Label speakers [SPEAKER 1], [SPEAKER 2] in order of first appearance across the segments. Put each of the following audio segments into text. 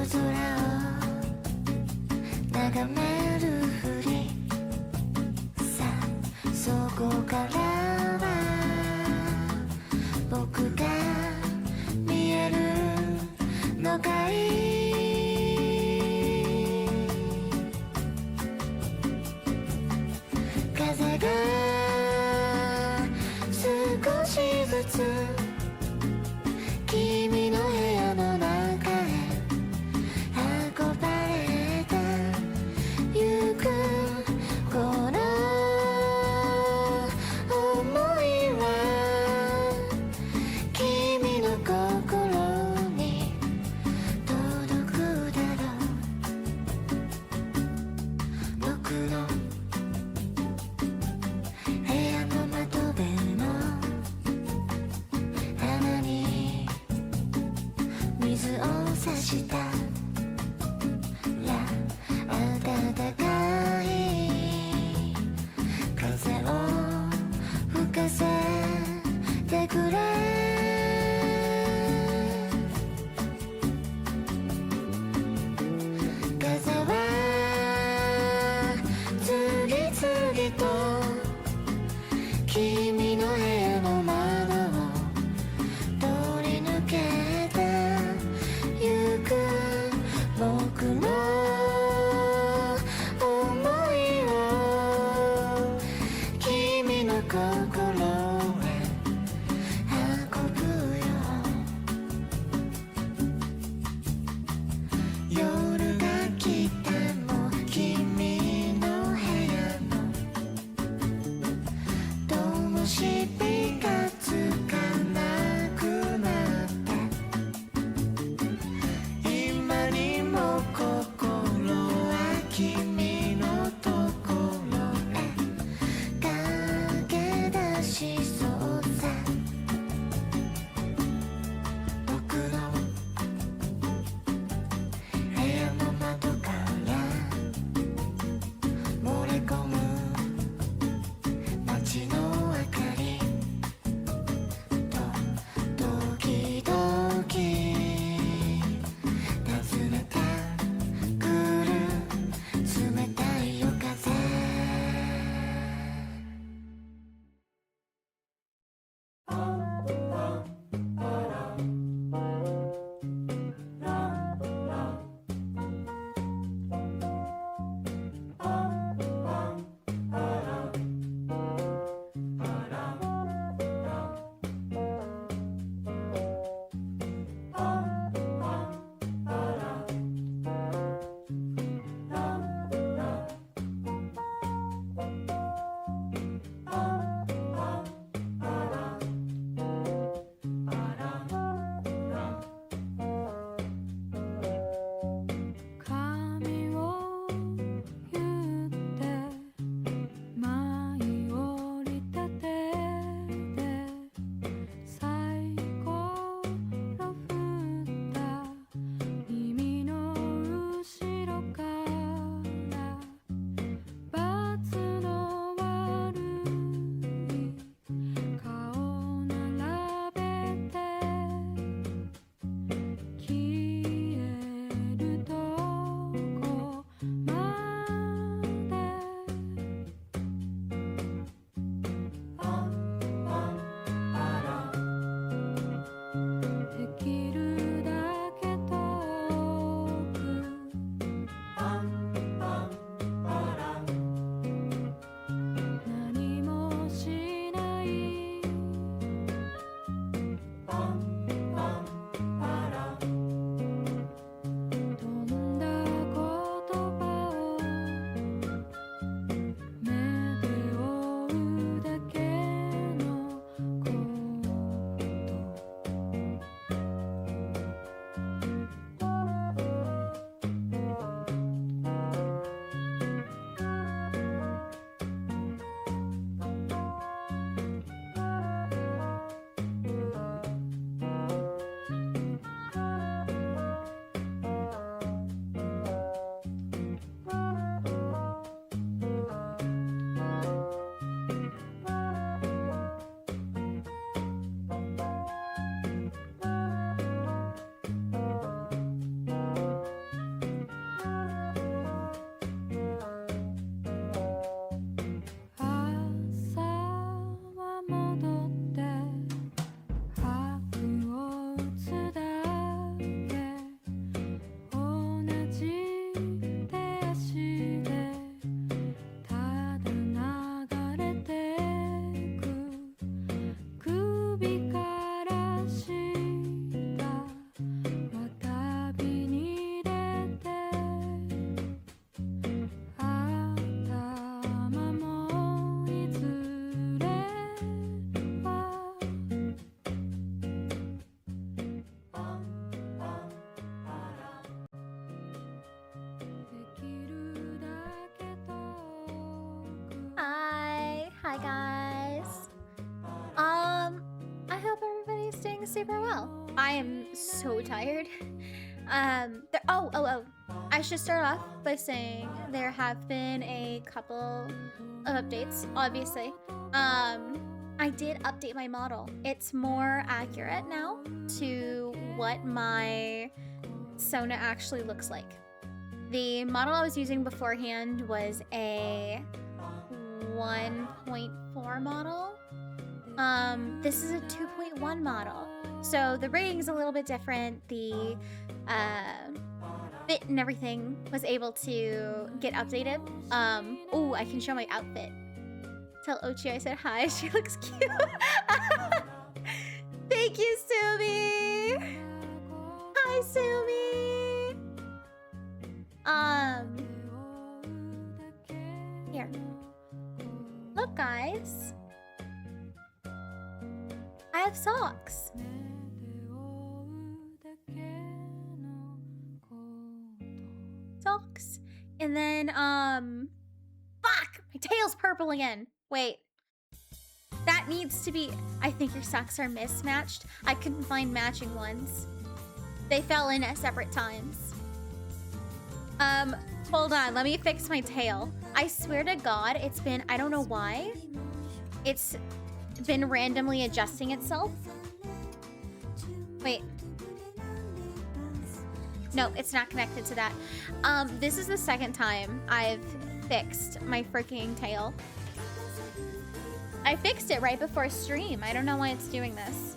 [SPEAKER 1] 空を眺めるふりさ、そこからは僕が見えるのかい。風が少しずつ君の部屋の中へ運ばれてゆくこの
[SPEAKER 2] Hi guys. I hope everybody's doing super well. I am so tired. Oh. I should start off by saying there have been a couple of updates, obviously. I did update my model. It's more accurate now to what my Sona actually looks like. The model I was using beforehand was a 1.4 model. This is a 2.1 model. So the rigging's a little bit different. The fit and everything was able to get updated. Oh, I can show my outfit. Tell Ochi I said hi. She looks cute. Thank you, Sumi. Hi, Sumi. Here. Look, guys. I have socks. Socks. And then, fuck! My tail's purple again. Wait. That needs to be... I think your socks are mismatched. I couldn't find matching ones. They fell in at separate times. Hold on. Let me fix my tail. I swear to God, it's been... I don't know why. It's been randomly adjusting itself. Wait. No, it's not connected to that. This is the second time I've fixed my freaking tail. I fixed it right before stream. I don't know why it's doing this.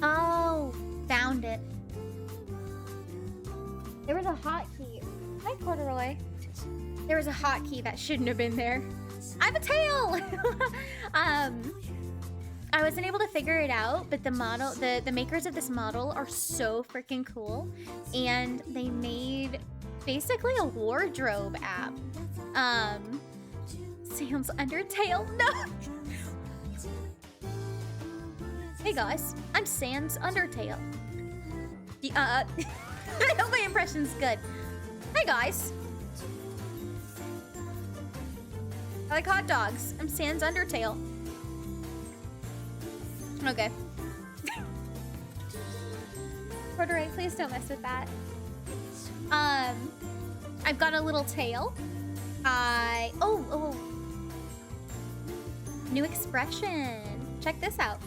[SPEAKER 2] Oh, found it. There was a hotkey. Hi, Corduroy. There was a hotkey that shouldn't have been there. I have a tail! I wasn't able to figure it out, but the model, the makers of this model are so freaking cool. And they made basically a wardrobe app. Sam's Undertale. No! Hey guys, I'm Sans Undertale. I hope my impression's good. Hey guys. I like hot dogs. I'm Sans Undertale. Okay. Corduroy, please don't mess with that. I've got a little tail. Oh. New expression. Check this out.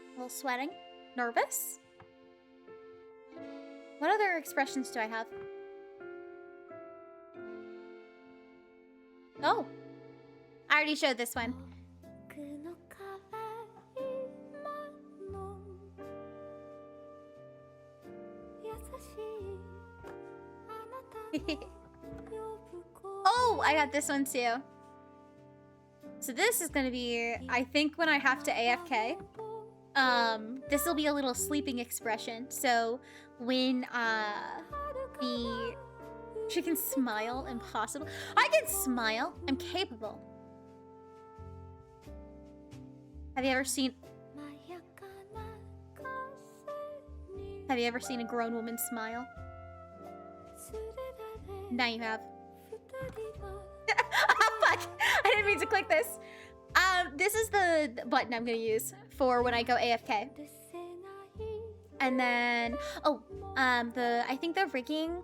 [SPEAKER 2] A little sweating. Nervous? What other expressions do I have? Oh. I already showed this one. Oh, I got this one too. So this is gonna be, I think, when I have to AFK. This will be a little sleeping expression. So when she can smile, impossible. I can smile. I'm capable. Have you ever seen a grown woman smile? Now you have. Fuck! I didn't mean to click this. This is the button I'm gonna use for when I go AFK. And then, I think the rigging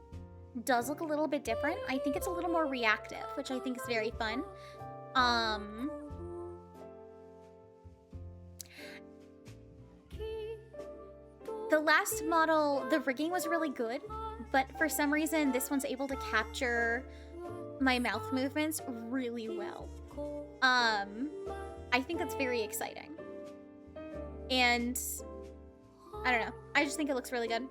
[SPEAKER 2] does look a little bit different. I think it's a little more reactive, which I think is very fun. The last model, the rigging was really good, but for some reason, this one's able to capture my mouth movements really well. I think that's very exciting. And I don't know. I just think it looks really good.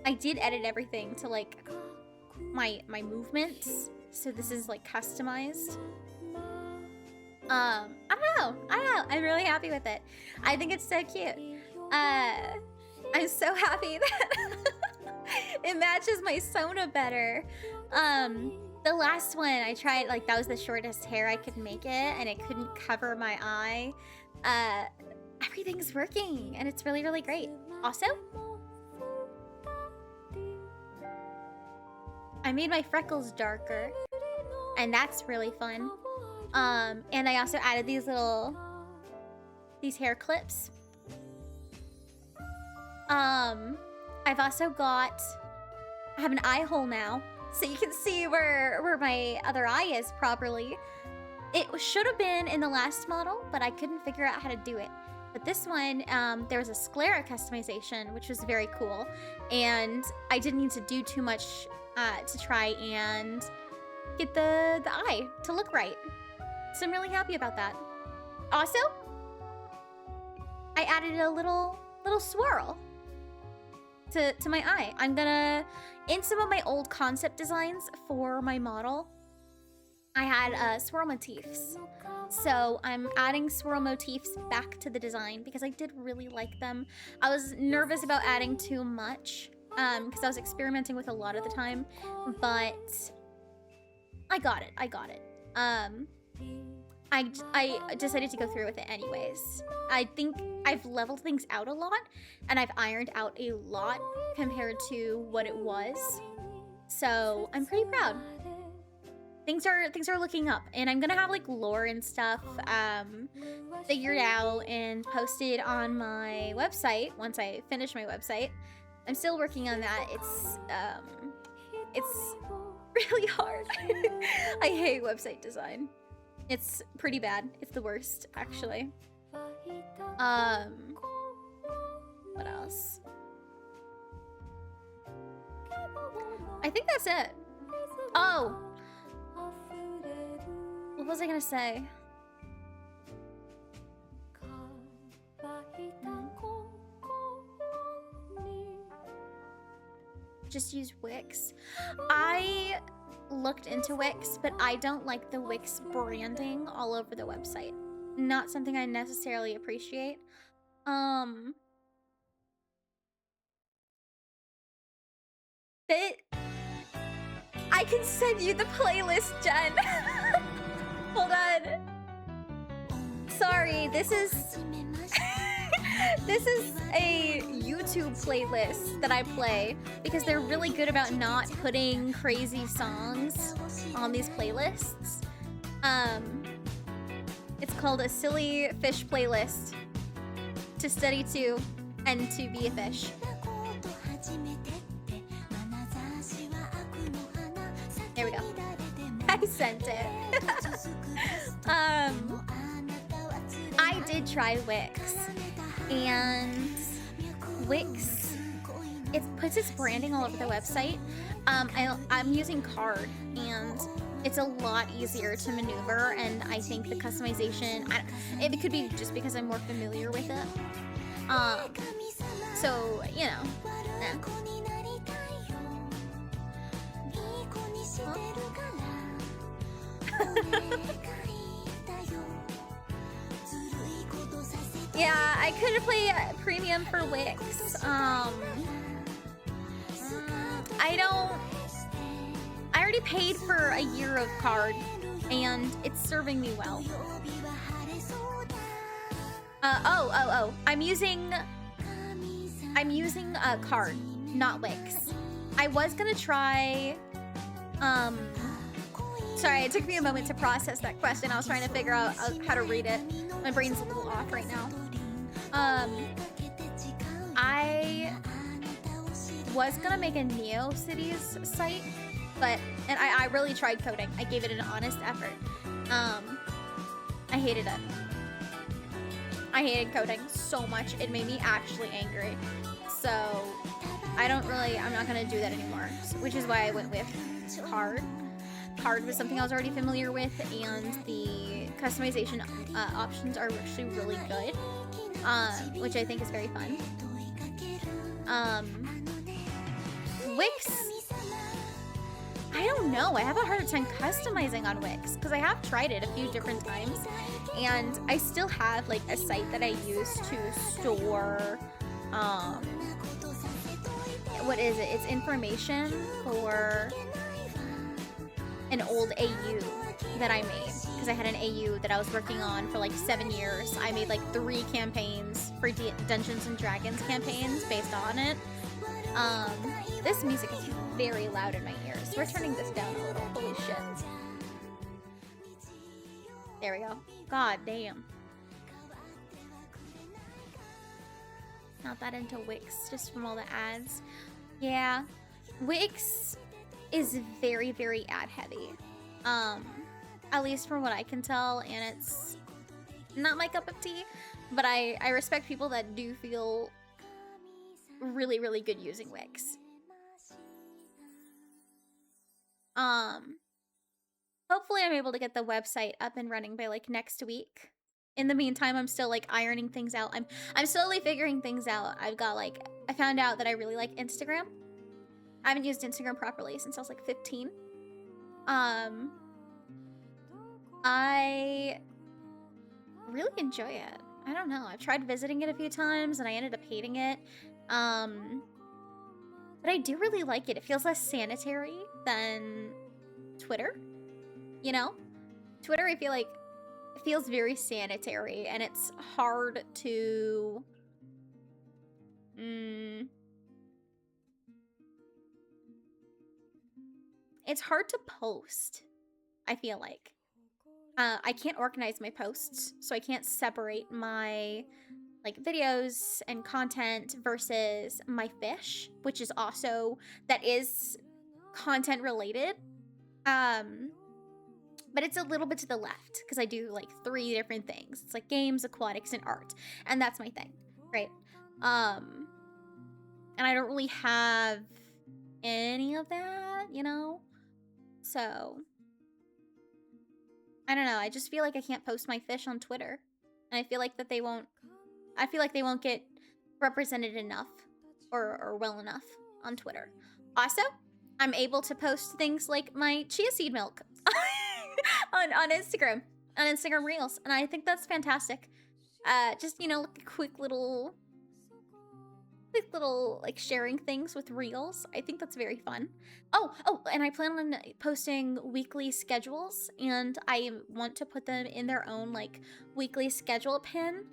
[SPEAKER 2] I did edit everything to like my movements. So this is like customized. I don't know. I'm really happy with it. I think it's so cute. I'm so happy that it matches my Sona better. The last one I tried, like, that was the shortest hair I could make it, and it couldn't cover my eye. Everything's working, and it's really, really great. Also, I made my freckles darker, and that's really fun. And I also added these hair clips. I've also got, I have an eye hole now, so you can see where my other eye is properly. It should have been in the last model, but I couldn't figure out how to do it. But this one, there was a sclera customization, which was very cool. And I didn't need to do too much to try and get the eye to look right. So I'm really happy about that. Also, I added a little swirl to my eye. I'm gonna, in some of my old concept designs for my model, I had swirl motifs. So I'm adding swirl motifs back to the design because I did really like them. I was nervous about adding too much because I was experimenting with a lot of the time, but I got it. I decided to go through with it anyways. I think I've leveled things out a lot, and I've ironed out a lot compared to what it was. So I'm pretty proud. Things are looking up, and I'm gonna have like lore and stuff figured out and posted on my website once I finish my website. I'm still working on that. It's really hard. I hate website design. It's pretty bad. It's the worst, actually. What else? I think that's it. Oh! What was I gonna say? Just use Wix. I looked into Wix, but I don't like the Wix branding all over the website. Not something I necessarily appreciate. I can send you the playlist, Jen. Hold on. Sorry, this is this is a YouTube playlist that I play because they're really good about not putting crazy songs on these playlists. It's called a silly fish playlist to study to and to be a fish. There we go. I sent it. I did try Wix, and Wix, it puts its branding all over the website. I'm using Card, and it's a lot easier to maneuver, and I think the customization, it could be just because I'm more familiar with it. So, you know. Yeah, I could have played premium for Wix. I already paid for a year of Card, and it's serving me well. I'm using Card, not Wix. I was gonna try, sorry, it took me a moment to process that question. I was trying to figure out how to read it. My brain's a little off right now. I was gonna make a NeoCities site, and I really tried coding. I gave it an honest effort. I hated it. I hated coding so much. It made me actually angry. So I'm not gonna do that anymore, which is why I went with Card. Card was something I was already familiar with, and the customization options are actually really good, which I think is very fun. I don't know. I have a hard time customizing on Wix because I have tried it a few different times, and I still have like a site that I use to store, what is it? It's information for an old AU that I made because I had an AU that I was working on for like 7 years. I made like 3 campaigns for Dungeons and Dragons campaigns based on it. This music is very loud in my ears. We're turning this down a little. Holy shit. There we go. God damn. Not that into Wix, just from all the ads. Yeah. Wix is very, very ad heavy. At least from what I can tell, and it's not my cup of tea, but I respect people that do feel really, really good using Wix. Hopefully I'm able to get the website up and running by like next week. In the meantime, I'm still like ironing things out. I'm slowly figuring things out. I've got like, I found out that I really like Instagram. I haven't used Instagram properly since I was like 15. I really enjoy it. I don't know. I've tried visiting it a few times and I ended up hating it. But I do really like it. It feels less sanitary than Twitter, you know? Twitter, I feel like, it feels very sanitary, and it's hard to... It's hard to post, I feel like. I can't organize my posts, so I can't separate my like videos and content versus my fish, which is also, that is content related. But it's a little bit to the left because I do like 3 different things. It's like games, aquatics, and art. And that's my thing, right? And I don't really have any of that, you know? So, I don't know. I just feel like I can't post my fish on Twitter. And I feel like that they won't get represented enough or well enough on Twitter. Also, I'm able to post things like my chia seed milk on Instagram Reels, and I think that's fantastic. Just, you know, like a quick little like sharing things with Reels. I think that's very fun. Oh, and I plan on posting weekly schedules, and I want to put them in their own like weekly schedule pin.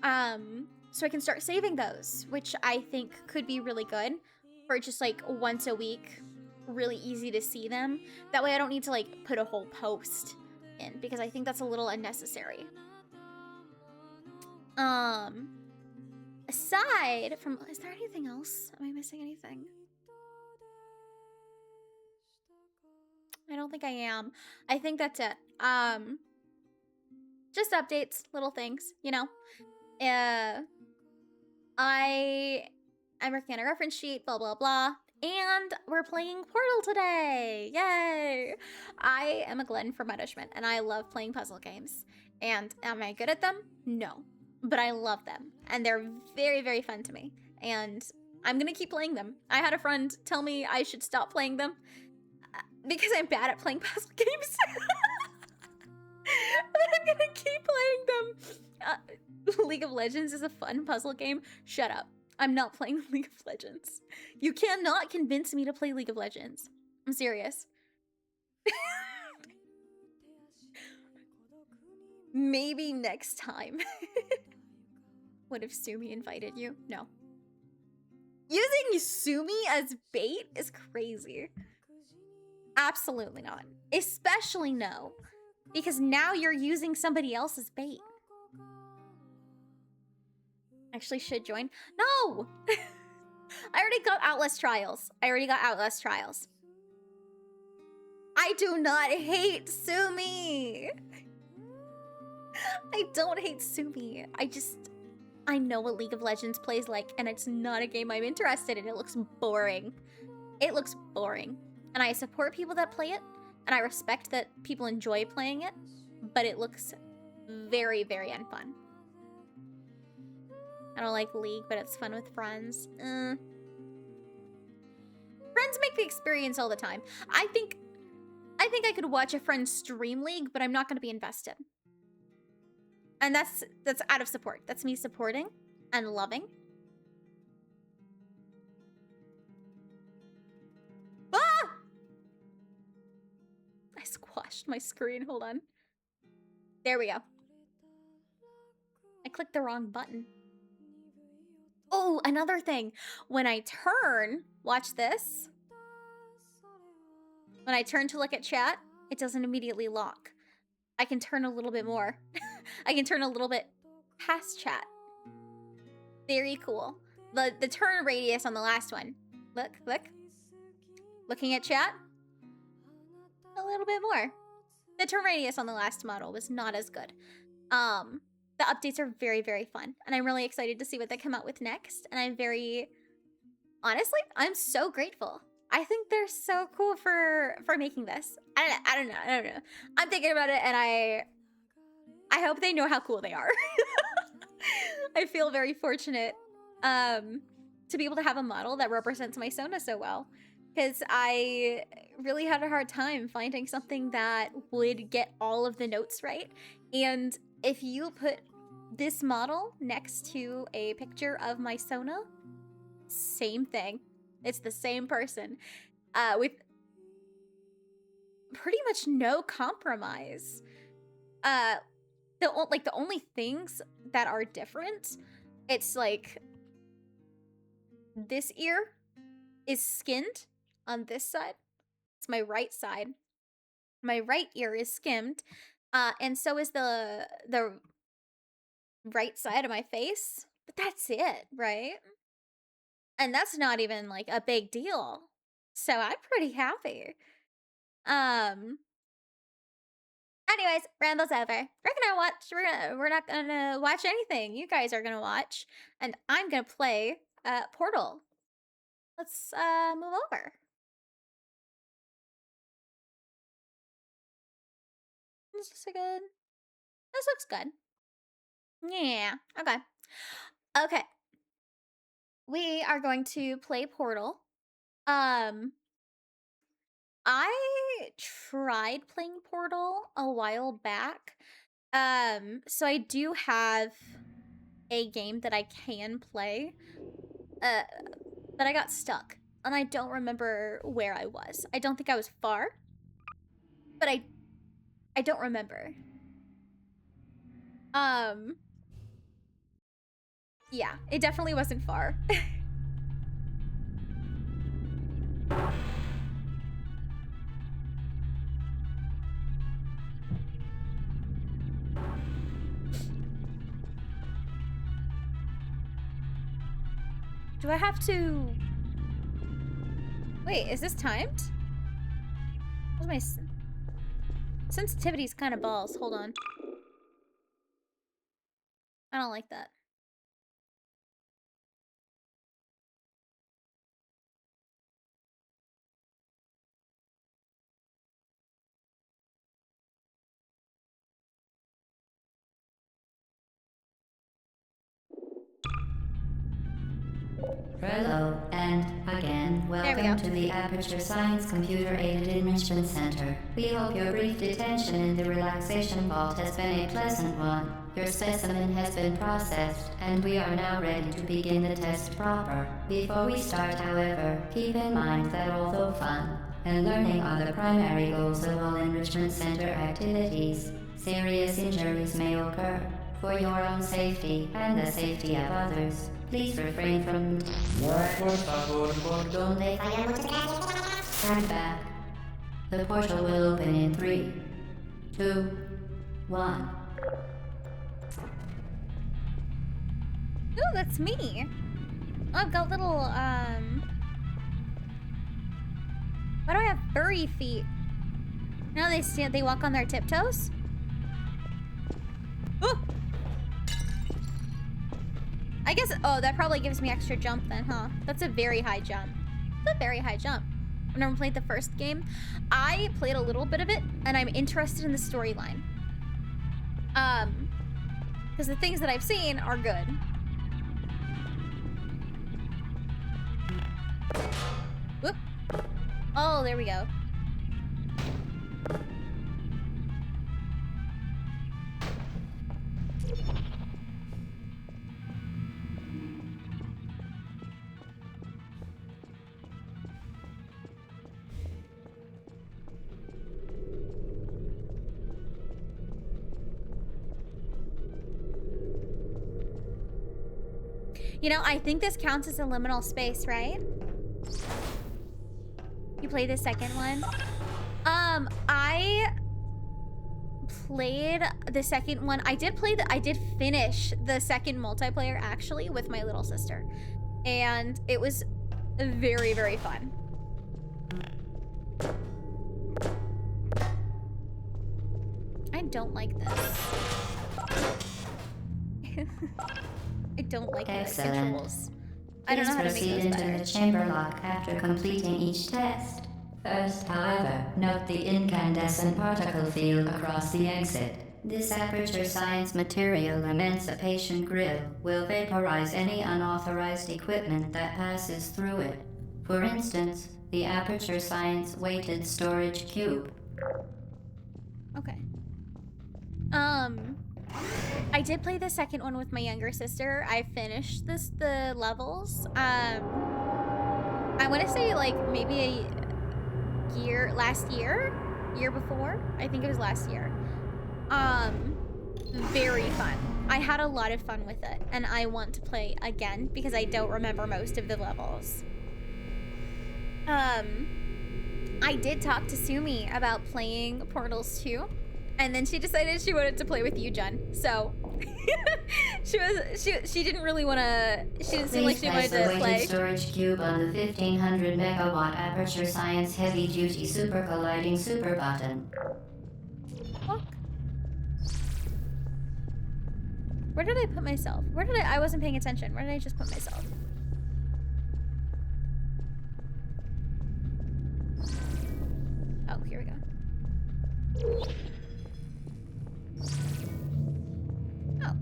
[SPEAKER 2] So I can start saving those, which I think could be really good for just like once a week, really easy to see them. That way I don't need to like put a whole post in, because I think that's a little unnecessary. Aside from, is there anything else? Am I missing anything? I don't think I am. I think that's it. Just updates, little things, you know. I'm working on a reference sheet, blah blah blah, and we're playing Portal today. Yay! I am a glutton for punishment, and I love playing puzzle games. And am I good at them? No, but I love them, and they're very, very fun to me. And I'm gonna keep playing them. I had a friend tell me I should stop playing them because I'm bad at playing puzzle games. But I'm gonna keep playing them. League of Legends is a fun puzzle game. Shut up. I'm not playing League of Legends. You cannot convince me to play League of Legends. I'm serious. Maybe next time. What if Sumi invited you? No. Using Sumi as bait is crazy. Absolutely not. Especially no. Because now you're using somebody else's bait. Actually should join. No! I already got Outlast Trials. I do not hate Sumi. I don't hate Sumi. I know what League of Legends plays like, and it's not a game I'm interested in. It looks boring. It looks boring. And I support people that play it, and I respect that people enjoy playing it, but it looks very, very unfun. I don't like League, but it's fun with friends. Friends make the experience all the time. I think I think I could watch a friend stream League, but I'm not going to be invested. And that's out of support. That's me supporting and loving. Ah! I squashed my screen. Hold on. There we go. I clicked the wrong button. Oh, another thing. When I turn, watch this. When I turn to look at chat, it doesn't immediately lock. I can turn a little bit more. I can turn a little bit past chat. Very cool. The turn radius on the last one. Look. Looking at chat. A little bit more. The turn radius on the last model was not as good. The updates are very, very fun. And I'm really excited to see what they come out with next. And I'm very... Honestly, I'm so grateful. I think they're so cool for making this. I don't know. I'm thinking about it and I hope they know how cool they are. I feel very fortunate to be able to have a model that represents my Sona so well. Because I really had a hard time finding something that would get all of the notes right. And if you put this model next to a picture of my Sona, same thing. It's the same person with pretty much no compromise. The only things that are different, it's like this ear is skinned on this side. It's my right side. My right ear is skimmed, and so is the right side of my face. But that's it, right? And that's not even like a big deal. So I'm pretty happy. Anyways, ramble's over. We're not gonna watch anything. You guys are gonna watch, and I'm gonna play Portal. Let's move over. This looks good. Yeah, okay. Okay. We are going to play Portal. I tried playing Portal a while back. So I do have a game that I can play. But I got stuck. And I don't remember where I was. I don't think I was far. But I don't remember. Yeah, it definitely wasn't far. Do I have to... Wait, is this timed? What's my... Sensitivity's kind of balls. Hold on. I don't like that.
[SPEAKER 3] Hello, and again, welcome to the Aperture Science Computer-Aided Enrichment Center. We hope your brief detention in the relaxation vault has been a pleasant one. Your specimen has been processed, and we are now ready to begin the test proper. Before we start, however, keep in mind that although fun and learning are the primary goals of all Enrichment Center activities, serious injuries may occur. For your own safety and the safety of others, please refrain from... Stand back. The portal will open in 3, 2, 1.
[SPEAKER 2] Ooh, that's me. Oh, I've got little, Why do I have furry feet? Now they walk on their tiptoes? Ooh! I guess, oh, that probably gives me extra jump then, huh? That's a very high jump. It's a very high jump. I've never played the first game. I played a little bit of it, and I'm interested in the storyline. Because the things that I've seen are good. Whoop. Oh, there we go. You know, I think this counts as a liminal space, right? You played the second one? I played the second one. I did finish the second multiplayer actually with my little sister. And it was very, very fun. I don't like this. I don't like the controls. I don't know how to make
[SPEAKER 3] proceed
[SPEAKER 2] those
[SPEAKER 3] into
[SPEAKER 2] better.
[SPEAKER 3] the chamber lock after completing each test. First, however, note the incandescent particle field across the exit. This aperture science material emancipation grill will vaporize any unauthorized equipment that passes through it. For instance, the aperture science weighted storage cube.
[SPEAKER 2] Okay. I did play the second one with my younger sister. I finished the levels. I want to say like maybe last year before. I think it was last year. Very fun. I had a lot of fun with it, and I want to play again because I don't remember most of the levels. I did talk to Sumi about playing Portals 2, and then she decided she wanted to play with you, Jen. So she didn't really want to. She didn't seem like she wanted to play.
[SPEAKER 3] Weighted storage cube on the 1500 megawatt aperture science heavy duty super colliding super button.
[SPEAKER 2] Fuck. Where did I put myself? I wasn't paying attention. Where did I just put myself? Oh, here we go. Oh.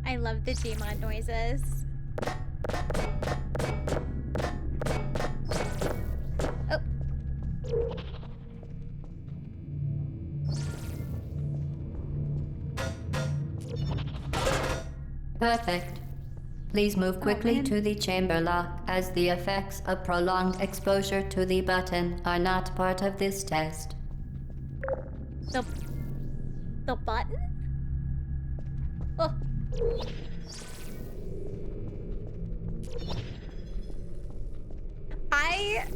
[SPEAKER 2] I love the Gmod noises. Oh.
[SPEAKER 3] Perfect. Please move quickly to the chamber lock, as the effects of prolonged exposure to the button are not part of this test.
[SPEAKER 2] The button? Oh. I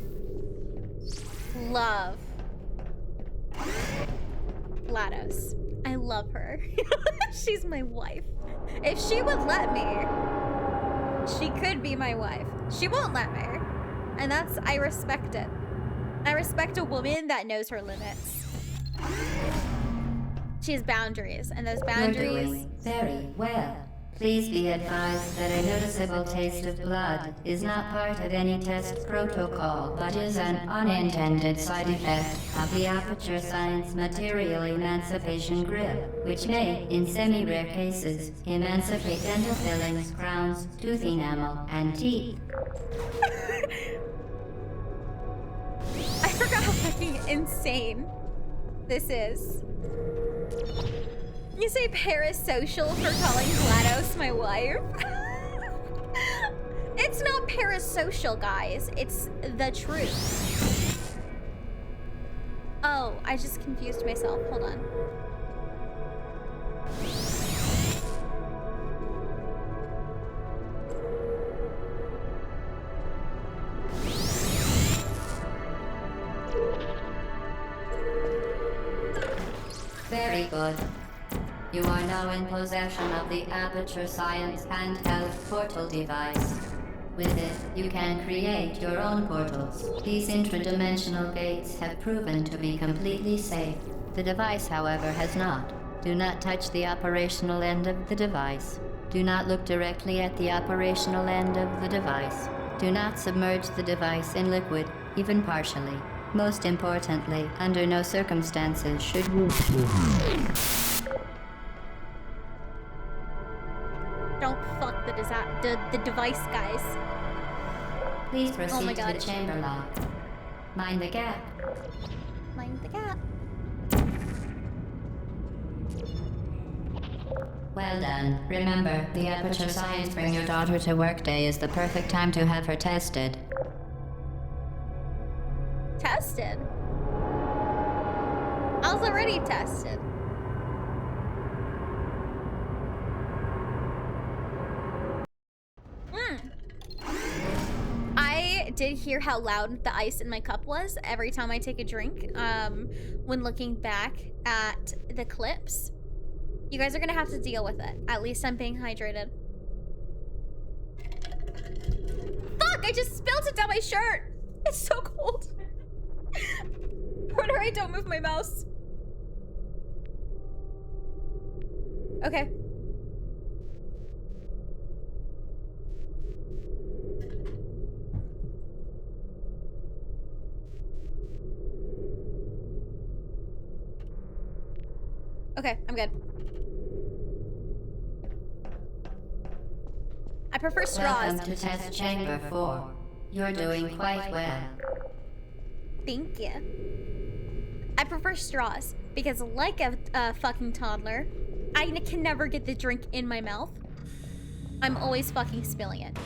[SPEAKER 2] love GLaDOS. I love her. She's my wife. If she would let me, she could be my wife. She won't let me. And I respect it. I respect a woman that knows her limits. She has boundaries, and those boundaries...
[SPEAKER 3] You're doing very well. Please be advised that a noticeable taste of blood is not part of any test protocol, but is an unintended side effect of the aperture science material emancipation grill, which may, in semi-rare cases, emancipate dental fillings, crowns, tooth enamel, and teeth.
[SPEAKER 2] I forgot how fucking insane this is. You say parasocial for calling GLaDOS my wife? It's not parasocial, guys. It's the truth. Oh, I just confused myself. Hold on.
[SPEAKER 3] Very good. You are now in possession of the Aperture Science handheld portal device. With it, you can create your own portals. These intradimensional gates have proven to be completely safe. The device, however, has not. Do not touch the operational end of the device. Do not look directly at the operational end of the device. Do not submerge the device in liquid, even partially. Most importantly, under no circumstances should you...
[SPEAKER 2] Don't fuck the device, guys.
[SPEAKER 3] Please proceed
[SPEAKER 2] Oh my
[SPEAKER 3] to
[SPEAKER 2] God.
[SPEAKER 3] the chamber lock. Mind the gap.
[SPEAKER 2] Mind the gap.
[SPEAKER 3] Well done. Remember, the Aperture Science Bring Your Daughter to Work Day is the perfect time to have her tested.
[SPEAKER 2] Tested? I was already did hear how loud the ice in my cup was every time I take a drink. When looking back at the clips, you guys are gonna have to deal with it. At least I'm being hydrated. Fuck! I just spilled it down my shirt. It's so cold. Wonder I don't move my mouse. Okay. Okay, I'm good. I prefer straws.
[SPEAKER 3] Welcome to test chamber 4. You're doing quite well.
[SPEAKER 2] Thank you. I prefer straws because, like a fucking toddler, I can never get the drink in my mouth. I'm always fucking spilling it.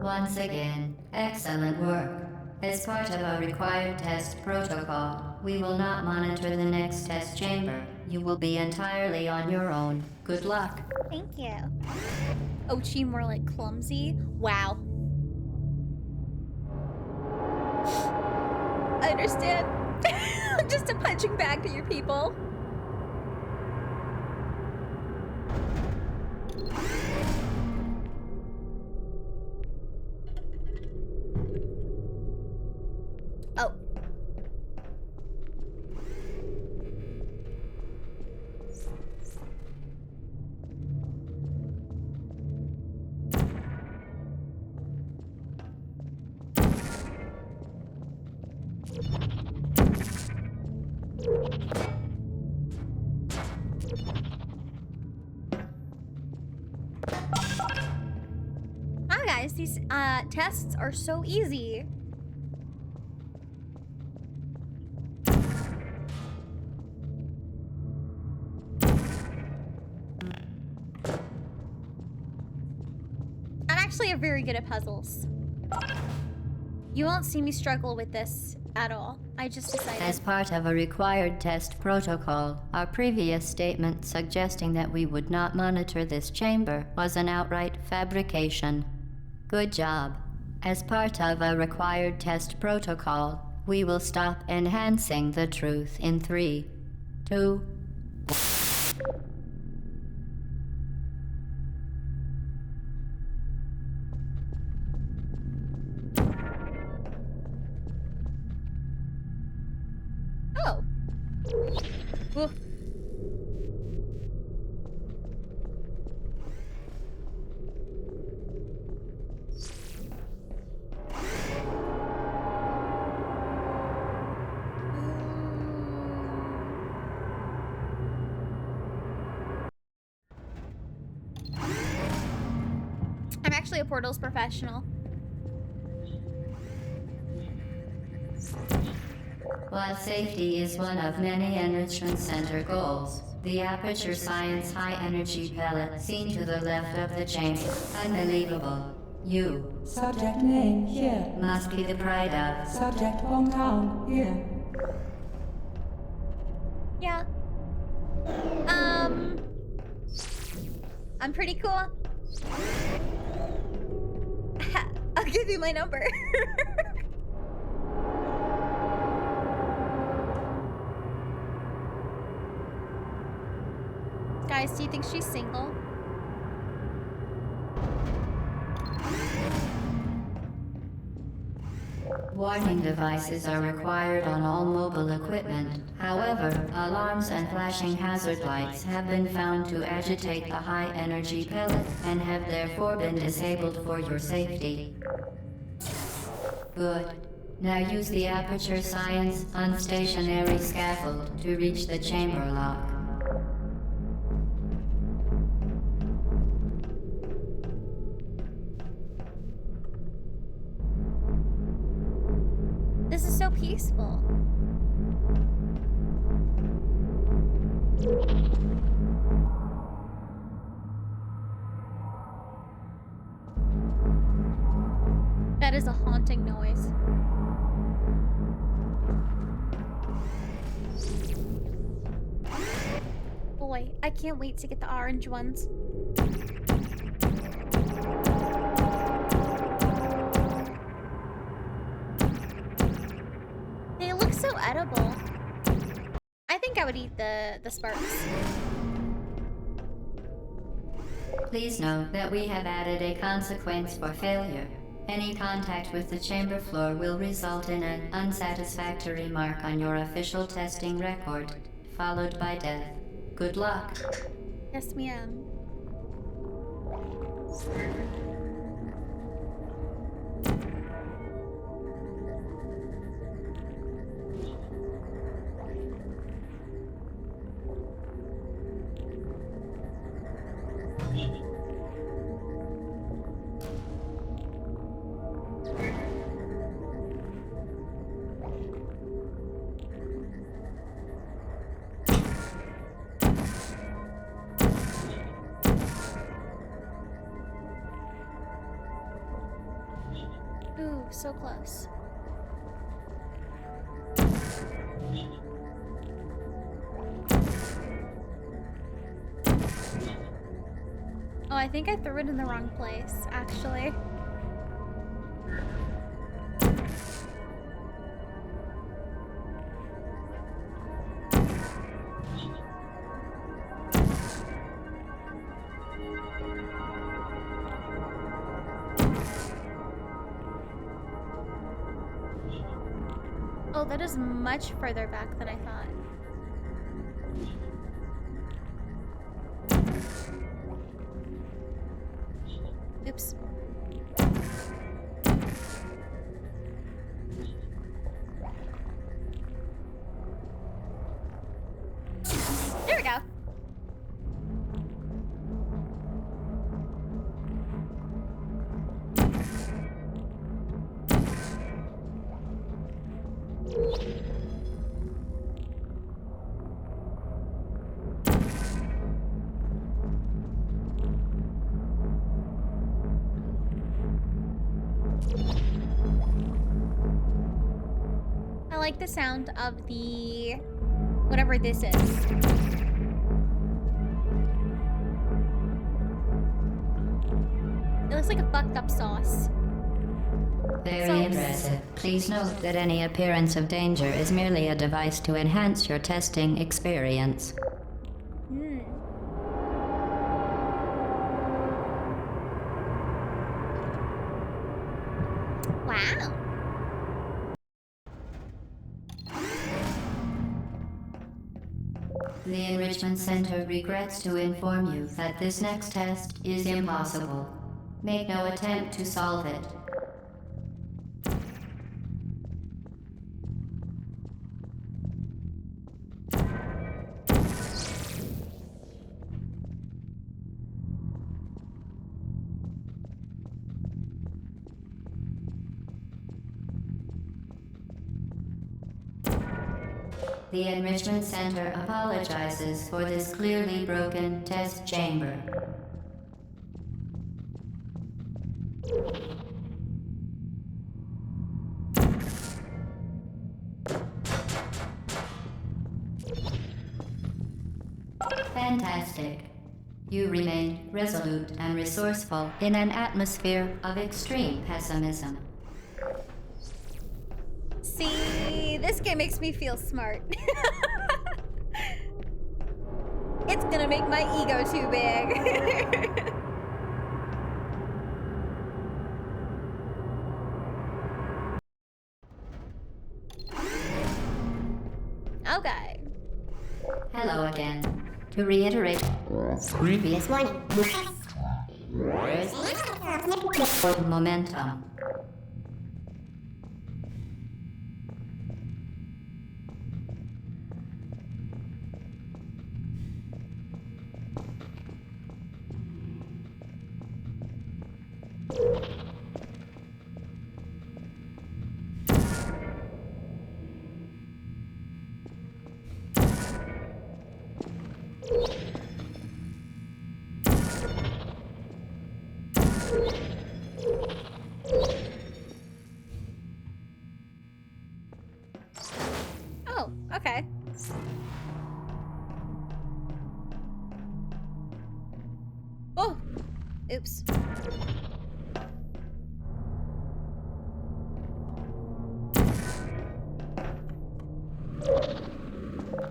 [SPEAKER 3] Once again, excellent work. As part of a required test protocol, we will not monitor the next test chamber. You will be entirely on your own. Good luck.
[SPEAKER 2] Thank you. Ochi, more like clumsy. Wow. I understand. I'm just a punching bag to you people. Oh. Hi guys, these tests are so easy. I'm actually very good at puzzles. You won't see me struggle with this at all. I just decided.
[SPEAKER 3] As part of a required test protocol, our previous statement suggesting that we would not monitor this chamber was an outright fabrication. Good job. As part of a required test protocol, we will stop enhancing the truth in 3, 2,
[SPEAKER 2] Oh. Ooh. I'm actually a portals professional.
[SPEAKER 3] While safety is one of many Enrichment Center goals, the Aperture Science High Energy Pellet seen to the left of the chamber, unbelievable. You
[SPEAKER 4] Subject name here.
[SPEAKER 3] must be the pride of.
[SPEAKER 4] Subject hometown here.
[SPEAKER 2] Yeah. I'm pretty cool. I'll give you my number. Guys, do you think she's single?
[SPEAKER 3] Warning devices are required on all mobile equipment. However, alarms and flashing hazard lights have been found to agitate the high energy pellet and have therefore been disabled for your safety. Good. Now use the Aperture Science unstationary scaffold to reach the chamber lock.
[SPEAKER 2] This is so peaceful. That is a haunting noise. Boy, I can't wait to get the orange ones. They look so edible. I think I would eat the sparks.
[SPEAKER 3] Please note that we have added a consequence for failure. Any contact with the chamber floor will result in an unsatisfactory mark on your official testing record, followed by death. Good luck.
[SPEAKER 2] Yes, ma'am. Ooh, so close. Oh, I think I threw it in the wrong place, actually. Oh, that is much further back than I thought. Oops. There we go. I like the sound of the whatever this is. It looks like a fucked up sauce.
[SPEAKER 3] Very impressive. Please note that any appearance of danger is merely a device to enhance your testing experience.
[SPEAKER 2] Hmm. Wow.
[SPEAKER 3] The Enrichment Center regrets to inform you that this next test is impossible. Make no attempt to solve it. The Enrichment Center apologizes for this clearly broken test chamber. Fantastic. You remained resolute and resourceful in an atmosphere of extreme pessimism.
[SPEAKER 2] See, this game makes me feel smart. It's gonna make my ego too big. Okay.
[SPEAKER 3] Hello again. To reiterate, previous warning. Momentum.
[SPEAKER 2] Oh, okay. Oops.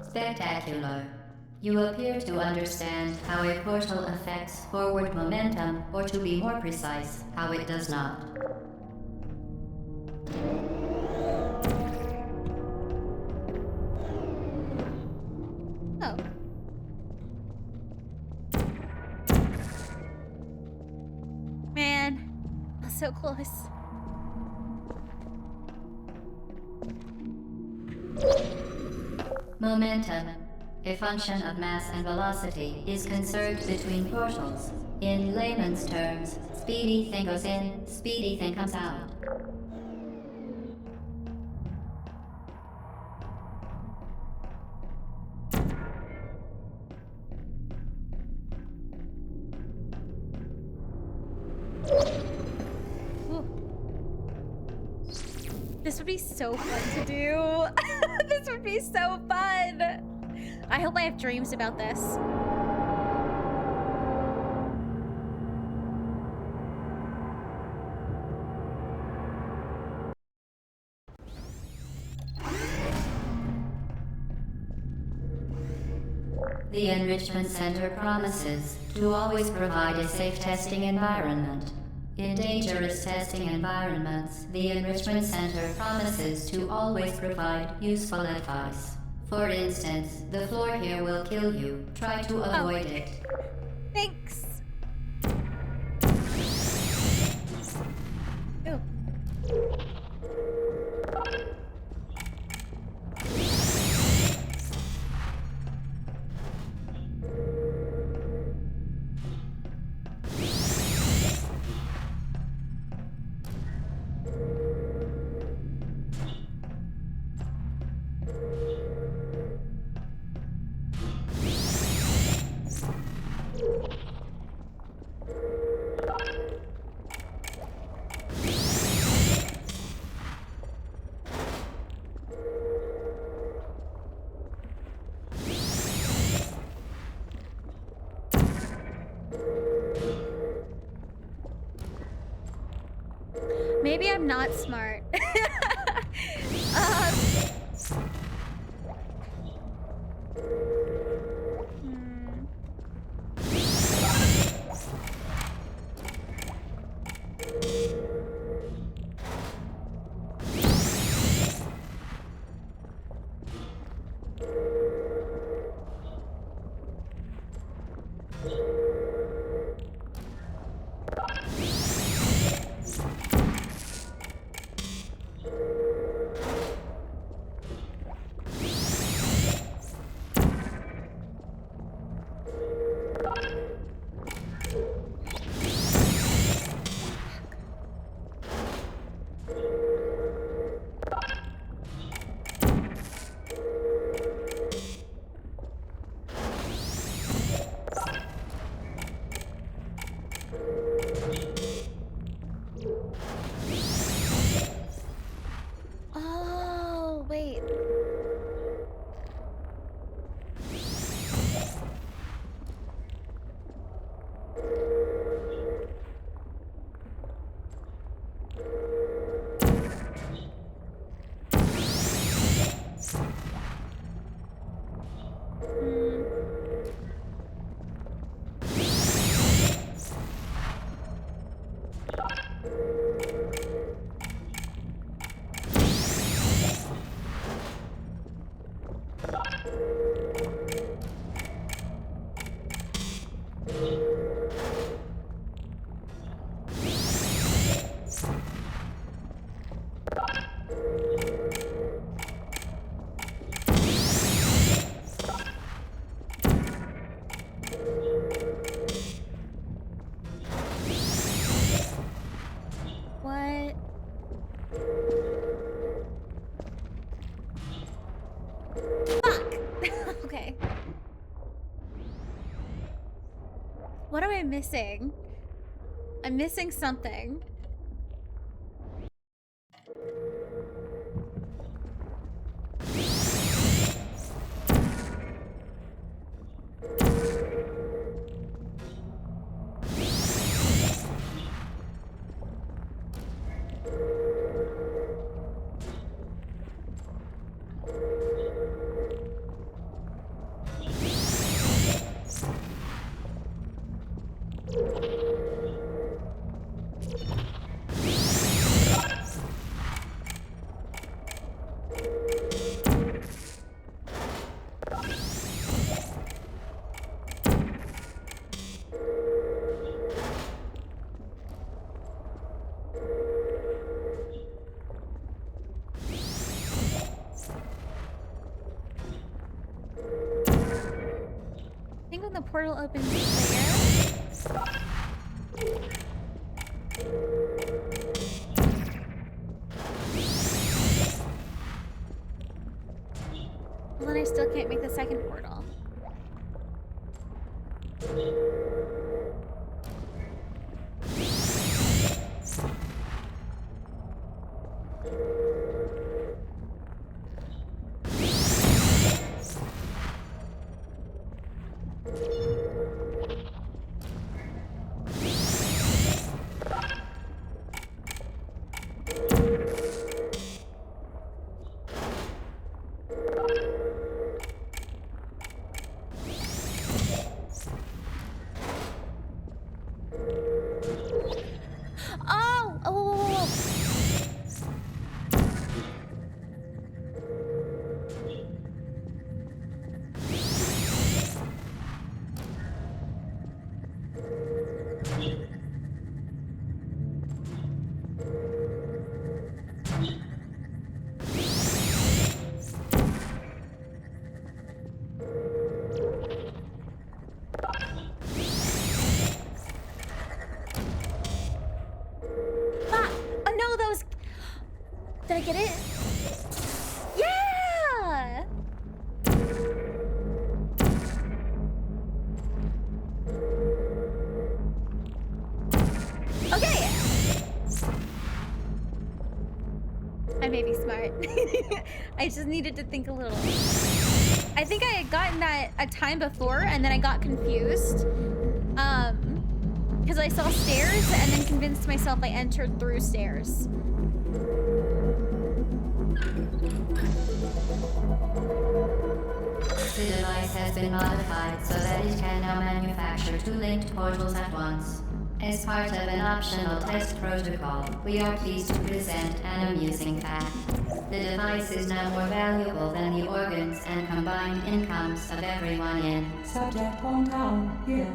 [SPEAKER 3] Spectacular. You appear to understand how a portal affects forward momentum, or to be more precise, how it does not.
[SPEAKER 2] Oh. Man, I was so close.
[SPEAKER 3] Momentum, a function of mass and velocity, is conserved between portals. In layman's terms, speedy thing goes in, speedy thing comes out.
[SPEAKER 2] Ooh. This would be so fun to do. This would be so fun. I hope I have dreams about this.
[SPEAKER 3] The Enrichment Center promises to always provide a safe testing environment. In dangerous testing environments, the Enrichment Center promises to always provide useful advice. For instance, the floor here will kill you. Try to avoid it.
[SPEAKER 2] Thanks. Ooh. Maybe I'm not smart. Oh, wait. What? Fuck! Okay. What am I missing? I'm missing something. portal opens there. Well, then I still can't make the second portal. Oh! Oh, whoa, whoa, whoa. Ah! Oh no, that was... Did I get it? Yeah! Okay! I may be smart. I just needed to think a little. I think I had gotten that a time before and then I got confused. Because I saw stairs and then convinced myself I entered through stairs.
[SPEAKER 3] The device has been modified so that it can now manufacture 2 linked portals at once. As part of an optional test protocol, we are pleased to present an amusing fact. The device is now more valuable than the organs and combined incomes of everyone in
[SPEAKER 4] Subject hometown here.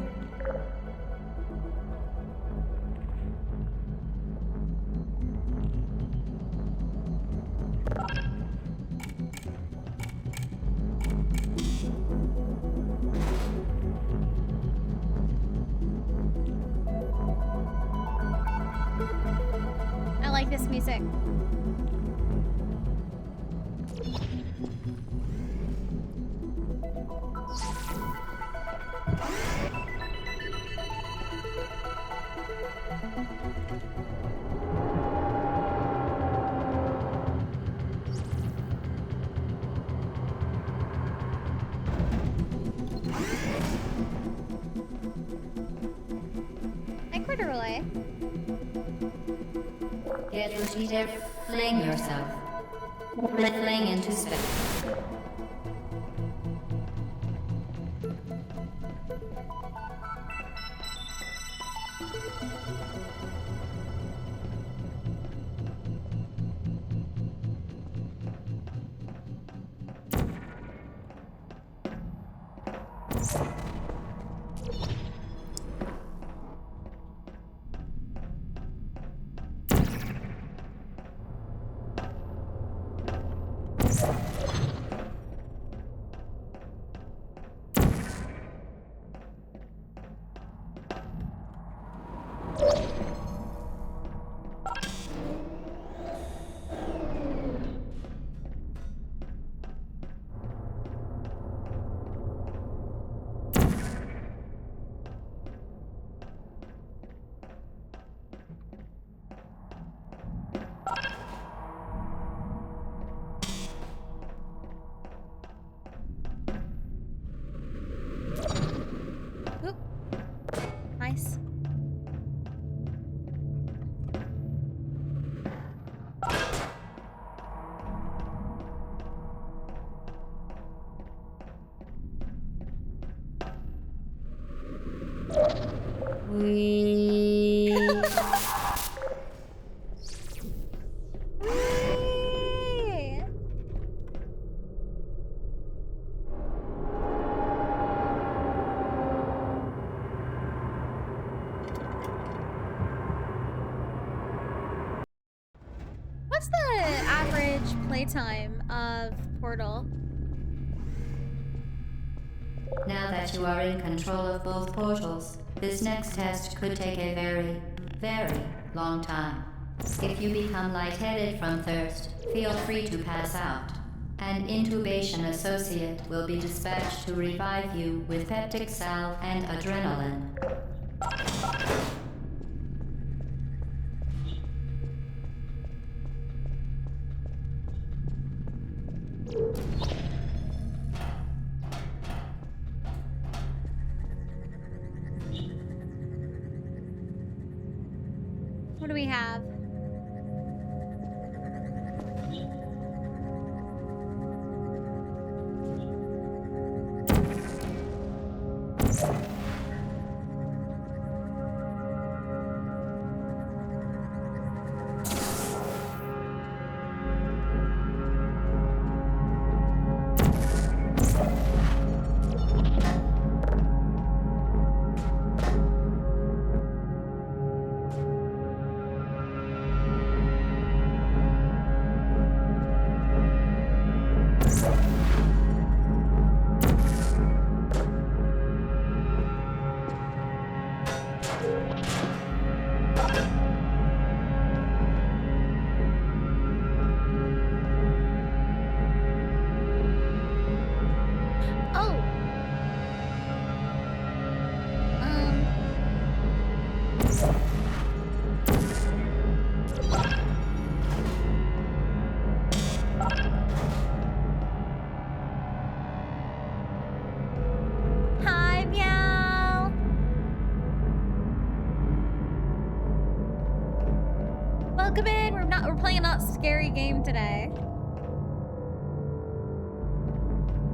[SPEAKER 2] I like this music. I quit a relay.
[SPEAKER 3] Get ready to fling yourself. Fling into space.
[SPEAKER 2] Oop. Nice.
[SPEAKER 3] We...
[SPEAKER 2] Whee! What's the average playtime of Portal?
[SPEAKER 3] Now that you are in control of both portals, this next test could take a very, very long time. If you become lightheaded from thirst, feel free to pass out. An intubation associate will be dispatched to revive you with peptic salve and adrenaline.
[SPEAKER 2] What do we have? Oh. Hi, meow. Welcome in. We're playing a not scary game today.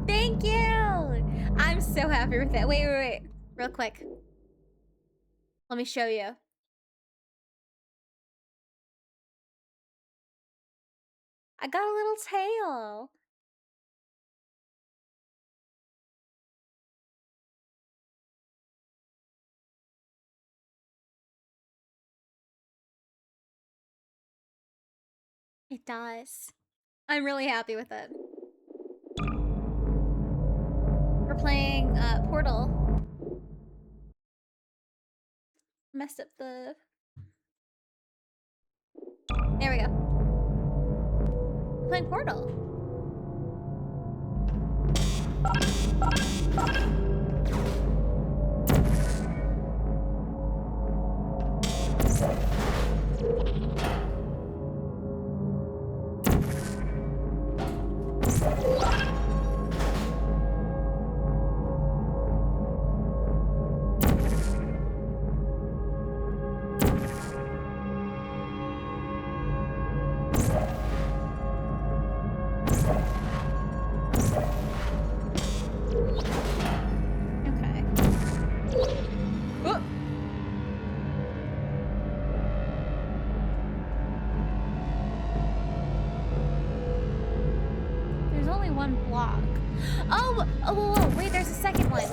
[SPEAKER 2] Thank you. I'm so happy with it. Wait. Real quick. Let me show you. I got a little tail. It does. I'm really happy with it. We're playing Portal. Messed up the... There we go. We're playing Portal. Okay. Oh! There's only one block. Oh, wait, there's a second one.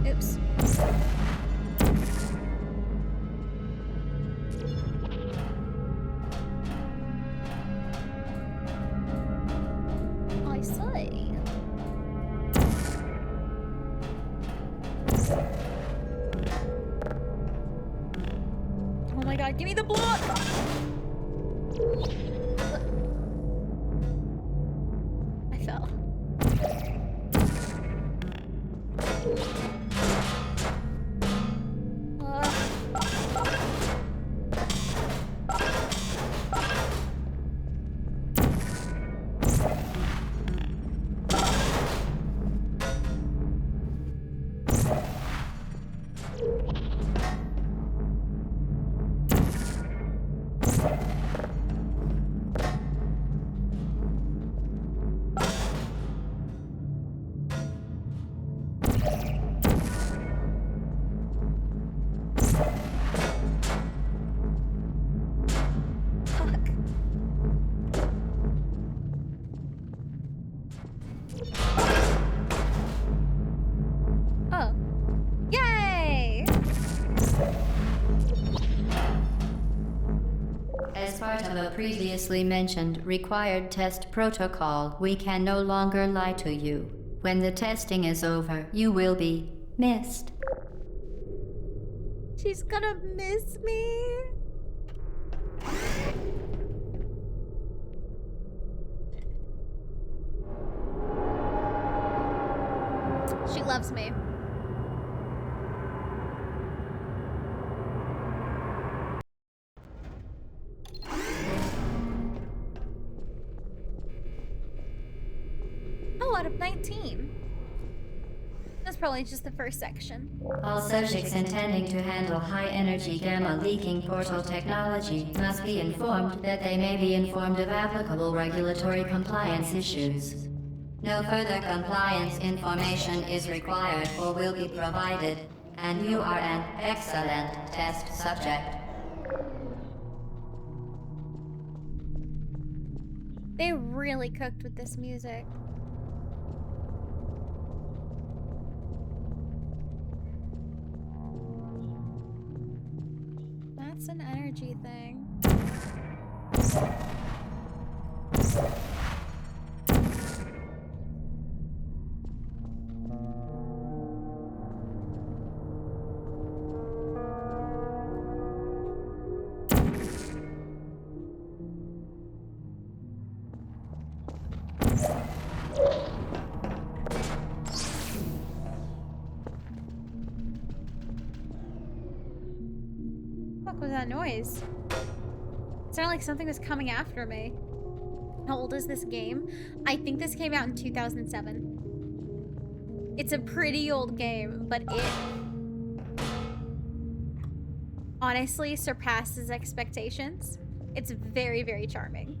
[SPEAKER 2] Oops. I see. Oh my god, give me the block! I fell.
[SPEAKER 3] part of a previously mentioned required test protocol, we can no longer lie to you. When the testing is over, you will be missed.
[SPEAKER 2] She's gonna miss me. She loves me. Oh, out of 19. That's probably just the first section.
[SPEAKER 3] All subjects intending to handle high-energy gamma-leaking portal technology must be informed that they may be informed of applicable regulatory compliance issues. No further compliance information is required or will be provided, and you are an excellent test subject.
[SPEAKER 2] They really cooked with this music. That's an energy thing. What was that noise? It sounded like something was coming after me. How old is this game? I think this came out in 2007. It's a pretty old game, but it honestly surpasses expectations. It's very, very charming.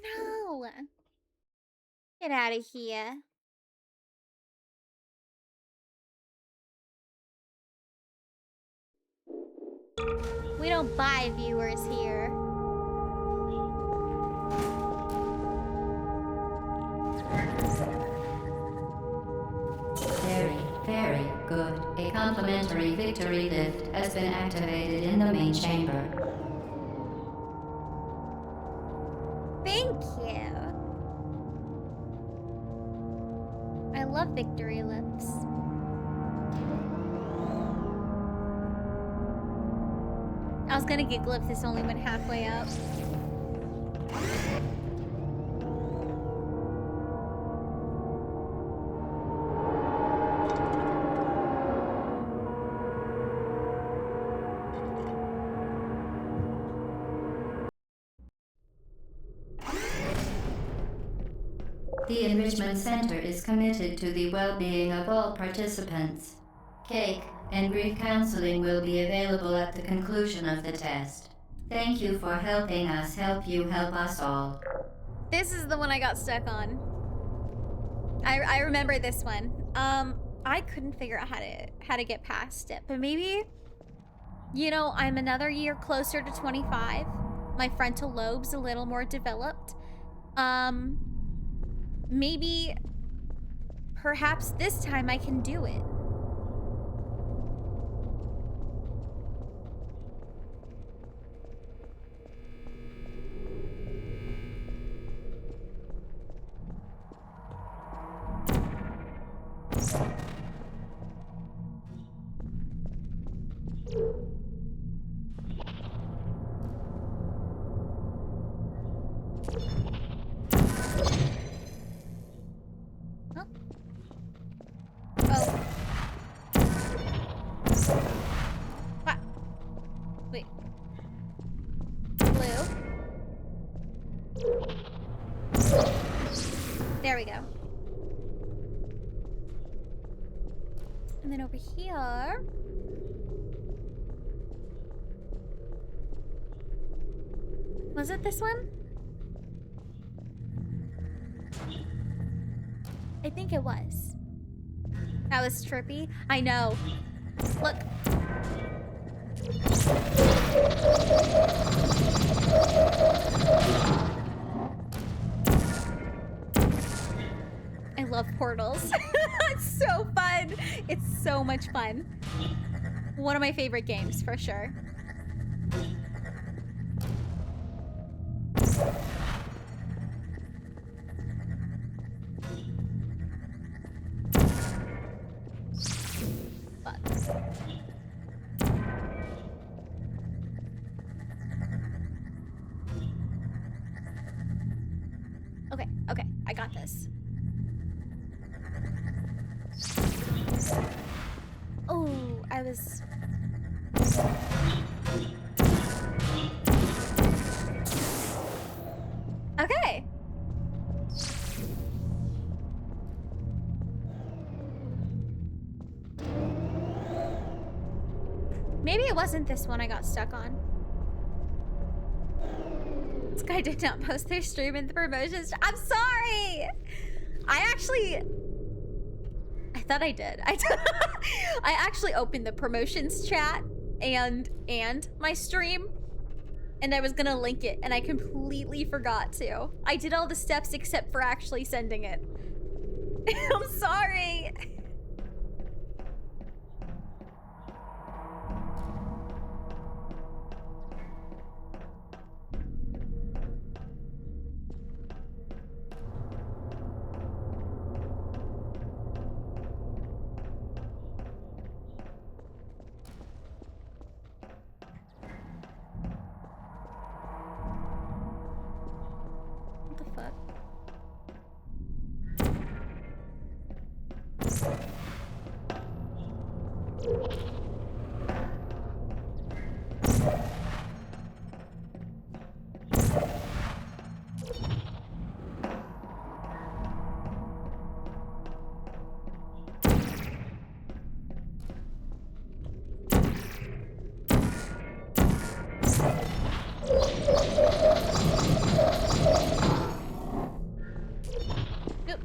[SPEAKER 2] No! Get out of here. We don't buy viewers here.
[SPEAKER 3] Very, very good. A complimentary victory lift has been activated in the main chamber.
[SPEAKER 2] Thank you. I love victory lifts. I was gonna giggle if this only went halfway up.
[SPEAKER 3] The Enrichment Center is committed to the well-being of all participants. Cake and brief counseling will be available at the conclusion of the test. Thank you for helping us help you help us all.
[SPEAKER 2] This is the one I got stuck on. I remember this one. I couldn't figure out how to get past it, but maybe, you know, I'm another year closer to 25. My frontal lobe's a little more developed. Maybe, perhaps this time I can do it. There we go. And then over here. Was it this one? I think it was. That was trippy. I know. Look. I love portals. It's so fun. It's so much fun. One of my favorite games, for sure. Okay, okay, I got this. Oh, I was... Okay. Maybe it wasn't this one I got stuck on. This guy did not post their stream in the promotions. I'm sorry! I thought I did. I actually opened the promotions chat and my stream, and I was gonna link it, and I completely forgot to. I did all the steps except for actually sending it. I'm sorry. What the fuck? Nope.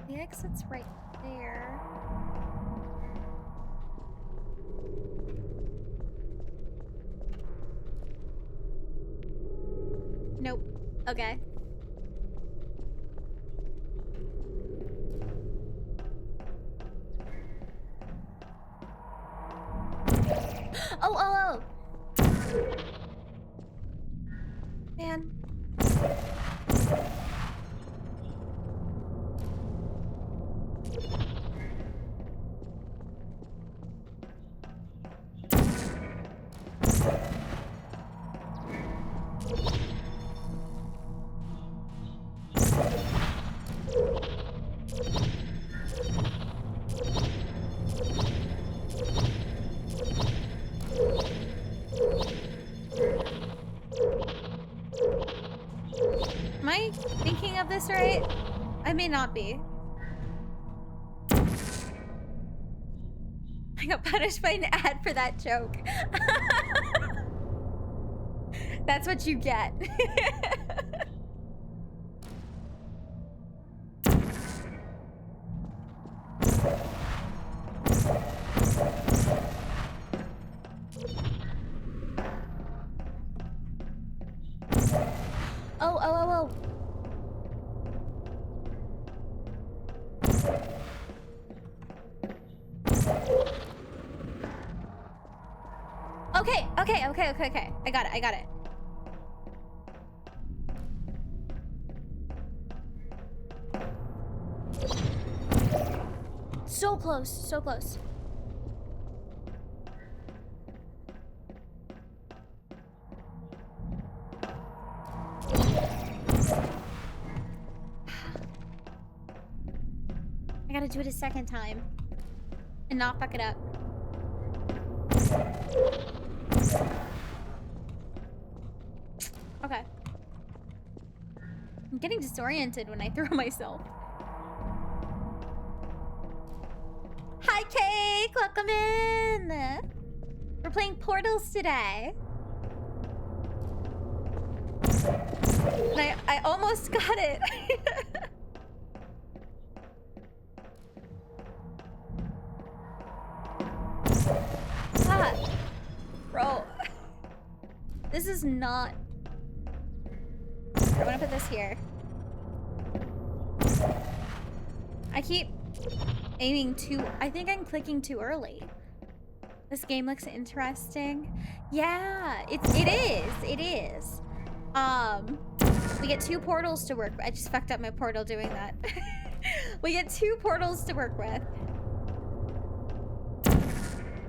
[SPEAKER 2] The exit's right there. Nope. Okay. Oh. Man. Am I thinking of this right? I may not be. I got punished by an ad for that joke. That's what you get. Okay. I got it. So close, so close. I gotta do it a second time and not fuck it up. Okay. I'm getting disoriented when I throw myself. Hi, Cake! Welcome in! We're playing Portals today. And I almost got it. Ah, bro. This is not... I want to put this here. I keep aiming too... I think I'm clicking too early. This game looks interesting. Yeah, it is. We get 2 portals to work with. I just fucked up my portal doing that. We get 2 portals to work with.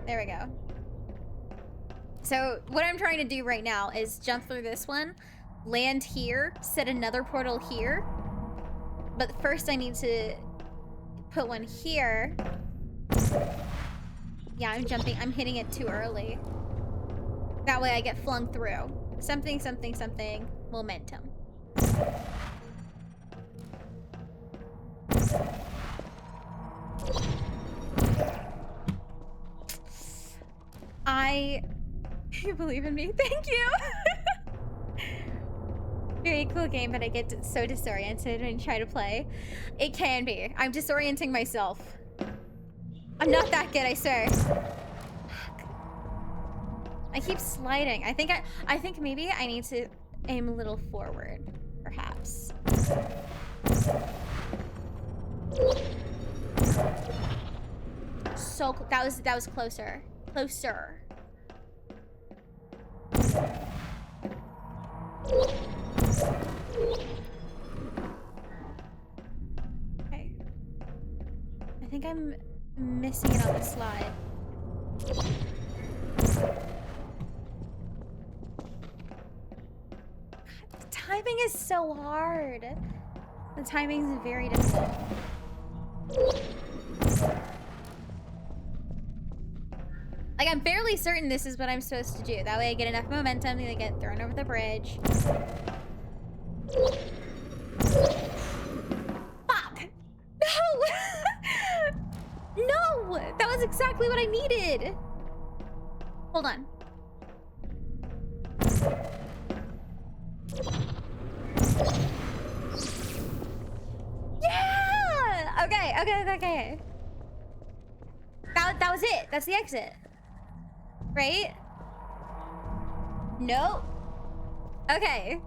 [SPEAKER 2] There we go. So what I'm trying to do right now is jump through this one, land here, set another portal here. But first I need to put one here. Yeah, I'm hitting it too early. That way I get flung through. Something, momentum. You believe in me? Thank you! Very cool game, but I get so disoriented when I try to play. It can be. I'm disorienting myself. I'm not that good, I swear. I keep sliding. I think maybe I need to aim a little forward, perhaps. So that was closer. Closer. Okay. I think I'm missing it on the slide. The timing is so hard. The timing is very difficult. Like, I'm fairly certain this is what I'm supposed to do. That way I get enough momentum to get thrown over the bridge. Fuck! No! No! That was exactly what I needed! Hold on. Yeah! Okay. That was it. That's the exit. Right? Nope. Okay.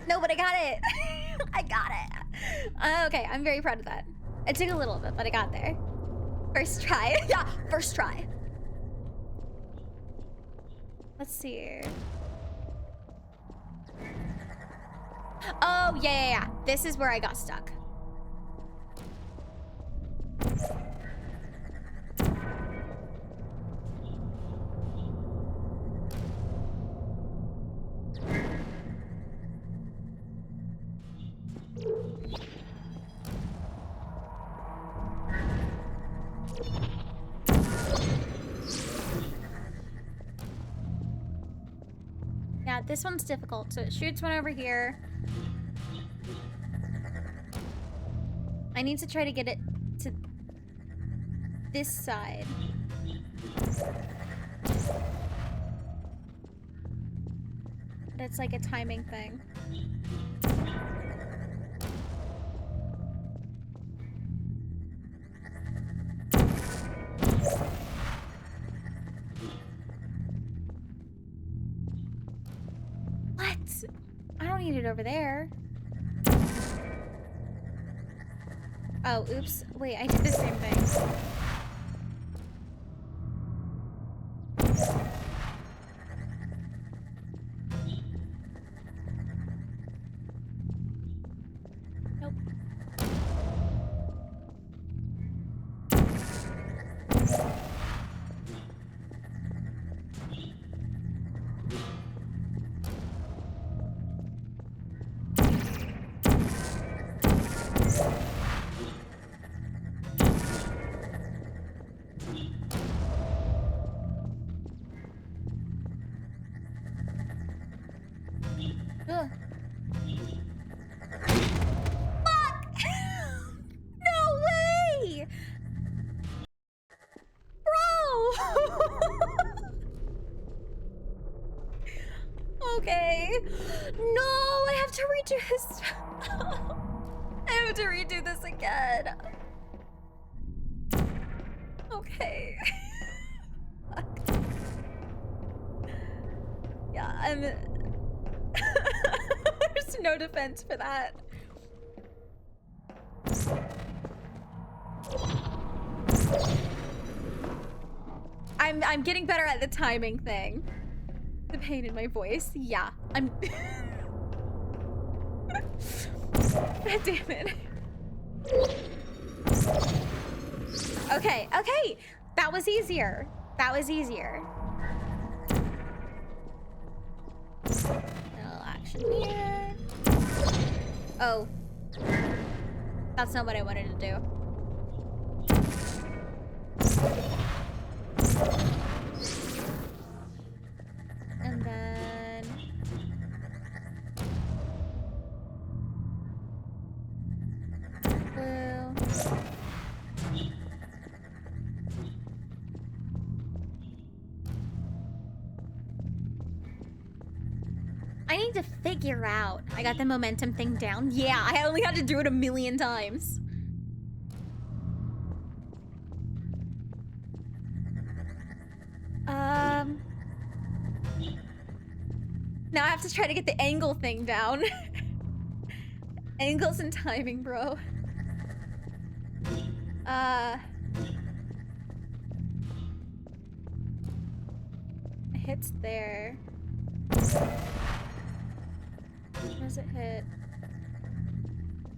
[SPEAKER 2] No, but I got it. I got it. Okay, I'm very proud of that. It took a little bit, but I got there. First try. Yeah, first try. Let's see. Oh, yeah. This is where I got stuck. Yeah, this one's difficult. So it shoots one over here. I need to try to get it to this side. But it's like a timing thing. What? I don't need it over there. Oh, oops. Wait, I did the same thing. Ugh. Fuck! No way! Bro! Okay. No, I have to redo this. I have to redo this again. Okay. Yeah, I'm... There's no defense for that. I'm getting better at the timing thing. The pain in my voice. Yeah, I'm... God damn it. Okay, okay. That was easier. That was easier. Little action here. Oh. That's not what I wanted to do. And then... blue. I need to figure out. I got the momentum thing down. Yeah, I only had to do it 1,000,000 times. Now I have to try to get the angle thing down. Angles and timing, bro. It hits there. Where does it hit?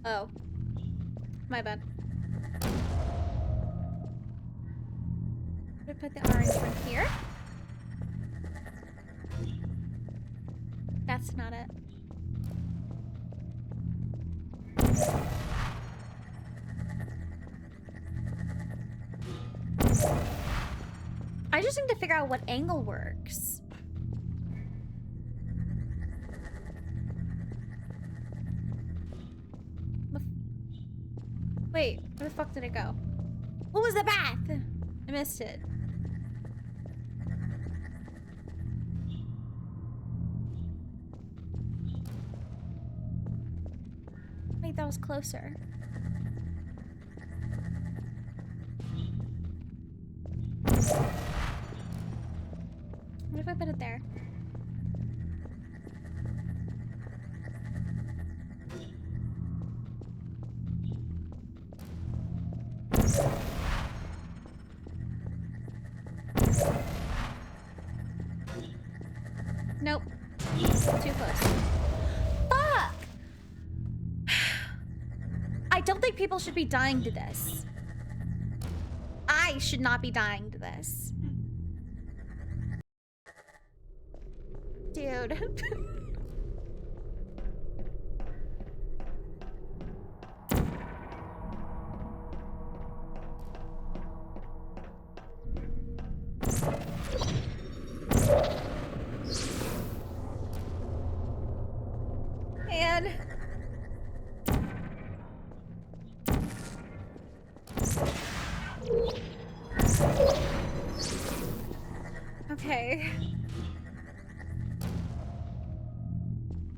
[SPEAKER 2] Oh. My bad. I'm gonna put the orange one here. That's not it. I just need to figure out what angle works. Wait, where the fuck did it go? What was the bath? I missed it. Wait, that was closer. What if I put it there? Nope. Too close. Fuck! I don't think people should be dying to this. I should not be dying to this. Dude. And okay.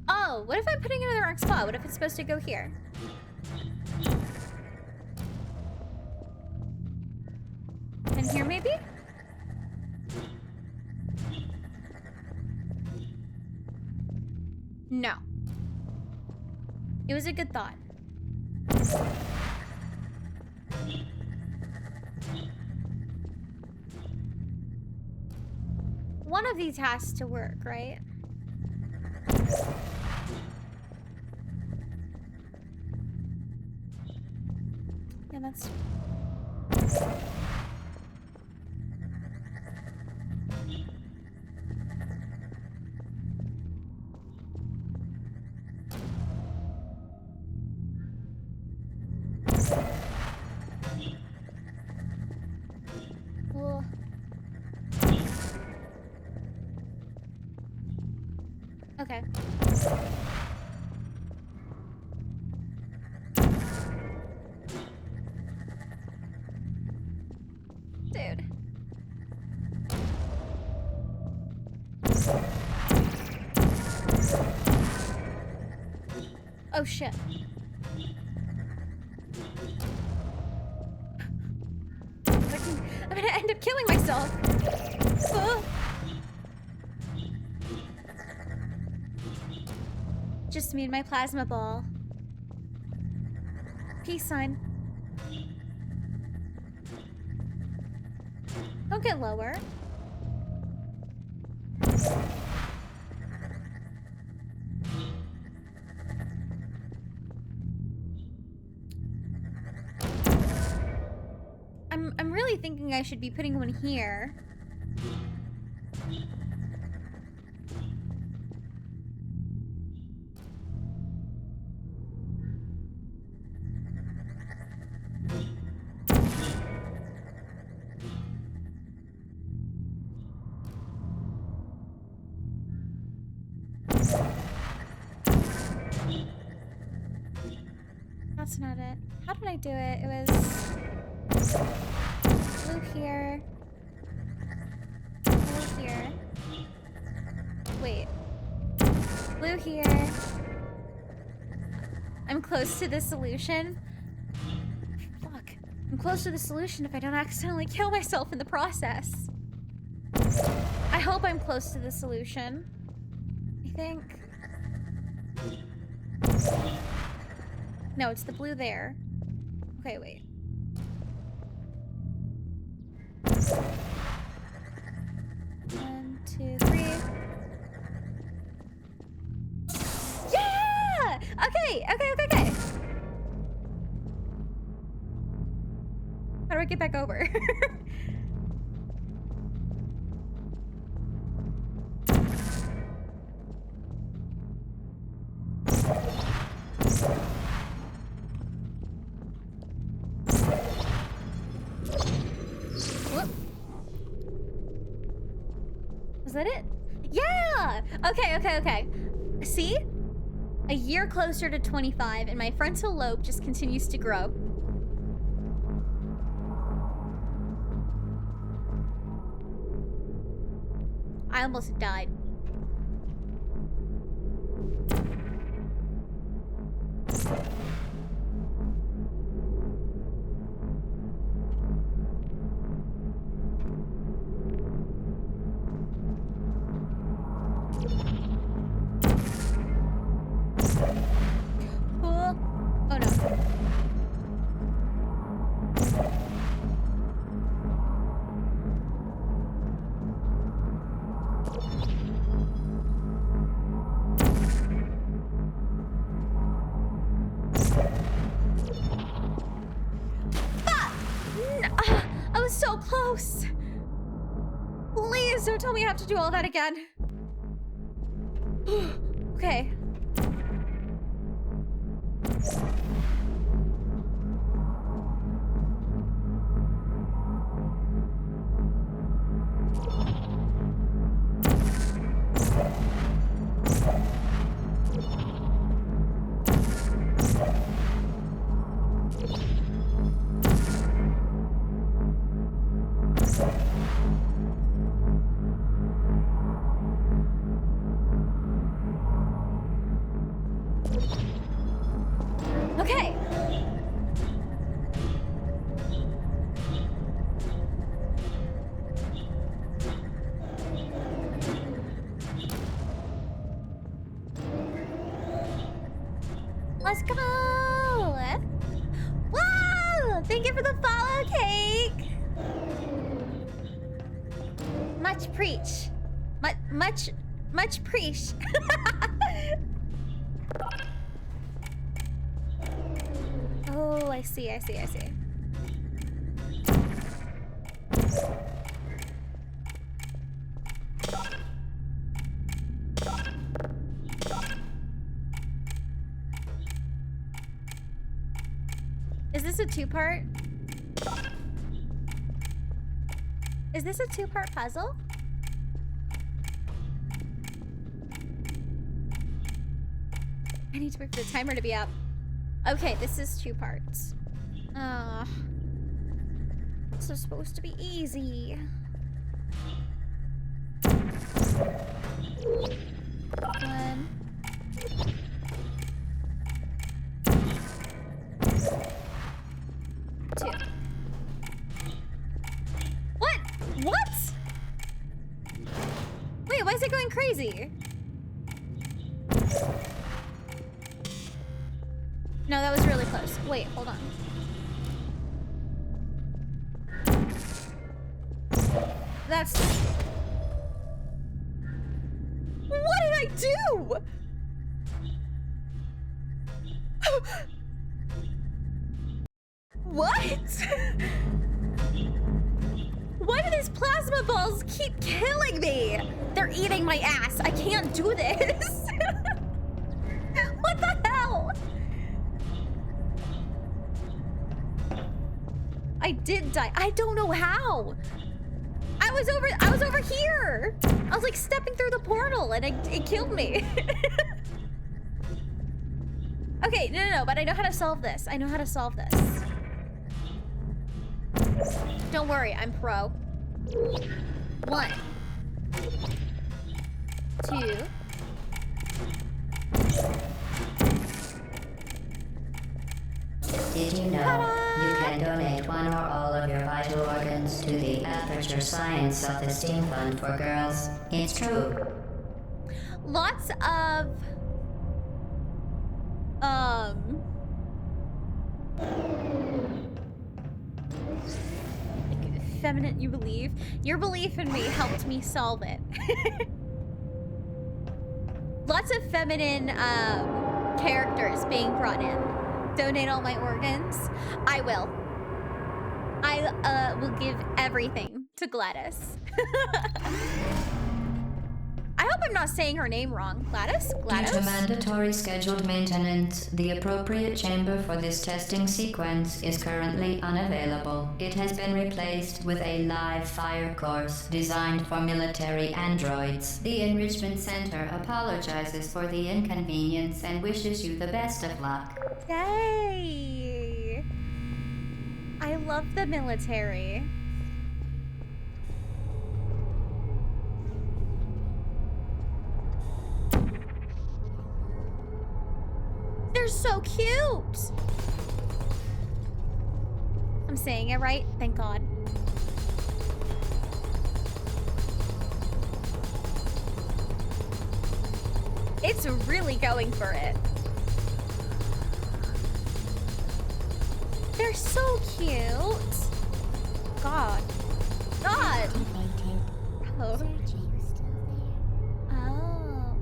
[SPEAKER 2] Oh, what if I'm putting it in the wrong spot? What if it's supposed to go here? And here maybe? No. It was a good thought. One of these has to work, right? Yeah, that's... Cool. Okay. Oh shit. I'm gonna end up killing myself. Ugh. Just me and my plasma ball. Peace sign. Don't get lower. I'm really thinking I should be putting one here. That's not it. How did I do it? It was blue here. Blue here. Wait. Blue here. I'm close to the solution. Fuck. I'm close to the solution if I don't accidentally kill myself in the process. I hope I'm close to the solution. I think. No, it's the blue there. Okay, wait. One, two, three. Yeah! Okay. How do I get back over? Was that it? Yeah! Okay. See? A year closer to 25, and my frontal lobe just continues to grow. I almost died. Oh no. I was so close. Please don't tell me I have to do all that again. Okay. Okay. Let's go. Wow! Thank you for the follow, Cake. Much preach. Much preach. Oh, I see. Is this a two-part? Is this a two-part puzzle? I need to wait for the timer to be up. Okay, this is two parts. This is supposed to be easy. is it going crazy? No, that was really close. Wait, hold on. That's... What did I do? What? Why do these plasma balls keep killing me? They're eating my ass. I can't do this. What the hell? I did die. I don't know how. I was over here. I was like stepping through the portal and it killed me. Okay, no, but I know how to solve this. I know how to solve this. Don't worry, I'm pro. 1, 2.
[SPEAKER 3] Did you know you can donate one or all of your vital organs to the Aperture Science Self-Esteem Fund for Girls? It's true.
[SPEAKER 2] Lots of feminine, you believe? Your belief in me helped me solve it. Lots of feminine characters being brought in. Donate all my organs. I will. I will give everything to Gladys. I hope I'm not saying her name wrong. Gladys? Gladys?
[SPEAKER 3] Due to mandatory scheduled maintenance, the appropriate chamber for this testing sequence is currently unavailable. It has been replaced with a live fire course designed for military androids. The Enrichment Center apologizes for the inconvenience and wishes you the best of luck.
[SPEAKER 2] Yay! I love the military. They're so cute! I'm saying it right? Thank God. It's really going for it. They're so cute. God. God! Oh. Oh.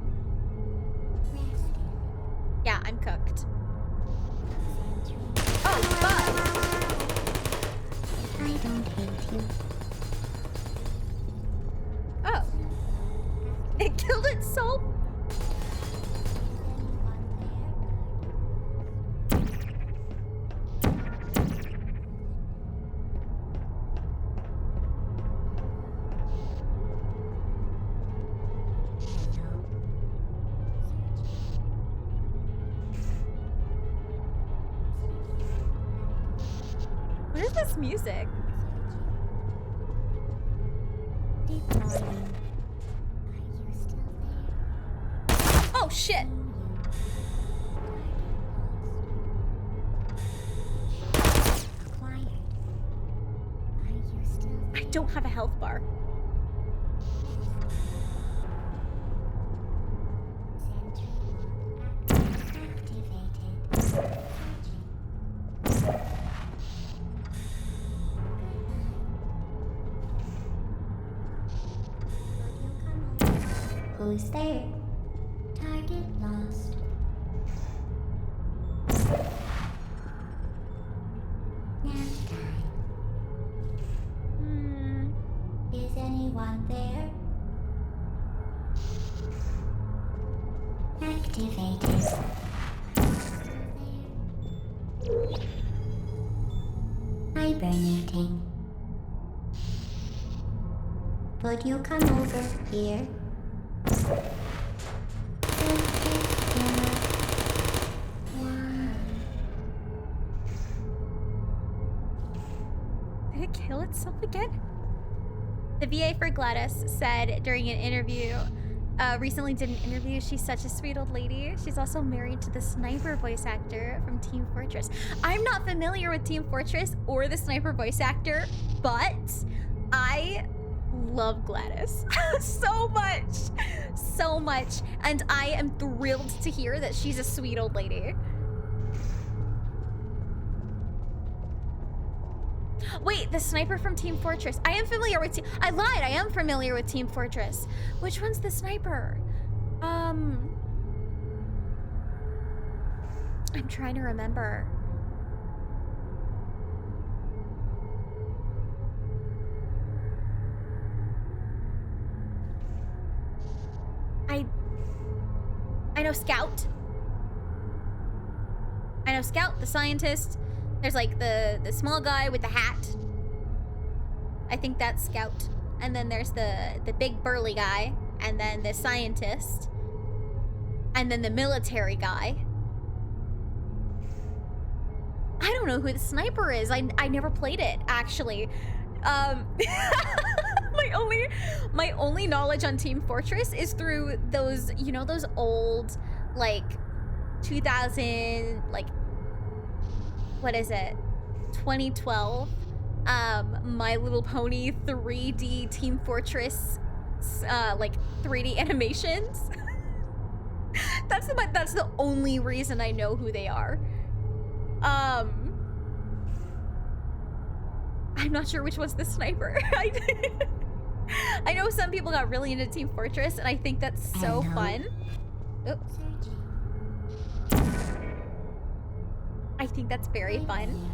[SPEAKER 2] Yeah, I'm cooked. Oh, fuck!
[SPEAKER 1] I don't hate you.
[SPEAKER 2] Oh. It killed itself? What is this music? Oh shit! I don't have a health bar.
[SPEAKER 1] Who's there? Target lost. Now time. Is anyone there? Activated. Hibernating. Would you come over here?
[SPEAKER 2] Did it kill itself again? The VA for Gladys said during an interview, recently did an interview, she's such a sweet old lady. She's also married to the sniper voice actor from Team Fortress. I'm not familiar with Team Fortress or the sniper voice actor, but I love Gladys so much, so much. And I am thrilled to hear that she's a sweet old lady. Wait, the sniper from Team Fortress. I am familiar with I lied, I am familiar with Team Fortress. Which one's the sniper? I'm trying to remember. I know Scout. I know Scout, the scientist. There's like the small guy with the hat. I think that's Scout. And then there's the big burly guy. And then the scientist. And then the military guy. I don't know who the sniper is. I never played it, actually. My only knowledge on Team Fortress is through those, you know, those old, like, 2000, like, what is it? 2012, My Little Pony 3D Team Fortress, like, 3D animations. That's the only reason I know who they are. I'm not sure which one's the sniper. I know some people got really into Team Fortress, and I think that's so fun. Oops. I think that's very fun.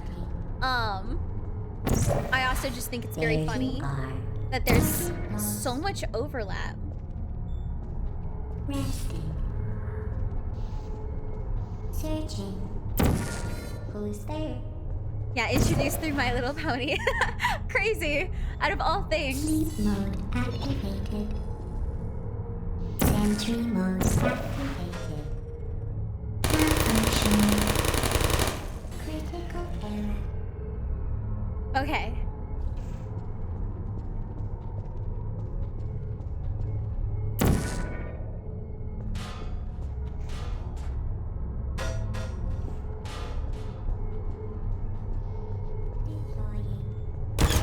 [SPEAKER 2] I also just think it's very funny that there's so much overlap.
[SPEAKER 1] Resting. Searching. Who's there?
[SPEAKER 2] Yeah, introduced through My Little Pony. Crazy. Out of all things.
[SPEAKER 1] Sleep mode activated. Sentry mode activated. Malfunction. Critical error.
[SPEAKER 2] Okay.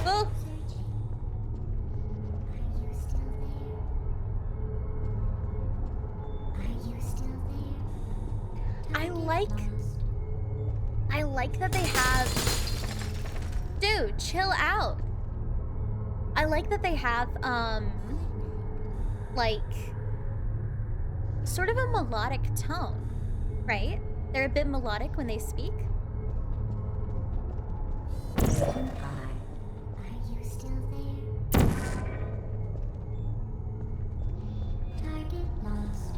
[SPEAKER 2] Oh. I like that they have... Dude, chill out. I like that they have, like, sort of a melodic tone, right? They're a bit melodic when they speak.
[SPEAKER 1] Are you still there? Target lost.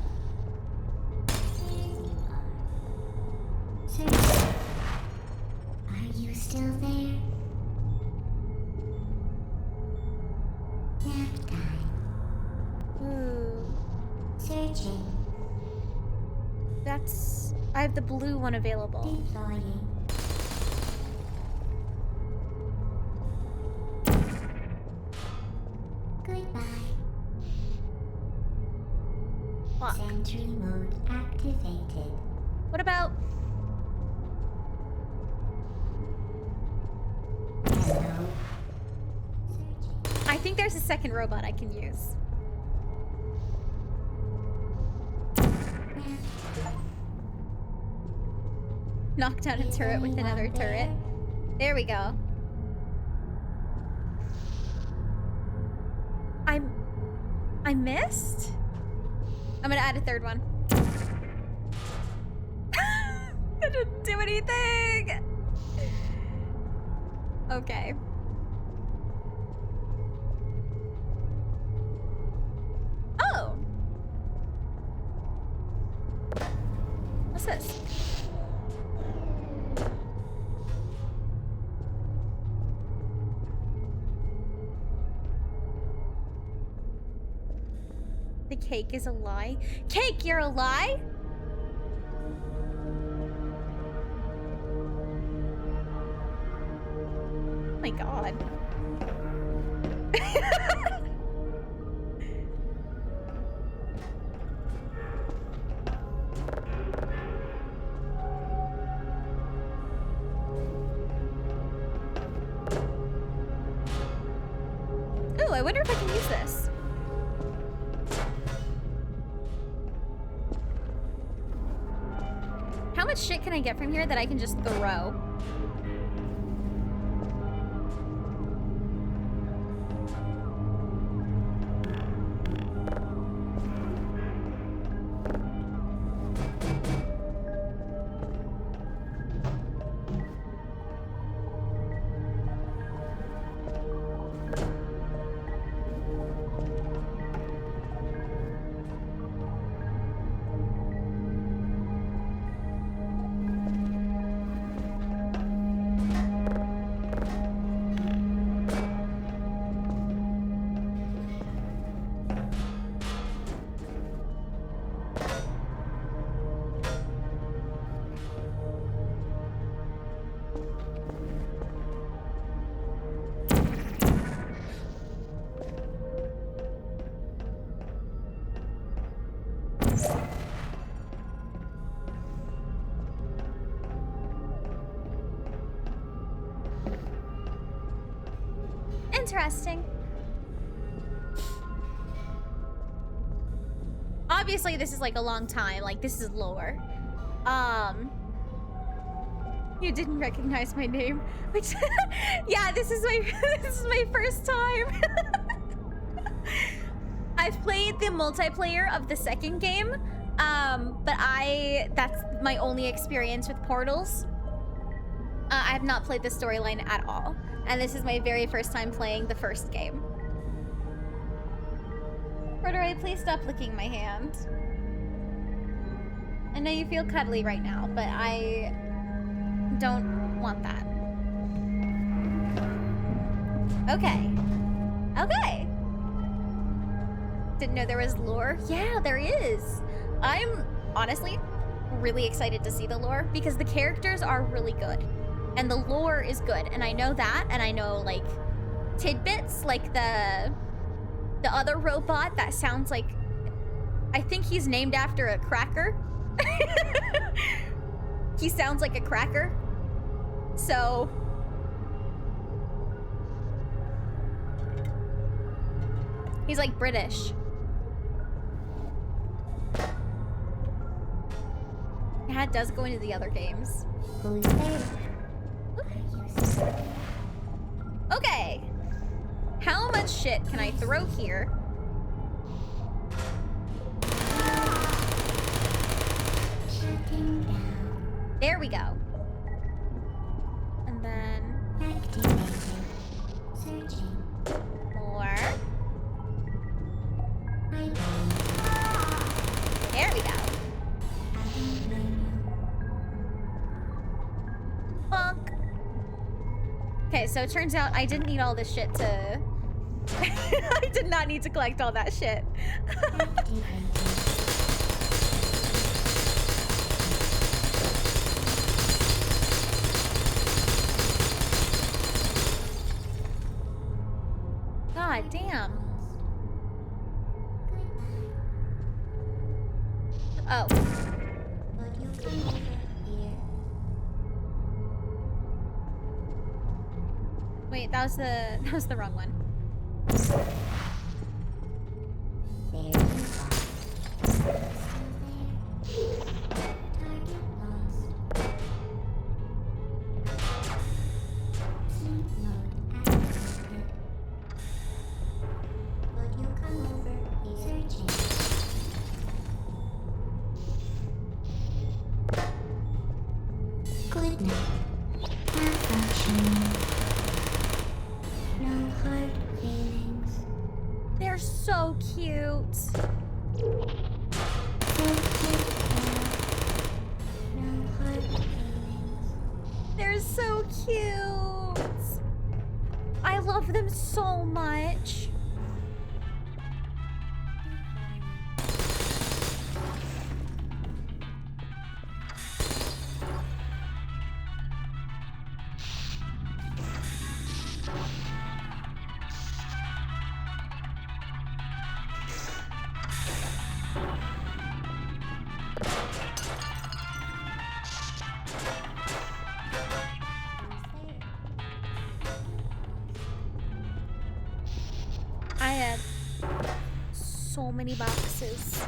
[SPEAKER 1] Are you still there? Nap time.
[SPEAKER 2] Ooh.
[SPEAKER 1] Searching.
[SPEAKER 2] That's... I have the blue one available.
[SPEAKER 1] Deploying. Goodbye.
[SPEAKER 2] Fuck.
[SPEAKER 1] Sentry mode activated.
[SPEAKER 2] What about...
[SPEAKER 1] Hello.
[SPEAKER 2] I think there's a second robot I can use. Knock down a turret with another turret. There we go. I missed? I'm gonna add a third one. That didn't do anything! Okay. Oh! What's this? The cake is a lie. Cake, you're a lie? Oh my god. Ooh, I wonder if I can use this. much shit can I get from here that I can just throw? Interesting. Obviously, this is like a long time. Like, this is lore. You didn't recognize my name, which, yeah, this is my first time. I've played the multiplayer of the second game, but that's my only experience with Portals. I have not played the storyline at all. And this is my very first time playing the first game. Corduroy, please stop licking my hand. I know you feel cuddly right now, but I don't want that. Okay. Okay. Didn't know there was lore. Yeah, there is. I'm honestly really excited to see the lore because the characters are really good. And the lore is good, and I know that, and I know, like, tidbits, like the other robot that sounds like... I think he's named after a cracker. He sounds like a cracker. So... he's, like, British. Yeah, it does go into the other games.
[SPEAKER 1] Who's there?
[SPEAKER 2] Okay. How much shit can I throw here?
[SPEAKER 1] Shutting down.
[SPEAKER 2] There we go. And then
[SPEAKER 1] Activating. Searching.
[SPEAKER 2] more.
[SPEAKER 1] Hiding.
[SPEAKER 2] There we go.
[SPEAKER 1] Hiding menu.
[SPEAKER 2] Bonk. Okay, so it turns out I didn't need all this shit to... I did not need to collect all that shit.
[SPEAKER 1] Activating.
[SPEAKER 2] God damn. Oh.
[SPEAKER 1] But you come over here.
[SPEAKER 2] Wait, that was the wrong one.
[SPEAKER 1] There you are. Still there. Target lost. Sleep mode activated. But you come over here. Searching. Good night. Malfunctioning. No hard feelings.
[SPEAKER 2] They're so cute.
[SPEAKER 1] No hard feelings.
[SPEAKER 2] They're so cute. I love them so much. I have so many boxes.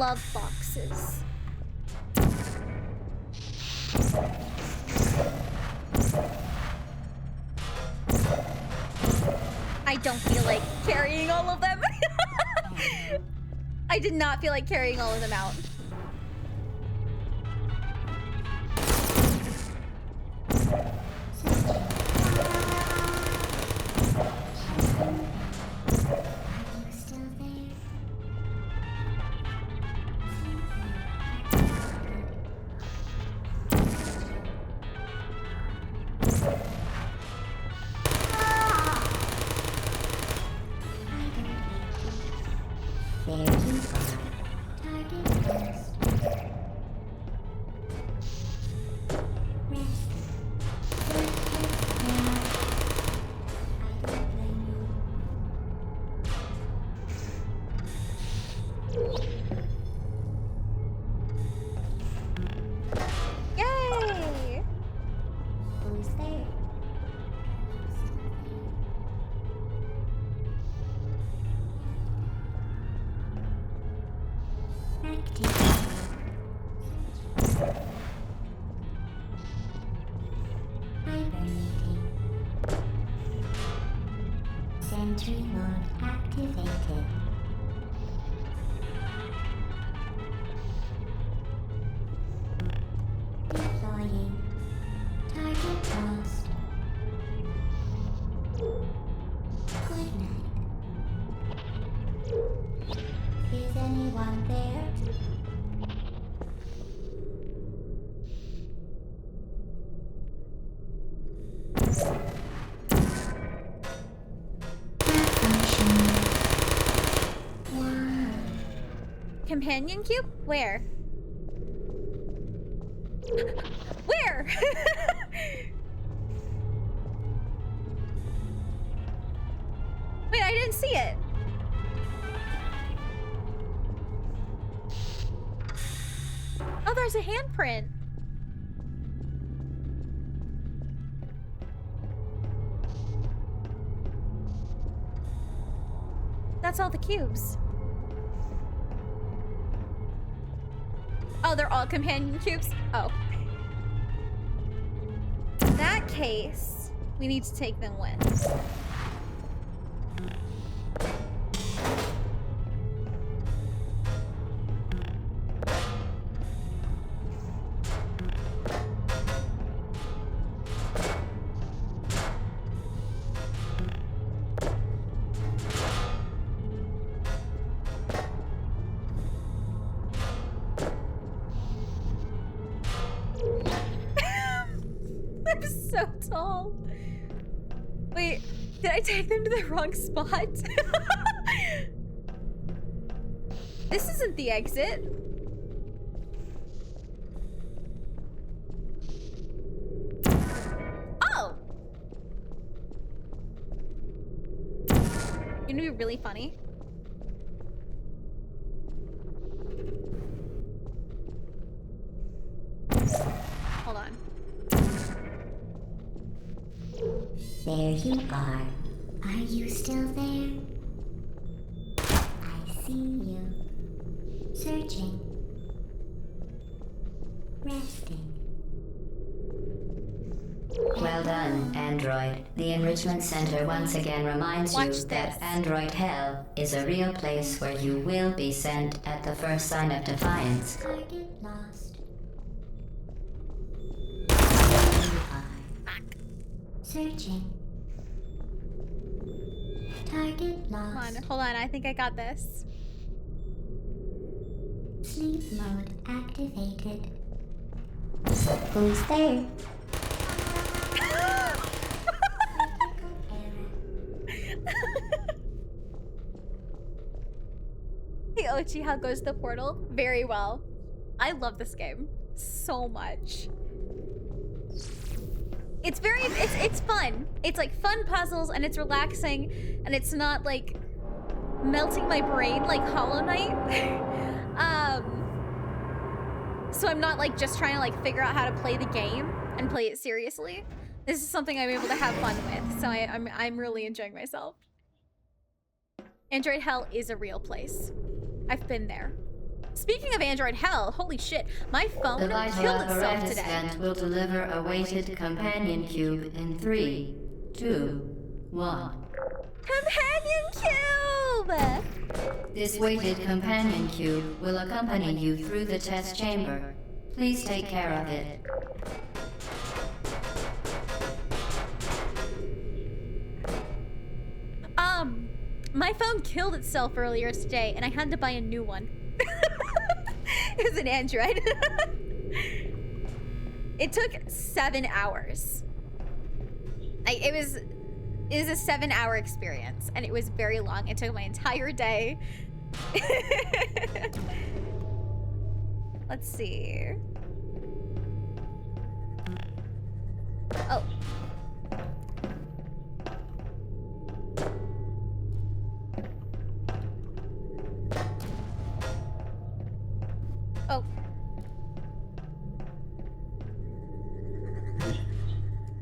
[SPEAKER 2] love boxes. I don't feel like carrying all of them. I did not feel like carrying all of them out. Yay!
[SPEAKER 3] Who's there? Hibernating. Sentry mode activated. Deploying. Target lost. Good night. Is anyone there?
[SPEAKER 2] Companion cube? Where? Where? Wait, I didn't see it. Oh, there's a handprint. That's all the cubes. Oh, they're all companion cubes? Oh. In that case, we need to take them with. I'm so tall. Wait, did I take them to the wrong spot? This isn't the exit. Oh! You know, be really funny. Hold on.
[SPEAKER 3] There you are. Are you still there? I see you. Searching. Resting. Well done, Android. The Enrichment Center once again reminds
[SPEAKER 2] Watch
[SPEAKER 3] you
[SPEAKER 2] this.
[SPEAKER 3] that Android Hell is a real place where you will be sent at the first sign of defiance. Target lost. There you are. Searching. Target lost.
[SPEAKER 2] Hold on, I think I got this.
[SPEAKER 3] Sleep mode activated. Who's there?
[SPEAKER 2] Hey Ochi, how goes the portal? Very well. I love this game so much. It's fun. It's like fun puzzles and it's relaxing and it's not like melting my brain like Hollow Knight. So I'm not like just trying to like figure out how to play the game and play it seriously. This is something I'm able to have fun with, so I'm really enjoying myself. Android Hell is a real place. I've been there. Speaking of Android hell, holy shit, my phone
[SPEAKER 3] The vital
[SPEAKER 2] killed itself
[SPEAKER 3] apparatus
[SPEAKER 2] today.
[SPEAKER 3] vent will deliver a weighted companion cube in 3, 2, 1.
[SPEAKER 2] Companion cube!
[SPEAKER 3] This weighted companion cube will accompany you through the test chamber. Please take care of it.
[SPEAKER 2] My phone killed itself earlier today, and I had to buy a new one. It was an Android. It took 7 hours. It was a 7-hour experience, and it was very long. It took my entire day. Let's see. Oh. Oh.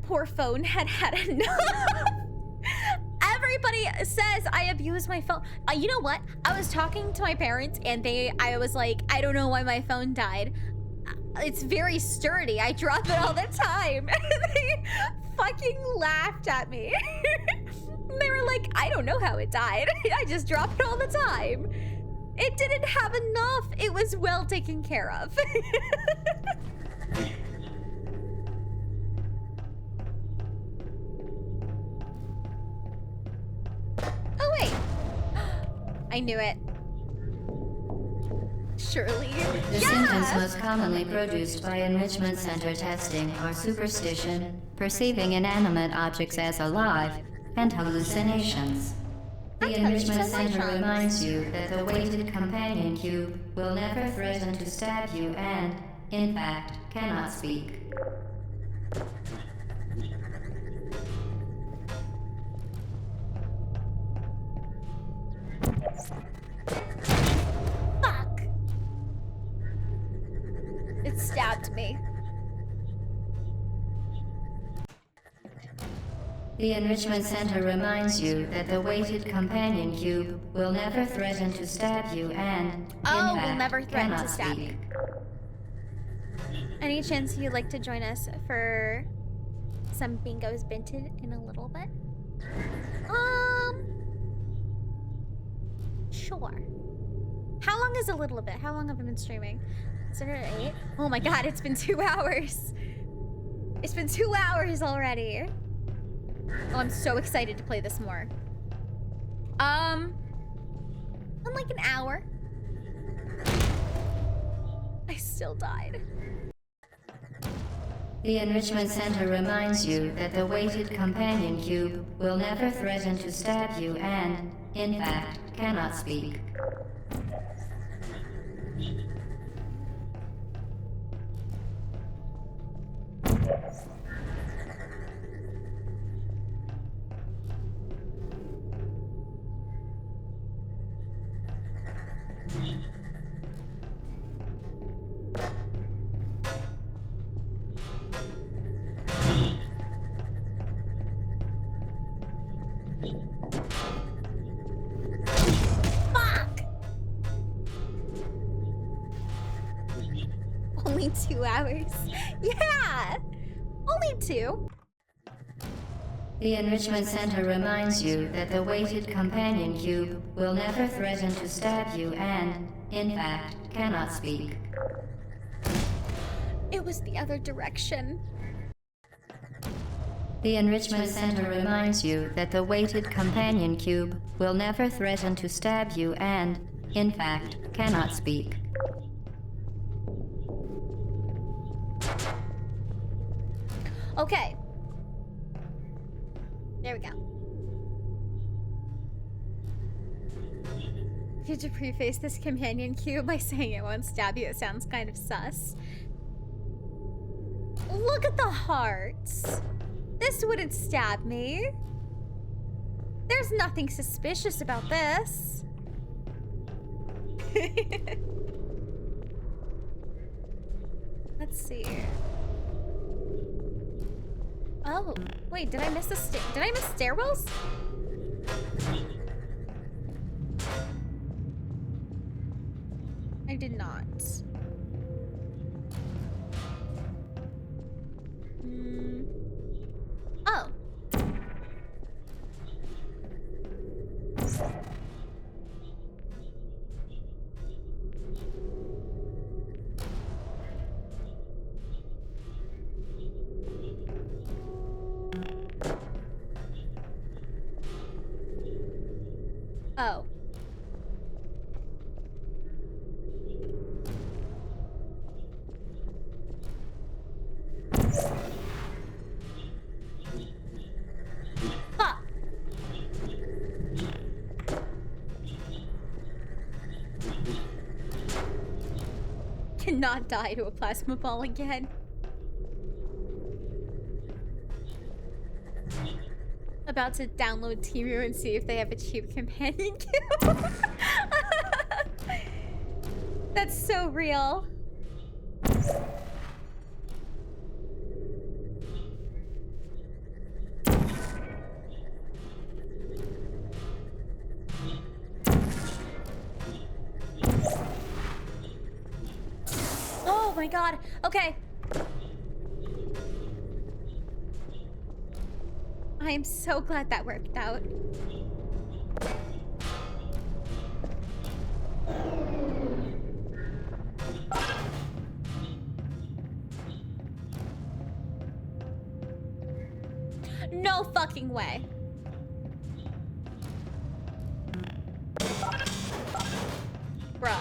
[SPEAKER 2] Poor phone had had enough. Everybody says I abuse my phone. You know what? I was talking to my parents and I was like, I don't know why my phone died. It's very sturdy. I drop it all the time. And they fucking laughed at me. They were like, I don't know how it died. I just drop it all the time. It didn't have enough. It was well taken care of. Oh, wait. I knew it. Surely.
[SPEAKER 3] The symptoms most commonly produced by enrichment center testing are superstition, perceiving inanimate objects as alive, and hallucinations. The enrichment center reminds you that the weighted companion cube will never threaten to stab you and, in fact, cannot speak.
[SPEAKER 2] Fuck! It stabbed me.
[SPEAKER 3] The enrichment center reminds you that the weighted companion cube will never threaten to stab you and, in fact,
[SPEAKER 2] will never threaten to
[SPEAKER 3] cannot
[SPEAKER 2] stab
[SPEAKER 3] speak.
[SPEAKER 2] me. Any chance you'd like to join us for some bingos binted in a little bit? Sure. How long is a little bit? How long have I been streaming? Is it at 8? Oh my god, it's been 2 hours. It's been 2 hours already. Oh, I'm so excited to play this more. In like an hour. I still died.
[SPEAKER 3] The enrichment center reminds you that the weighted companion cube will never threaten to stab you and, in fact, cannot speak.
[SPEAKER 2] Fuck! Only 2 hours. Yeah! Only 2.
[SPEAKER 3] The enrichment center reminds you that the weighted companion cube will never threaten to stab you and, in fact, cannot speak.
[SPEAKER 2] It was the other direction.
[SPEAKER 3] The enrichment center reminds you that the weighted companion cube will never threaten to stab you and, in fact, cannot speak.
[SPEAKER 2] Okay. There we go. You have to preface this companion cube by saying it won't stab you. It sounds kind of sus. Look at the hearts. This wouldn't stab me. There's nothing suspicious about this. Let's see. Oh, wait, did I miss did I miss stairwells? I did not. Oh. Oh. Fuck. Cannot die to a plasma ball again. About to download Temu and see if they have a cheap companion cube. That's so real. Oh my god. Okay. I am so glad that worked out. No fucking way. Bruh.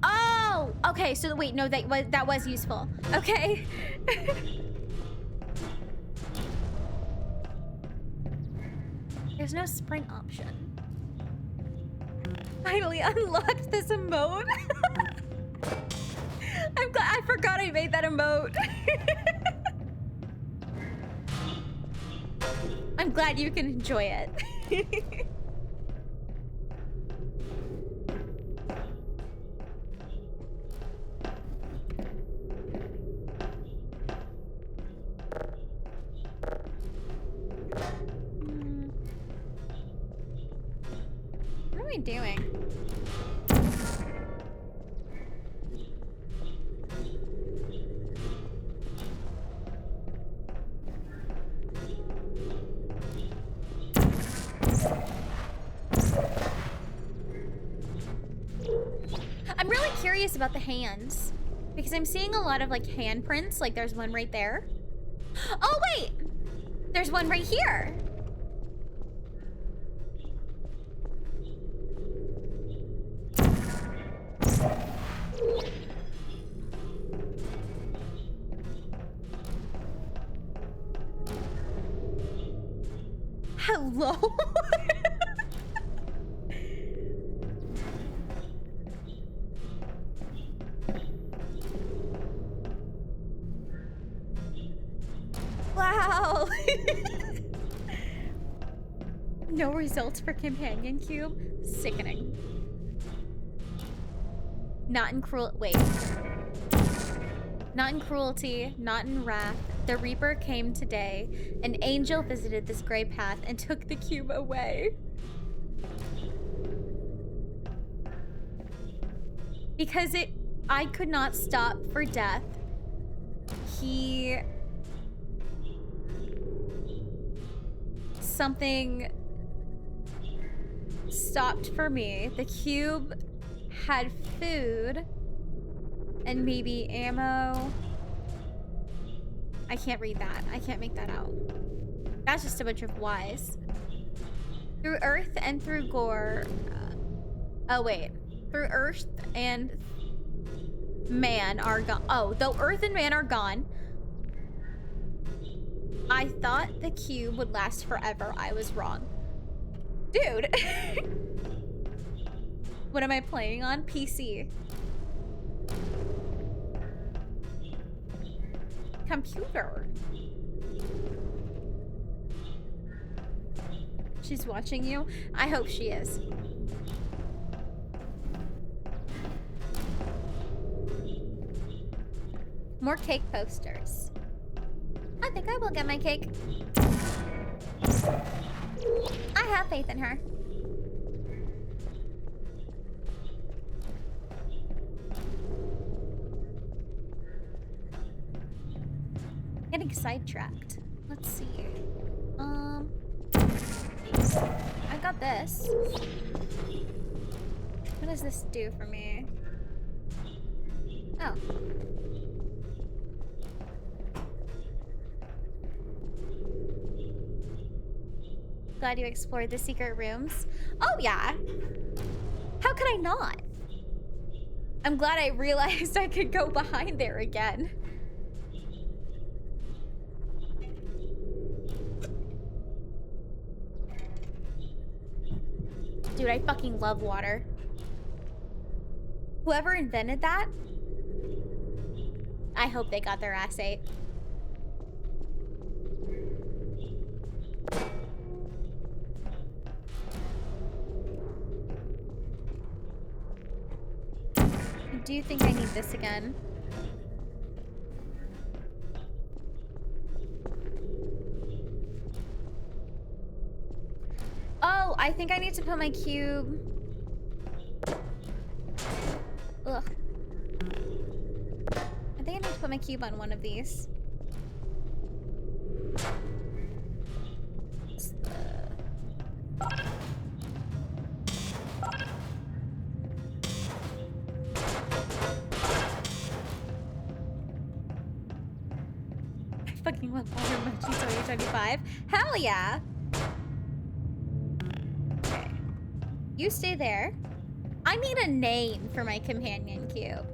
[SPEAKER 2] Oh, okay. So wait, no, that was useful. Okay. There's no sprint option. Finally unlocked this emote. I'm glad I forgot I made that emote. I'm glad you can enjoy it. What am I doing? I'm really curious about the hands because I'm seeing a lot of like handprints. Like there's one right there. Oh wait, there's one right here. Hello? Wow. No results for companion cube. Sickening. Not in wait. Not in cruelty, not in wrath. The Reaper came today. An angel visited this gray path and took the cube away. Because I could not stop for death. Something stopped for me. The cube had food and maybe ammo. I can't read that. I can't make that out. That's just a bunch of Y's. Through earth and through gore. Oh, wait. Through earth and man are gone. Oh, though earth and man are gone. I thought the cube would last forever. I was wrong. Dude. What am I playing on? PC. Computer. She's watching you? I hope she is. More cake posters. I think I will get my cake. I have faith in her. Getting sidetracked. Let's see. I got this. What does this do for me? Oh. Glad you explored the secret rooms. Oh yeah. How could I not? I'm glad I realized I could go behind there again. Dude, I fucking love water. Whoever invented that, I hope they got their ass ate. Do you think I need this again? Oh, I think I need to put my cube. Ugh. I think I need to put my cube on one of these. I fucking love Water Mochi 2025. Hell yeah! Okay. You stay there. I need a name for my companion cube.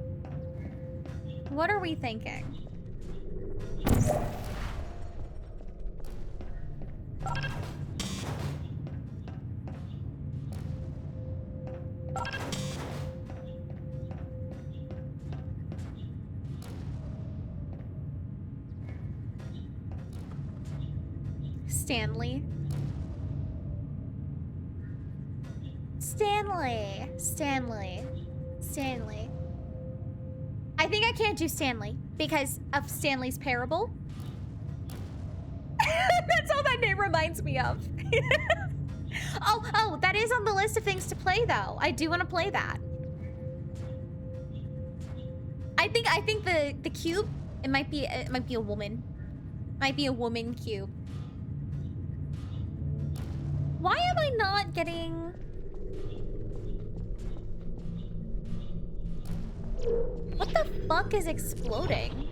[SPEAKER 2] What are we thinking? Stanley. Stanley. Stanley. Stanley. I think I can't do Stanley because of Stanley's Parable. That's all that name reminds me of. Oh, that is on the list of things to play though. I do want to play that. I think the cube, it might be a woman. Might be a woman cube. Why am I not getting... What the fuck is exploding?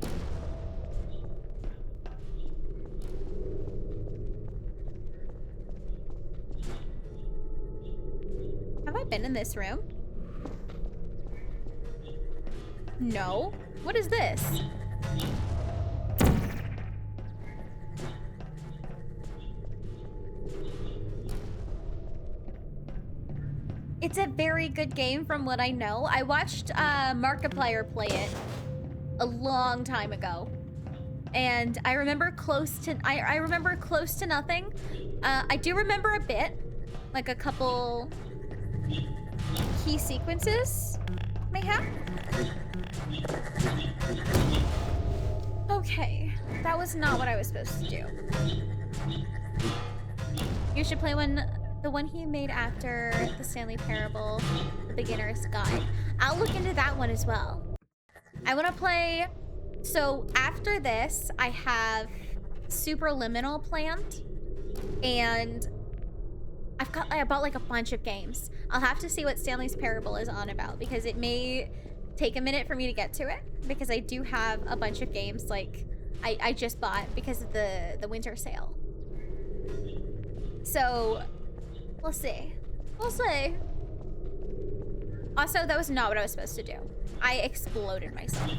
[SPEAKER 2] Have I been in this room? No. What is this? It's a very good game from what I know. I watched Markiplier play it a long time ago. And I remember close to I remember close to nothing. I do remember a bit, like a couple key sequences, mayhap. Okay, that was not what I was supposed to do. You should play the one he made after the Stanley Parable, The Beginner's Guide. I'll look into that one as well. I want to play... So after this, I have Superliminal planned. And I bought like a bunch of games. I'll have to see what Stanley's Parable is on about, because it may take a minute for me to get to it, because I do have a bunch of games like I just bought because of the winter sale. So... we'll see. We'll see. Also, that was not what I was supposed to do. I exploded myself.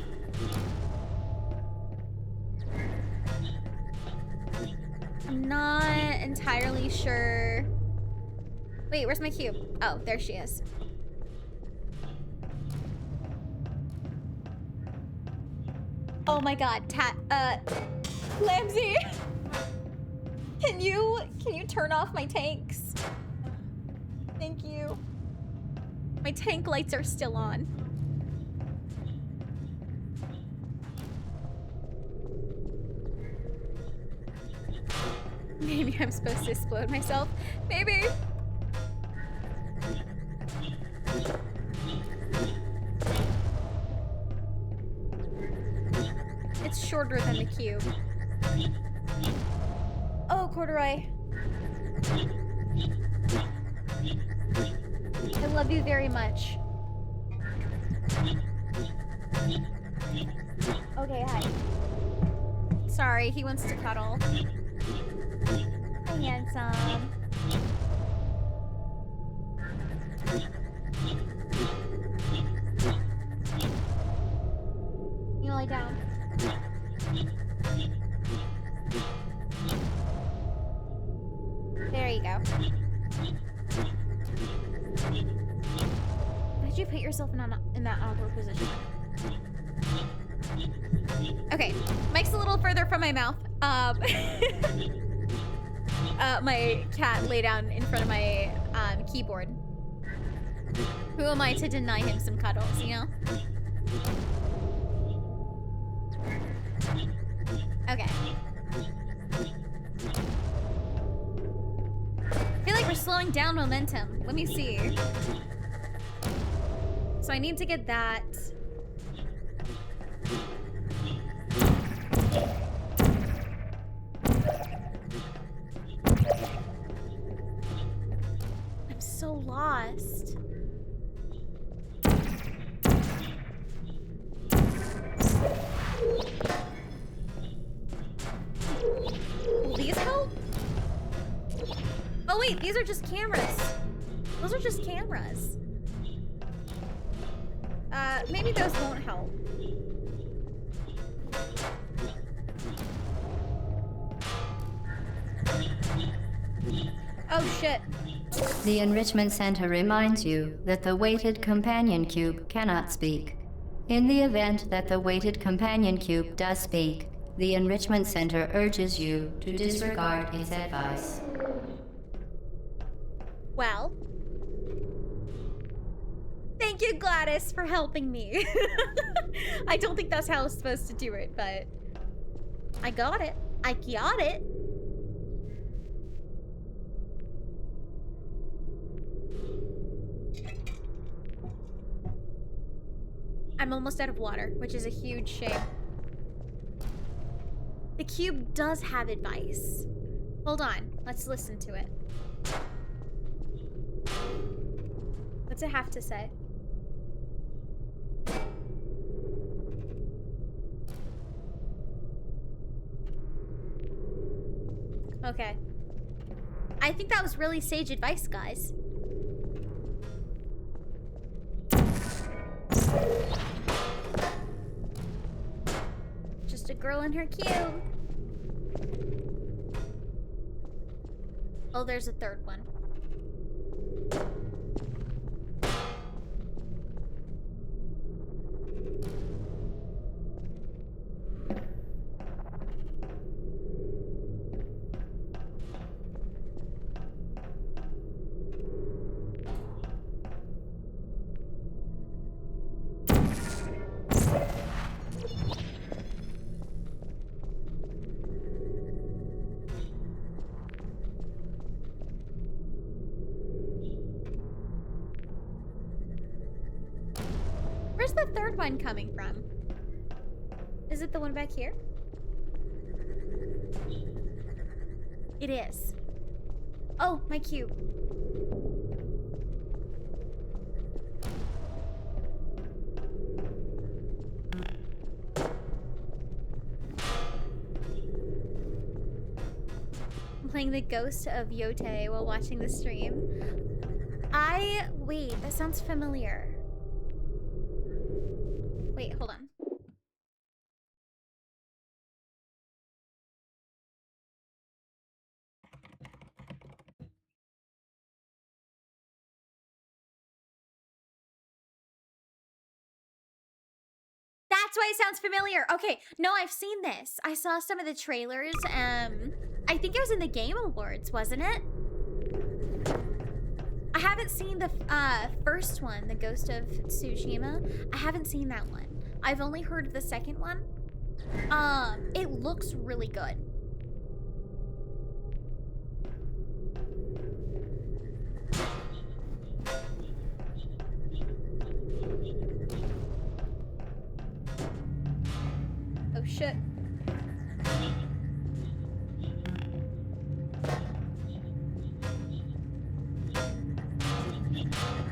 [SPEAKER 2] I'm not entirely sure. Wait, where's my cube? Oh, there she is. Oh my god, Lamsey! Can you turn off my tanks? Thank you. My tank lights are still on. Maybe I'm supposed to explode myself. Maybe. It's shorter than the cube. Oh, corduroy. I love you very much. Okay, hi. Sorry, he wants to cuddle. Hi, handsome. You lie down. There you go. Why did you put yourself in that awkward position? Okay, mic's a little further from my mouth. My cat lay down in front of my keyboard. Who am I to deny him some cuddles, you know? Okay. I feel like we're slowing down momentum. Let me see. So I need to get that. I'm so lost. Will these help? Oh wait, these are just cameras. Those are just cameras. Maybe those won't help. Oh shit.
[SPEAKER 3] The Enrichment Center reminds you that the weighted companion cube cannot speak. In the event that the weighted companion cube does speak, the Enrichment Center urges you to disregard its advice.
[SPEAKER 2] Well, thank you, Gladys, for helping me. I don't think that's how I was supposed to do it, but I got it. I got it. I'm almost out of water, which is a huge shame. The cube does have advice. Hold on, let's listen to it. What's it have to say? Okay. I think that was really sage advice, guys. Just a girl in her cube. Oh, there's a third one. Where's the third one coming from? Is it the one back here? It is. Oh, my cube. I'm playing the Ghost of Yote while watching the stream. Wait, that sounds familiar. Wait, hold on. That's why it sounds familiar. Okay, no, I've seen this. I saw some of the trailers. I think it was in the Game Awards, wasn't it? I haven't seen the first one, the Ghost of Tsushima. I haven't seen that one. I've only heard of the second one. It looks really good. shit.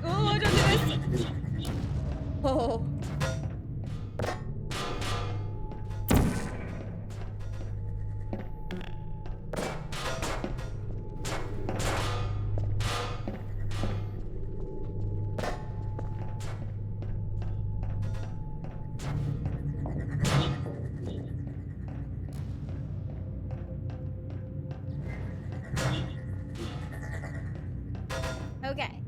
[SPEAKER 2] Oh, don't do this! Oh. Okay.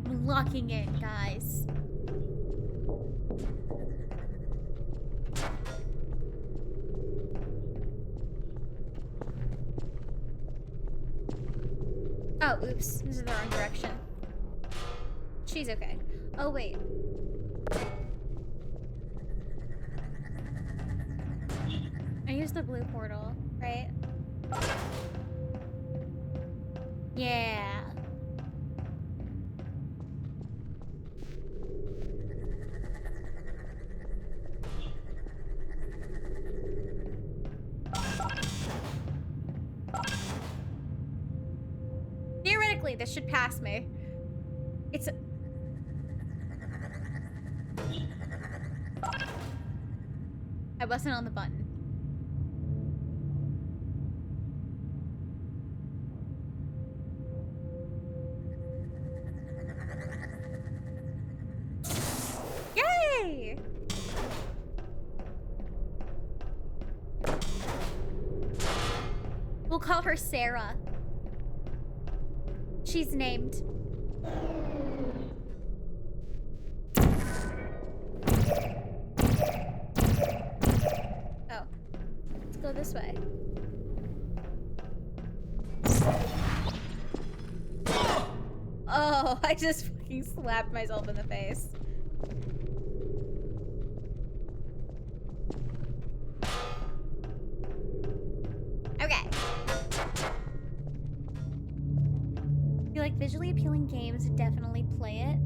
[SPEAKER 2] I'm locking in, guys. Oh, oops. This is the wrong direction. She's okay. Oh, wait. I used the blue portal, right? Yeah. Theoretically, this should pass me. It's... I wasn't on the button. Yay! We'll call her Sarah. She's named. Oh. Let's go this way. Oh, I just fucking slapped myself in the face. Okay. If you like visually appealing games, definitely play it.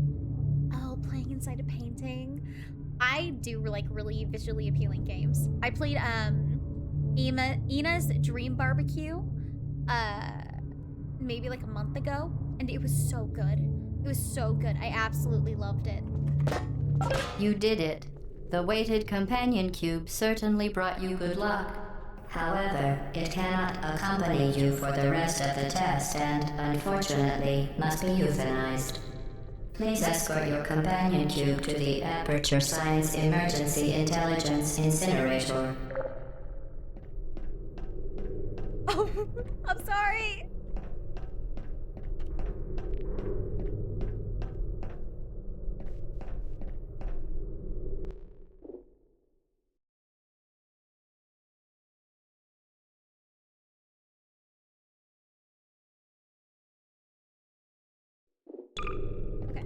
[SPEAKER 2] Oh, playing inside a painting. I do like really visually appealing games. I played Ina's Dream Barbecue maybe like a month ago, and it was so good. It was so good. I absolutely loved it.
[SPEAKER 3] You did it. The weighted companion cube certainly brought you good luck. However, it cannot accompany you for the rest of the test and, unfortunately, must be euthanized. Please escort your companion cube to the Aperture Science Emergency Intelligence Incinerator.
[SPEAKER 2] Oh, I'm sorry. Okay.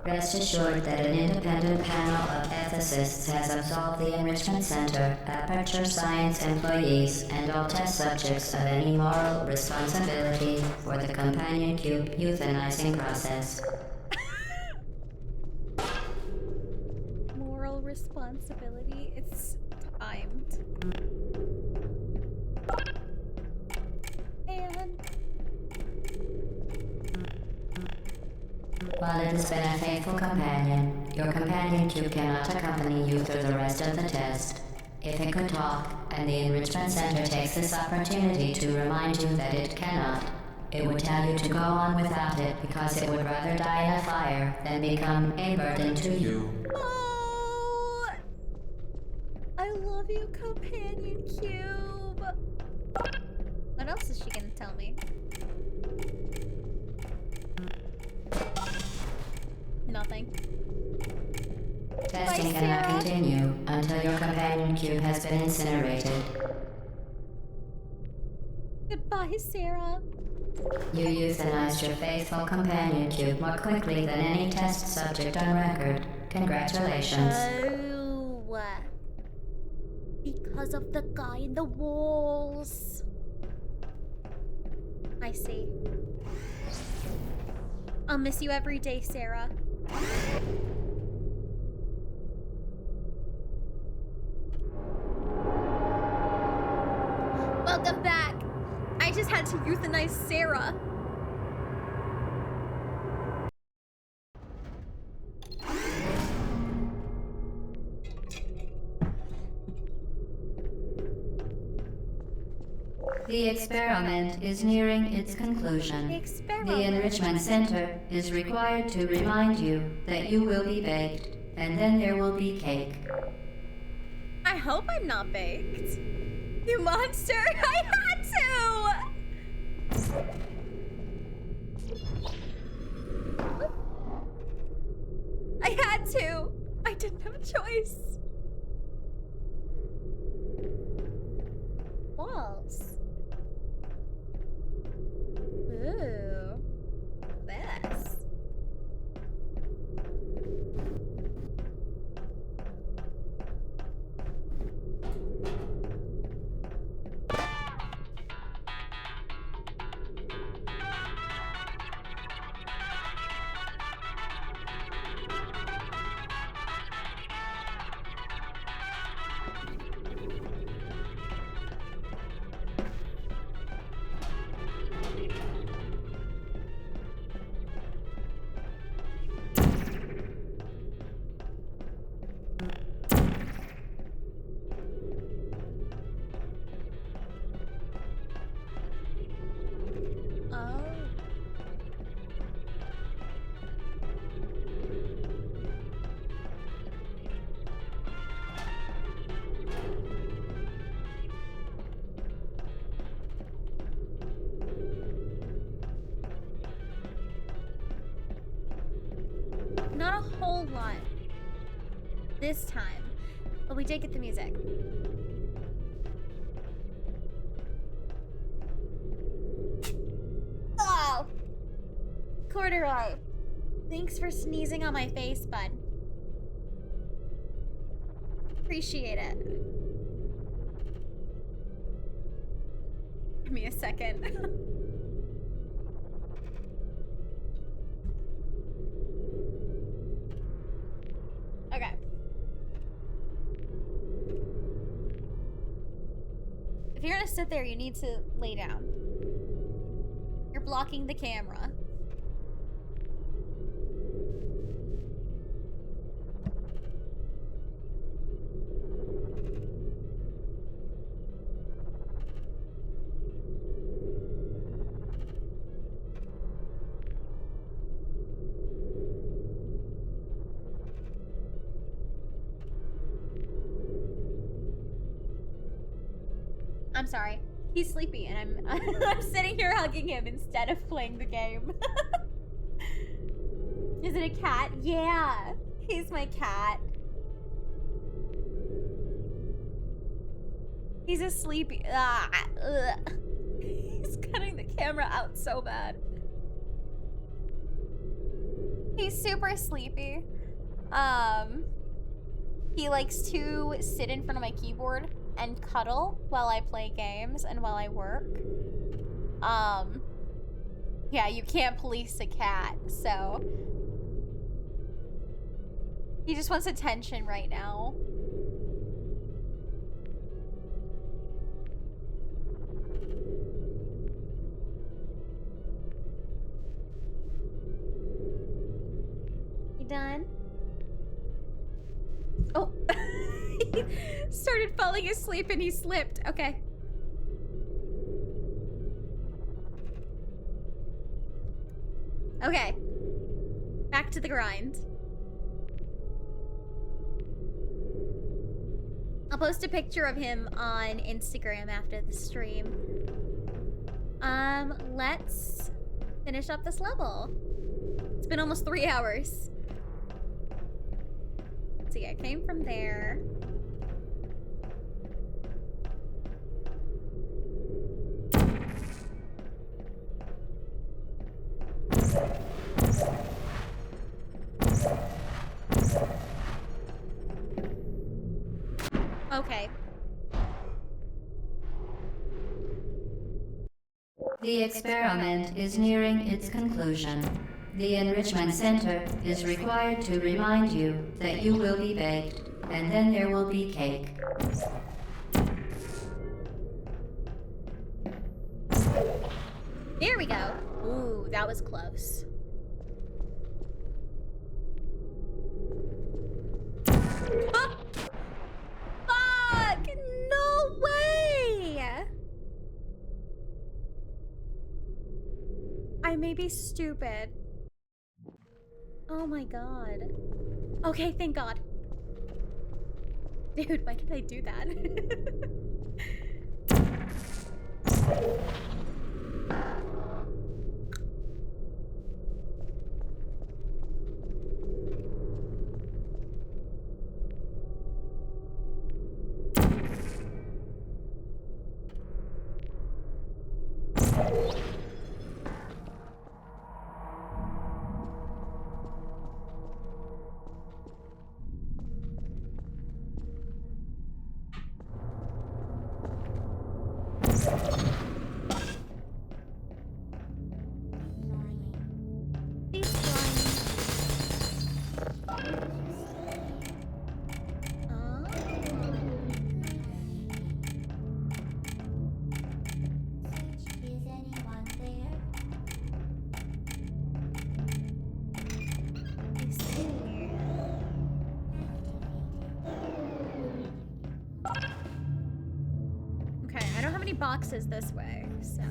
[SPEAKER 3] Rest assured that an independent panel of ethicists has absolved the Enrichment Center, Aperture Science employees, and all test subjects of any moral responsibility for the companion cube euthanizing process.
[SPEAKER 2] Moral responsibility. It's timed. And
[SPEAKER 3] While it has been a faithful companion, your companion cube cannot accompany you through the rest of the test. If it could talk, and the Enrichment Center takes this opportunity to remind you that it cannot, it would tell you to go on without it because it would rather die in a fire than become a burden to you.
[SPEAKER 2] oh, I love you, companion cube. What else is she gonna tell me? Nothing.
[SPEAKER 3] Testing
[SPEAKER 2] Bye,
[SPEAKER 3] cannot
[SPEAKER 2] Sarah.
[SPEAKER 3] continue until your companion cube has been incinerated.
[SPEAKER 2] Goodbye, Sarah.
[SPEAKER 3] You euthanized your faithful companion cube more quickly than any test subject on record. Congratulations.
[SPEAKER 2] Oh, because of the guy in the walls. I see. I'll miss you every day, Sarah. Welcome back. I just had to euthanize Sarah.
[SPEAKER 3] The experiment is nearing its conclusion. The Enrichment Center is required to remind you that you will be baked, and then there will be cake.
[SPEAKER 2] I hope I'm not baked. You monster! I had to! I had to! I didn't have a choice. Walls. Ooh. This. Not a whole lot this time, but we did get the music. Oh! Corduroy, thanks for sneezing on my face, bud. Appreciate it. Give me a second. Okay. If you're gonna sit there, you need to lay down. You're blocking the camera. I'm sorry. He's sleepy and I'm sitting here hugging him instead of playing the game. Is it a cat? Yeah. He's my cat. He's a sleepy. He's cutting the camera out so bad. He's super sleepy. He likes to sit in front of my keyboard and cuddle while I play games and while I work. Yeah, you can't police a cat, so he just wants attention right now. You done? Oh. He started falling asleep and he slipped. Okay. Okay. Back to the grind. I'll post a picture of him on Instagram after the stream. Let's finish up this level. It's been almost 3 hours. Let's see, I came from there. Okay.
[SPEAKER 3] The experiment is nearing its conclusion. The Enrichment Center is required to remind you that you will be baked, and then there will be cake.
[SPEAKER 2] There we go. Ooh, that was close. Ah! Fuck! No way! I may be stupid. Oh my god. Okay, thank god. Dude, why did I do that?
[SPEAKER 1] Is anyone there?
[SPEAKER 2] Okay, I don't have any boxes this way, so.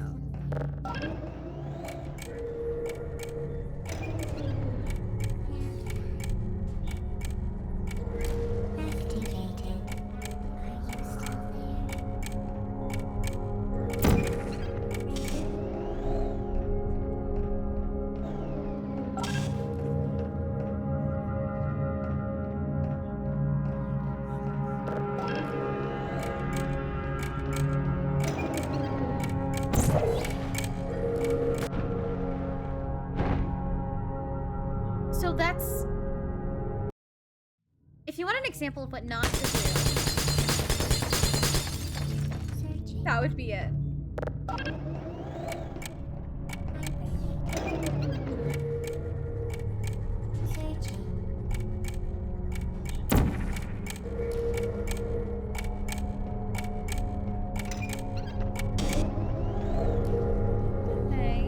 [SPEAKER 1] Activated. Are you still
[SPEAKER 2] So that's... If you want an example of what not to do,
[SPEAKER 1] searching?
[SPEAKER 2] that would be it.
[SPEAKER 1] Searching.
[SPEAKER 2] Okay.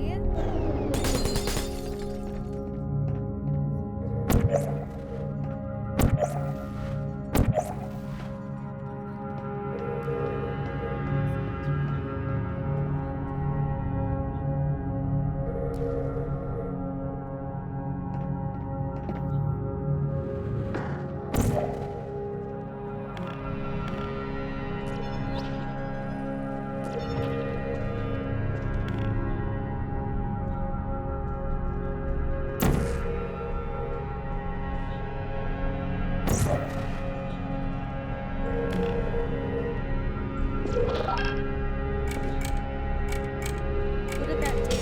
[SPEAKER 2] What did that do?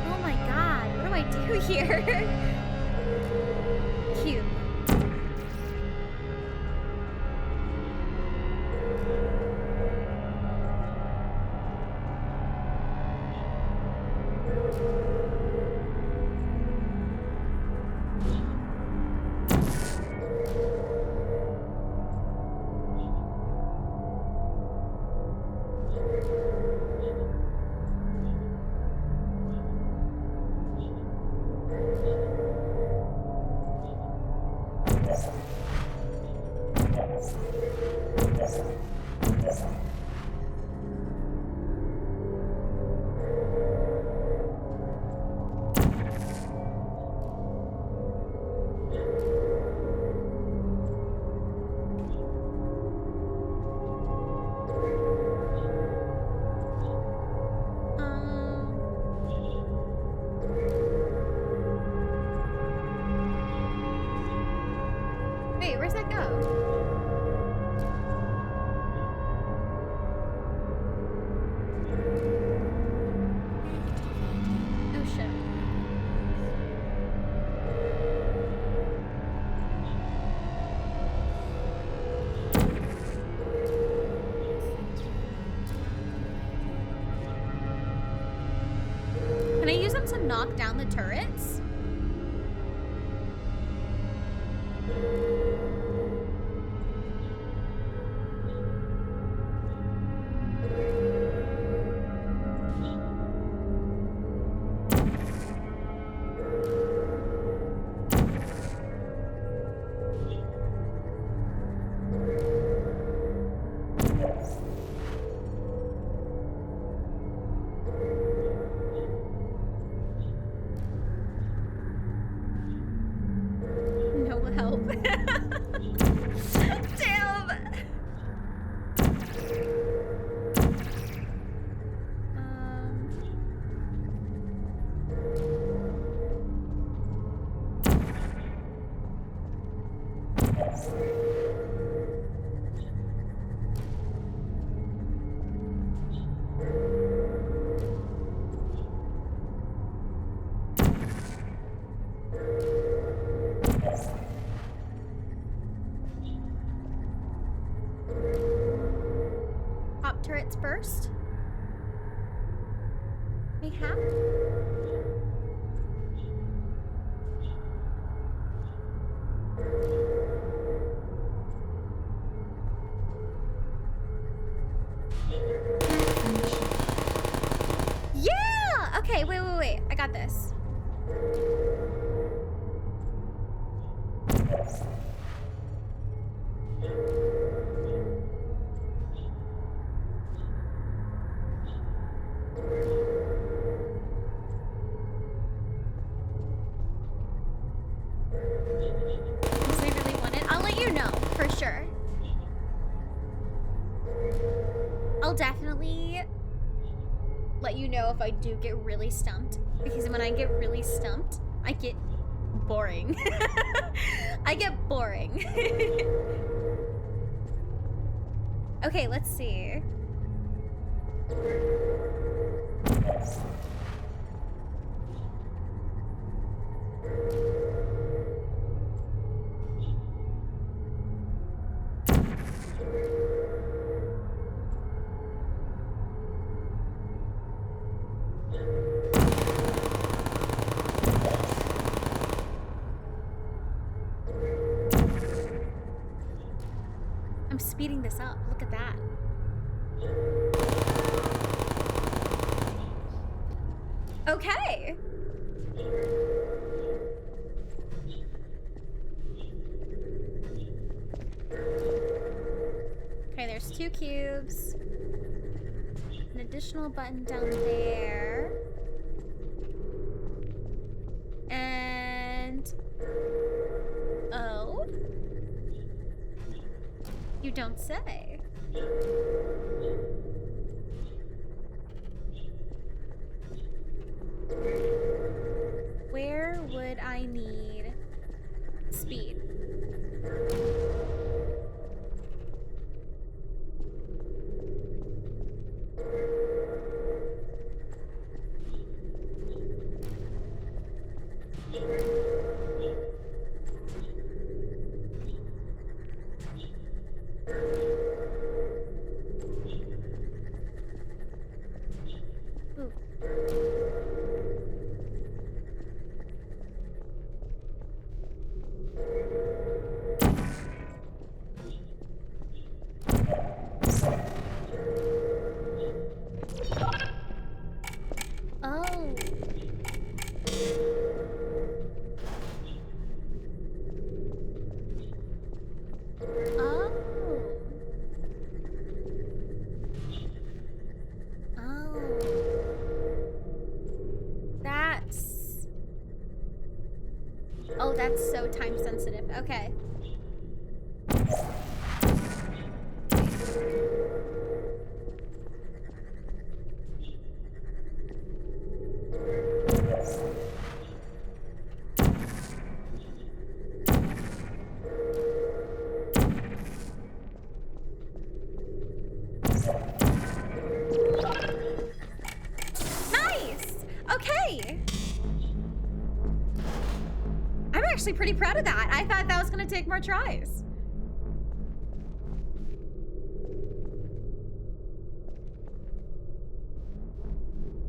[SPEAKER 2] Oh my god, what do I do here? Cube. knock down the turrets? No help. Damn. Pop turrets first. Mayhap. Yeah! Okay, wait. I got this. Because I really want it. I'll let you know, for sure. I'll definitely let you know if I do get really stumped. Because when I get really stumped, I get boring. I get boring. Okay, let's see. I'm speeding this up. Look at that. Okay. Okay, there's 2 cubes. An additional button down there. And... oh? You don't say. Where would I need speed? Ooh. Oh. Oh. Oh. That's... oh, that's so time sensitive. Okay. Nice! Okay! I'm actually pretty proud of that. I thought that was gonna take more tries.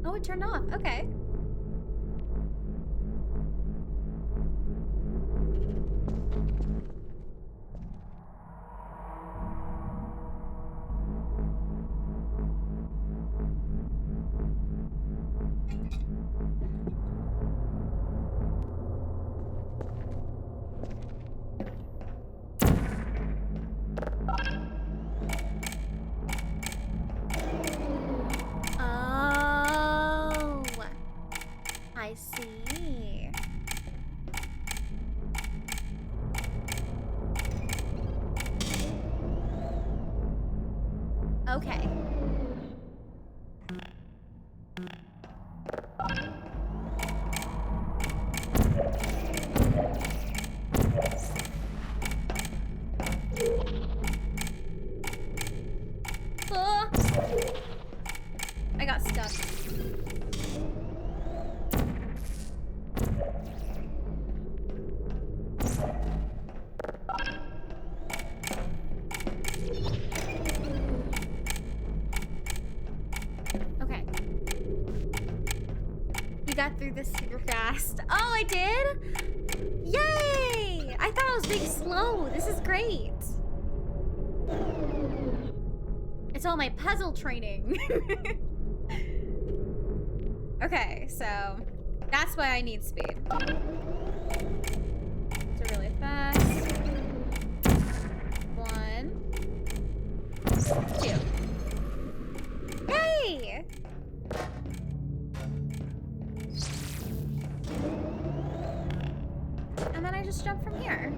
[SPEAKER 2] Oh, it turned off. Okay. Okay. Oh. I got stuck. Okay. You got through this super fast. Oh, I did? Yay! I thought I was being slow. This is great. It's all my puzzle training. Okay, so that's why I need speed. So really fast. 1, 2. Yay! And then I just jump from here.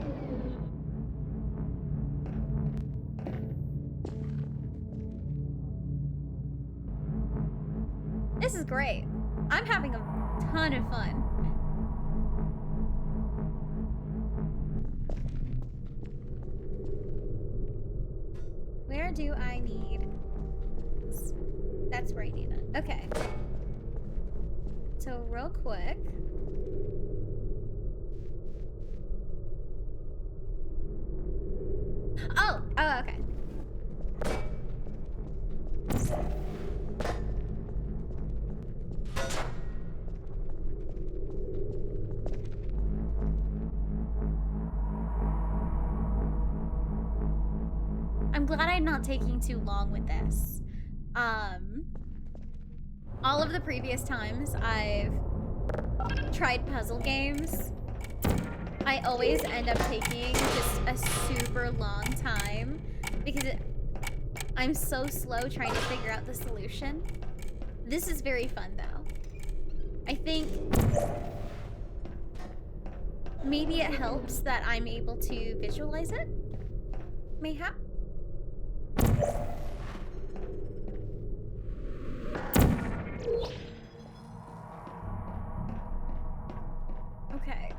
[SPEAKER 2] This is great. I'm having a ton of fun. Where do I need? That's where I need it. Okay. So real quick. Oh, okay. I'm glad I'm not taking too long with this. All of the previous times I've tried puzzle games, I always end up taking just a super long time because I'm so slow trying to figure out the solution. This is very fun though. I think maybe it helps that I'm able to visualize it, mayhap. Okay.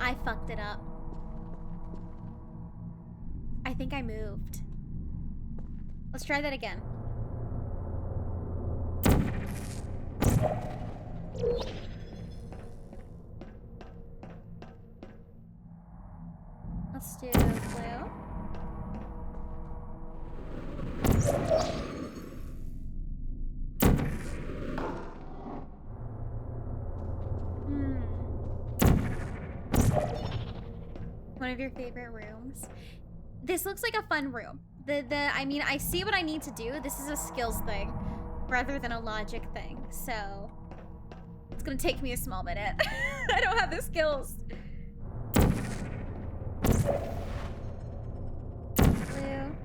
[SPEAKER 2] I fucked it up. I think I moved. Let's try that again. Let's do blue. One of your favorite rooms. This looks like a fun room. I mean, I see what I need to do. This is a skills thing rather than a logic thing. So it's gonna take me a small minute. I don't have the skills. Blue.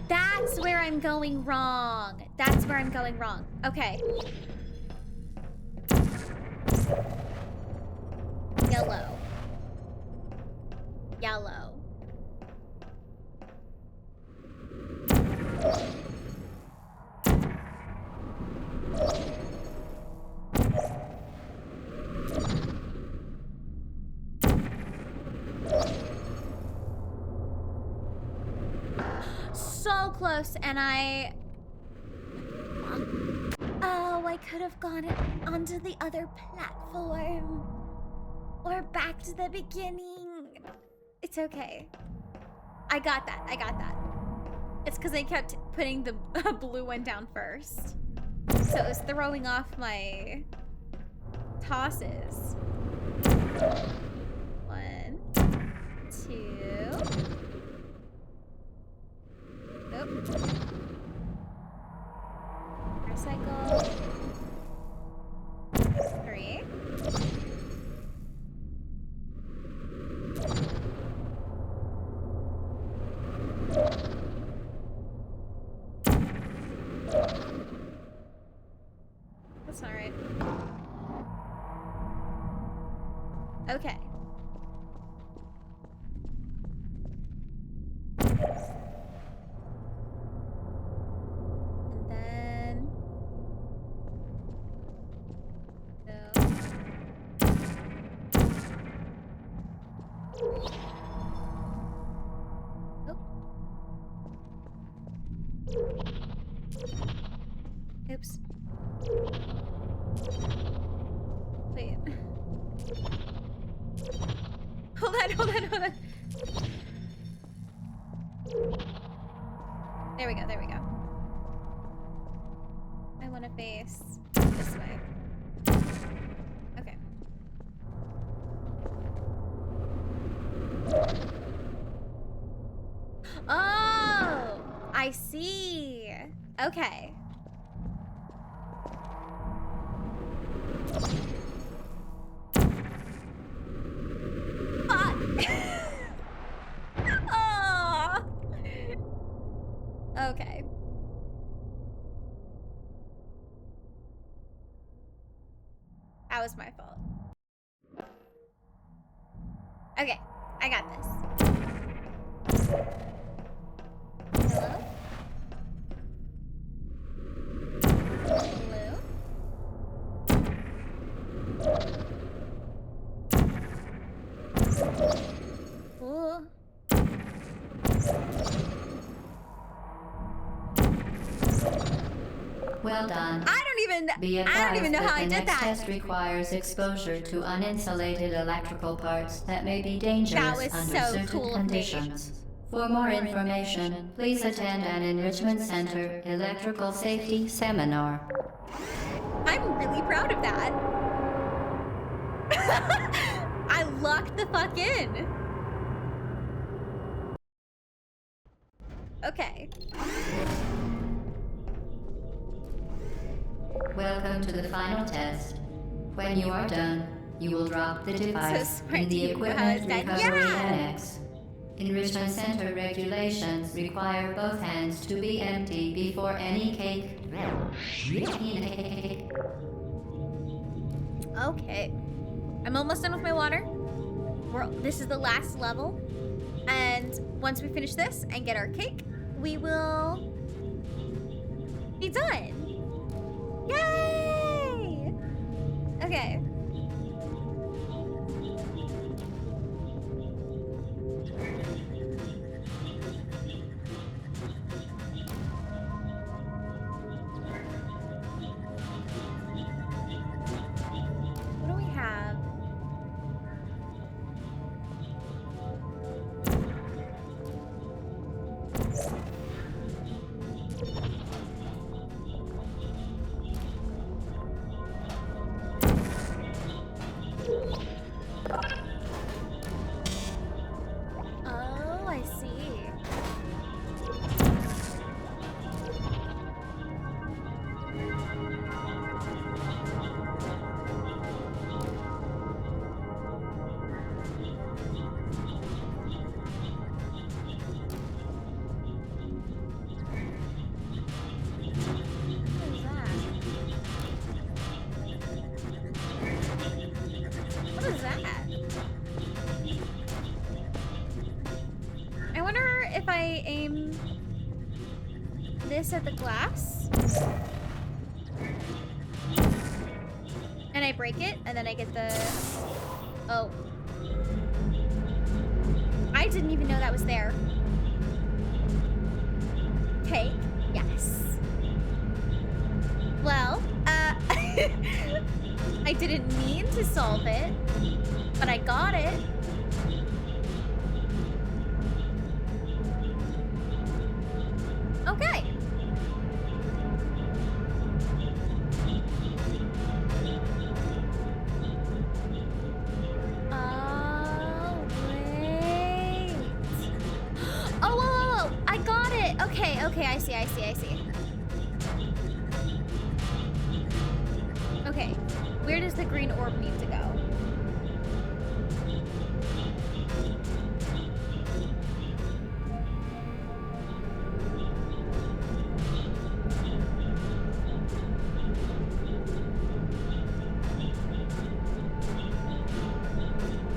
[SPEAKER 2] That's where I'm going wrong. That's where I'm going wrong. Okay. Yellow. Yellow. So close, and oh, I could have gone onto the other platform. Or back to the beginning. It's okay. I got that. I got that. It's because I kept putting the blue one down first. So it was throwing off my tosses. 1, 2. Nope. Recycle. 3. That's not right. Okay. And then... No. Oops. Wait. Hold on. There we go. I want to face this way. Okay. Oh! I see. Okay. Oh. Okay. That was my fault. Okay, I got this. Hello? Hello? Ooh.
[SPEAKER 3] Well done.
[SPEAKER 2] I don't even know how I did
[SPEAKER 3] The next
[SPEAKER 2] that.
[SPEAKER 3] test requires exposure to uninsulated electrical parts that may be dangerous
[SPEAKER 2] That was
[SPEAKER 3] under
[SPEAKER 2] so
[SPEAKER 3] certain
[SPEAKER 2] cool of me.
[SPEAKER 3] conditions. For more information, please attend an Enrichment Center Electrical Safety Seminar.
[SPEAKER 2] I'm really proud of that. I locked the fuck in. Okay.
[SPEAKER 3] Welcome to the final test. When you are done, you will drop the device
[SPEAKER 2] smart
[SPEAKER 3] in the
[SPEAKER 2] to know how it's
[SPEAKER 3] Equipment
[SPEAKER 2] done.
[SPEAKER 3] Recovery
[SPEAKER 2] Yeah!
[SPEAKER 3] Annex. Enrichment Center regulations require both hands to be empty before any cake.
[SPEAKER 2] Okay. I'm almost done with my water. This is the last level. And once we finish this and get our cake, we will be done. Yay! Okay. What do we have? Oh, I see. What is that? I wonder if I aim this at the glass and I break it and then I get the... Oh. I didn't even know that was there. Cake? Yes. Well, I didn't mean to solve it, but I got it. Okay. see. Okay, where does the green orb need to go?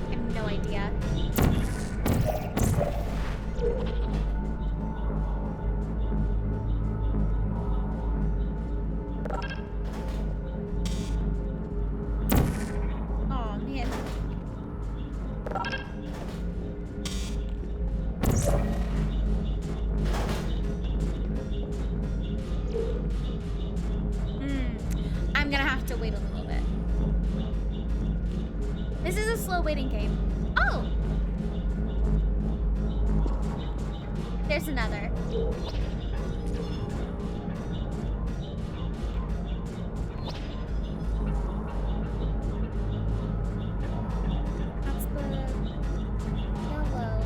[SPEAKER 2] I have no idea. Oh man. I'm gonna have to wait a little bit. This is a slow waiting game. Oh! There's another. That's the yellow.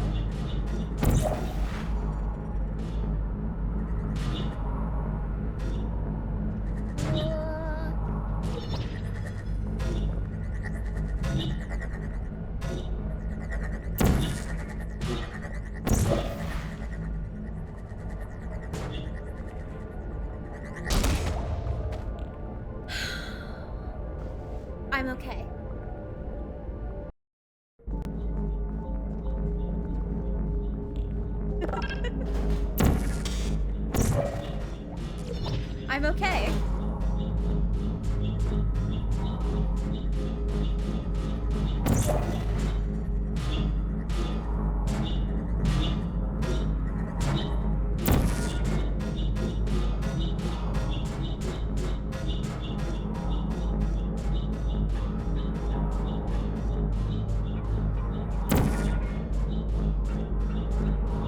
[SPEAKER 2] I'm okay. I'm okay.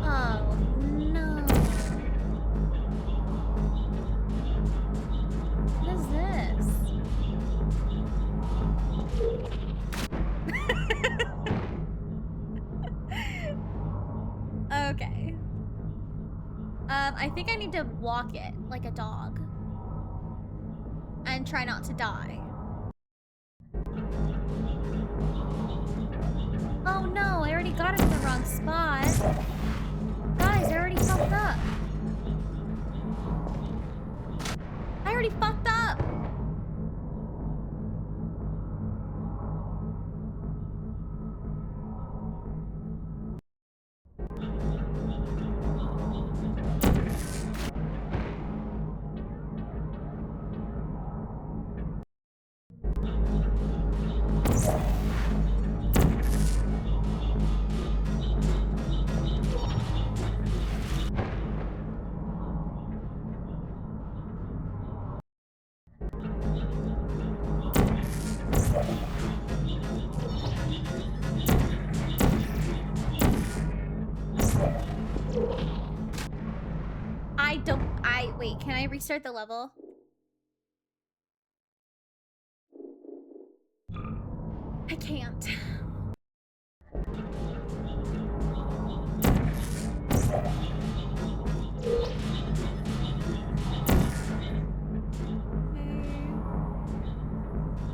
[SPEAKER 2] Oh, no. What is this? Okay. I think I need to walk it like a dog. And try not to die. Oh no, I already got it in the wrong spot. Guys, I already fucked up. I already fucked up. Wait, can I restart the level? I can't.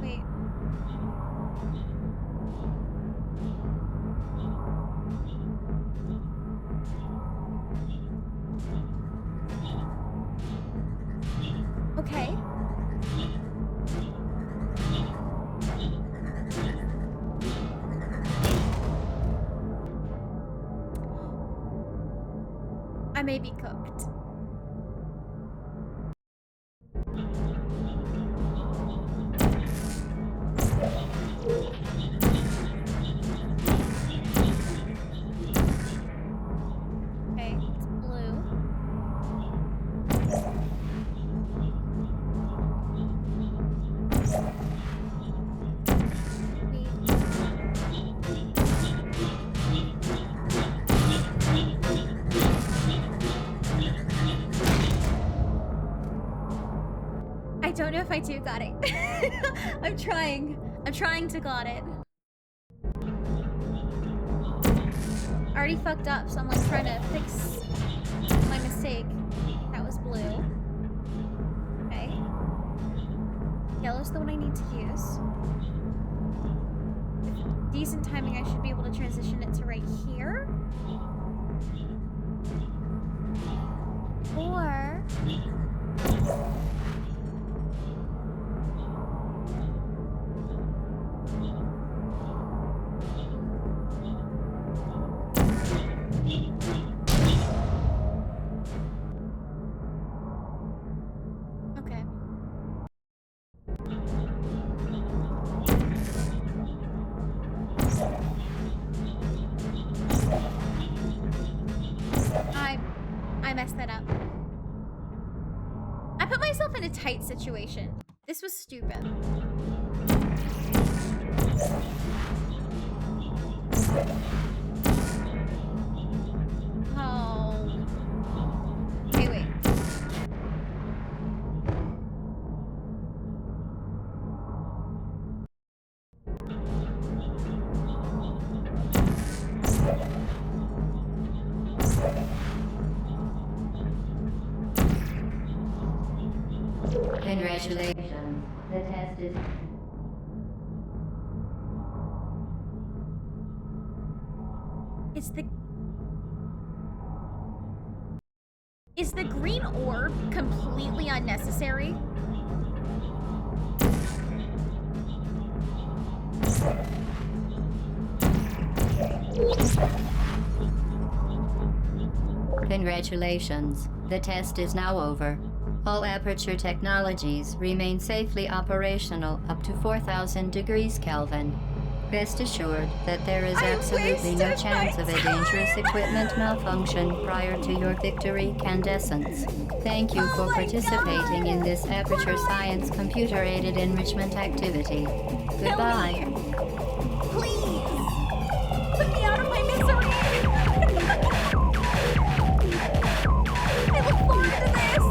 [SPEAKER 2] Wait. Okay. I may be cooked. Okay, it's blue. I don't know if I do got it. I'm trying. I'm trying to got it. I already fucked up, so I'm like trying to fix my mistake. That was blue. model is the one I need to use. With decent timing, I should be able to transition it to right here. Or... okay. I messed that up. I put myself in a tight situation. This was stupid. Oh. Okay, wait.
[SPEAKER 3] Congratulations. The test is...
[SPEAKER 2] Is the green orb completely unnecessary?
[SPEAKER 3] Congratulations. The test is now over. All Aperture technologies remain safely operational up to 4,000 degrees Kelvin. Rest assured that there is absolutely no chance of a dangerous equipment malfunction prior to your victory candescence. Thank you for participating in this Aperture Science computer-aided enrichment activity. Goodbye.
[SPEAKER 2] Please! Put me out of my misery! I look forward to this!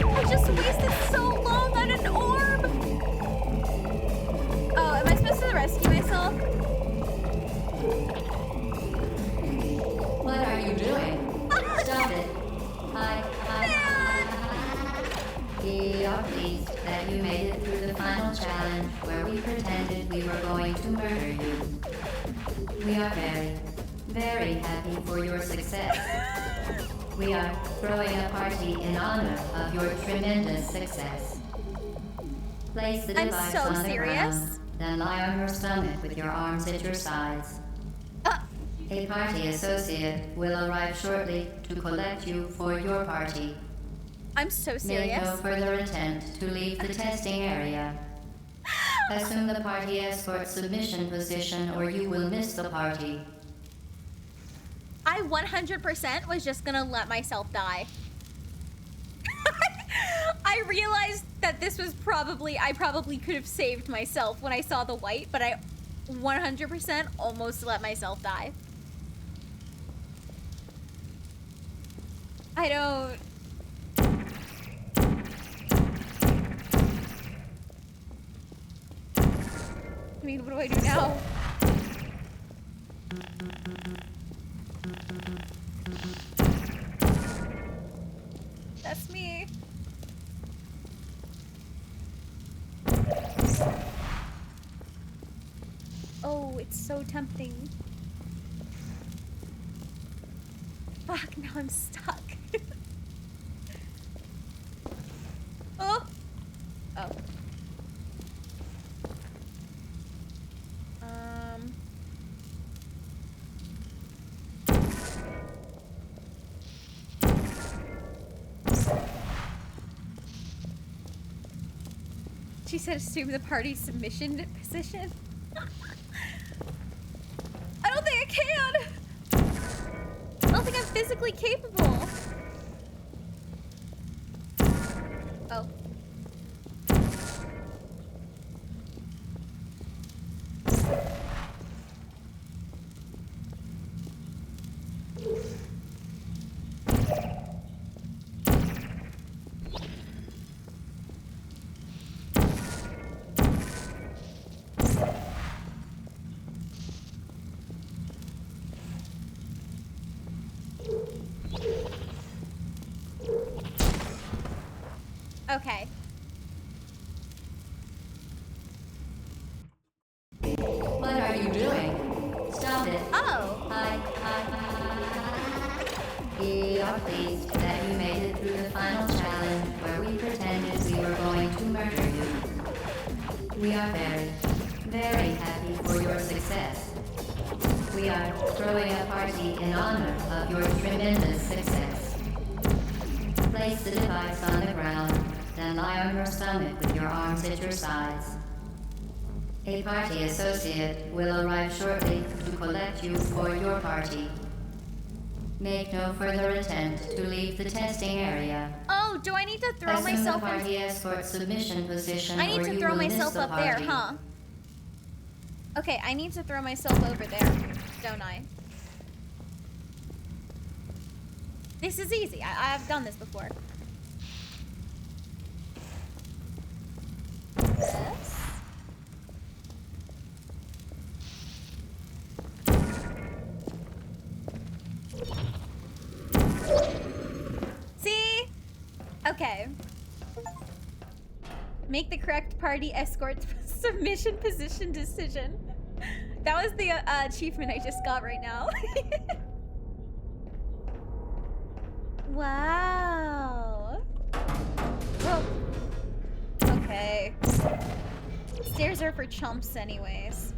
[SPEAKER 2] I just wasted so long on an orb! Oh, am I supposed to rescue myself?
[SPEAKER 3] What are you doing? Stop it. Hi. We are pleased that you made it through the final challenge where we pretended we were going to murder you. We are very, very happy for your success. We are throwing a party in honor of your tremendous success. Place the device
[SPEAKER 2] so
[SPEAKER 3] on the
[SPEAKER 2] serious.
[SPEAKER 3] ground, then lie on your stomach with your arms at your sides. A party associate will arrive shortly to collect you for your party.
[SPEAKER 2] I'm so
[SPEAKER 3] Make
[SPEAKER 2] serious.
[SPEAKER 3] no further attempt to leave the testing area. Assume the party escort submission position or you will miss the party.
[SPEAKER 2] I 100% was just gonna let myself die. I realized that this was I probably could have saved myself when I saw the white, but I 100% almost let myself die. I don't... I mean, what do I do now? That's me. Oh, it's so tempting. Fuck, now I'm stuck. Oh! Oh. She said assume the party's submission position. I don't think I can. I don't think I'm physically capable. Oh. Okay.
[SPEAKER 3] We are very, very happy for your success. We are throwing a party in honor of your tremendous success. Place the device on the ground, then lie on your stomach with your arms at your sides. A party associate will arrive shortly to collect you for your party. Make no further attempt to leave the testing area.
[SPEAKER 2] Oh, do I need to throw
[SPEAKER 3] Assume
[SPEAKER 2] myself
[SPEAKER 3] the party escort submission position,
[SPEAKER 2] I need
[SPEAKER 3] or
[SPEAKER 2] to
[SPEAKER 3] you
[SPEAKER 2] throw
[SPEAKER 3] will miss
[SPEAKER 2] myself
[SPEAKER 3] the
[SPEAKER 2] up there,
[SPEAKER 3] party.
[SPEAKER 2] huh? Okay, I need to throw myself over there, don't I? This is easy. I've done this before. This. See? Okay. Make the correct party escort submission position decision. That was the achievement I just got right now. Wow. Whoa. Okay. Stairs are for chumps anyways.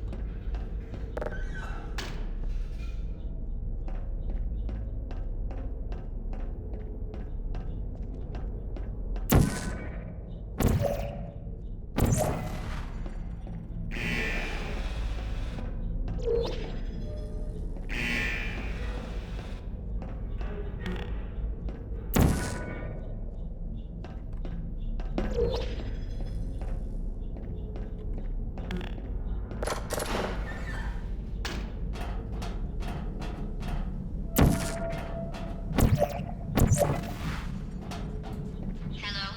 [SPEAKER 3] Hello?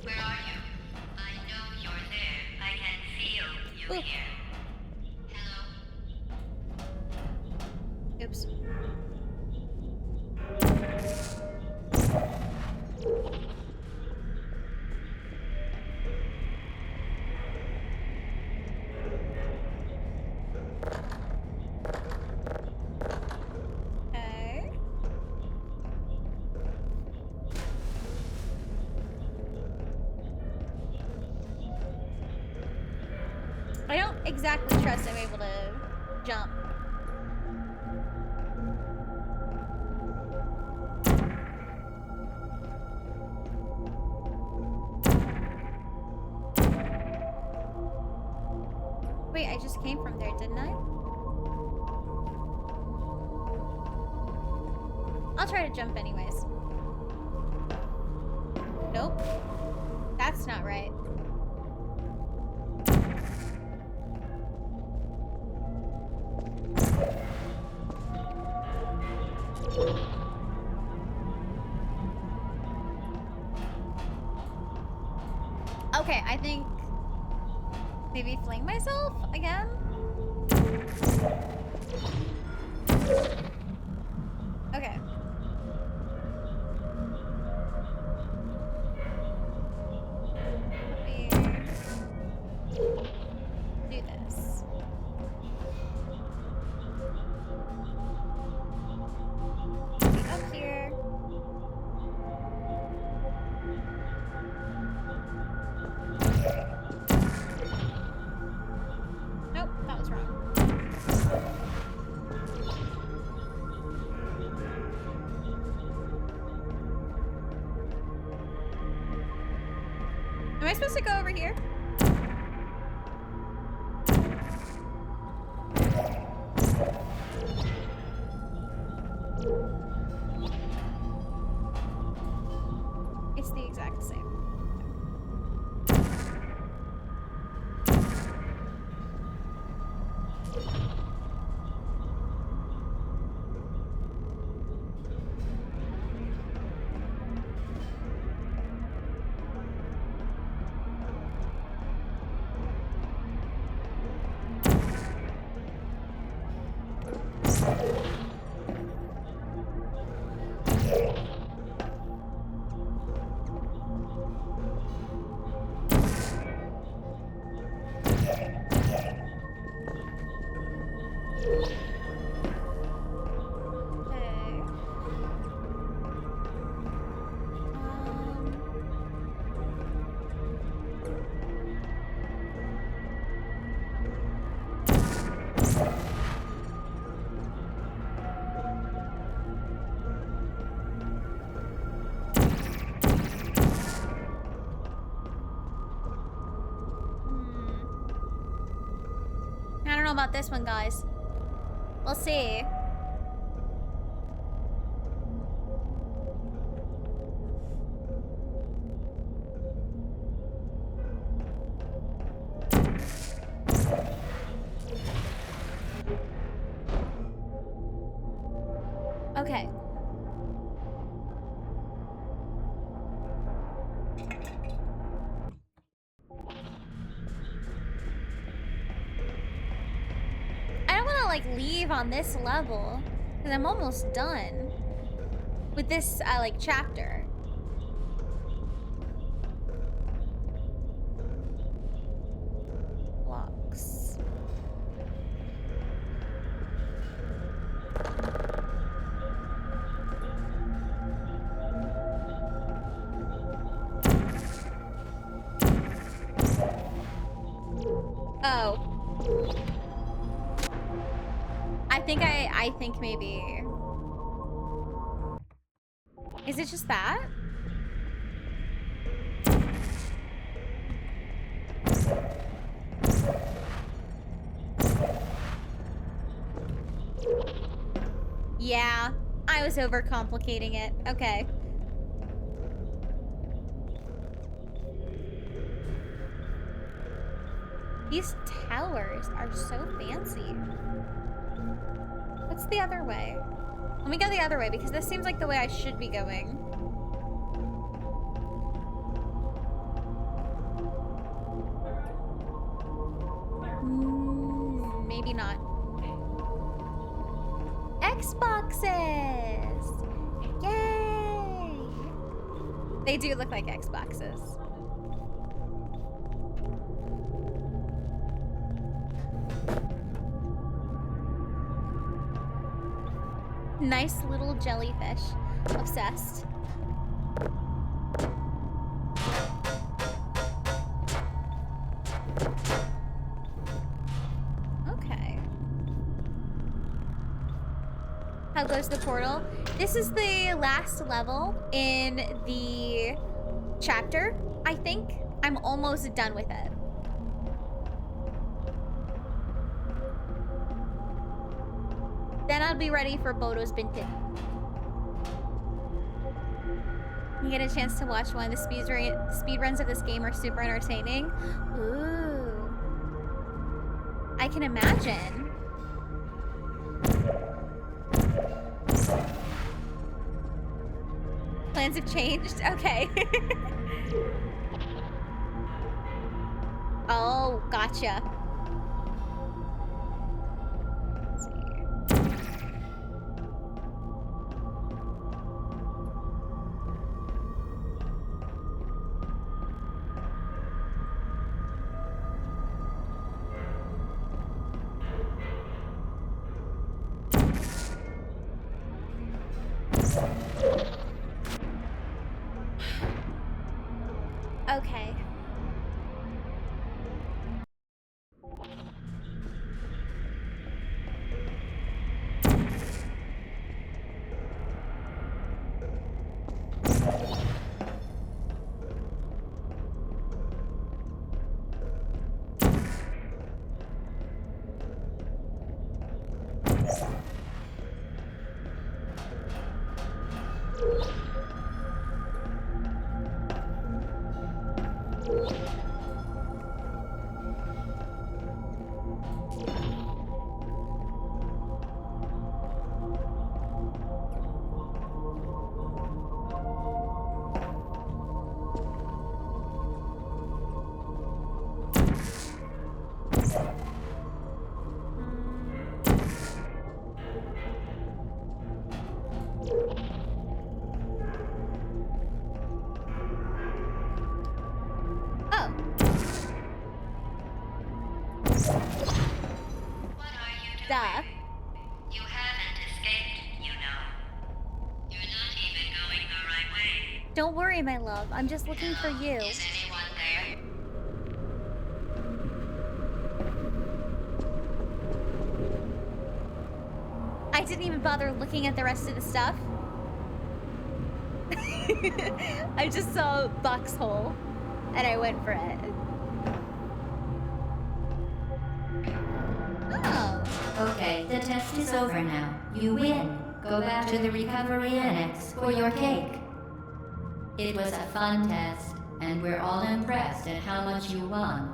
[SPEAKER 3] Where are you? I know you're there. I can feel you
[SPEAKER 2] Ooh.
[SPEAKER 3] here. Hello?
[SPEAKER 2] Oops. Okay. I don't exactly trust I'm able to jump. Wait, I just came from there, didn't I? I'll try to jump anyways. Nope. That's not right. Okay, I think maybe fling myself again? Okay. Let me do this. Be up here. Nope, that was wrong. Am I supposed to go over here? It's the exact same. know about this one, guys. We'll see. Okay. I don't want to like leave on this level because I'm almost done with this like chapter. Blocks. Oh. I think maybe. Is it just that? Yeah, I was overcomplicating it. Okay. These towers are so fancy. What's the other way? Let me go the other way because this seems like the way I should be going. Maybe not. Xboxes! Yay! They do look like Xboxes. Nice little jellyfish. Obsessed. Okay. How goes the portal? This is the last level in the chapter, I think. I'm almost done with it. Then I'll be ready for Bodo's Bintin. You get a chance to watch one of the speed runs of this game are super entertaining. Ooh. I can imagine. Plans have changed? Okay. Oh, gotcha. Okay. Duh.
[SPEAKER 3] You haven't escaped, you know. You're not even going the right way.
[SPEAKER 2] Don't worry, my love. I'm just looking for you.
[SPEAKER 3] Is anyone there?
[SPEAKER 2] I didn't even bother looking at the rest of the stuff. I just saw Buck's hole, and I went for it.
[SPEAKER 3] Okay, the test is over now. You win. Go back to the recovery annex for your cake. It was a fun test, and we're all impressed at how much you won.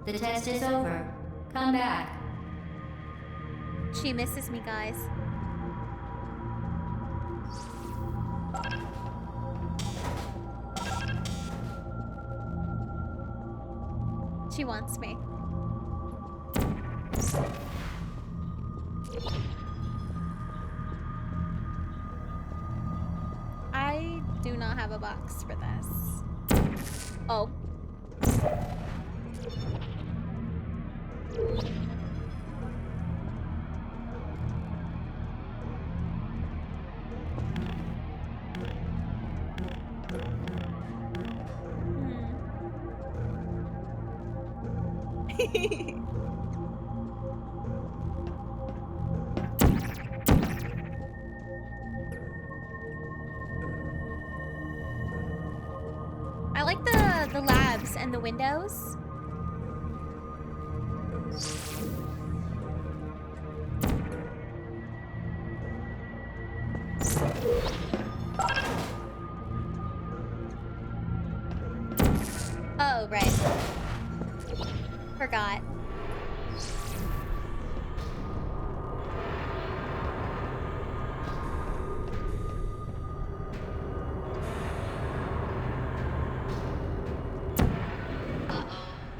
[SPEAKER 3] The test is over. Come back.
[SPEAKER 2] She misses me, guys. She wants me. I do not have a box for this. Oh. I like the labs and the windows. Oh, right. Forgot.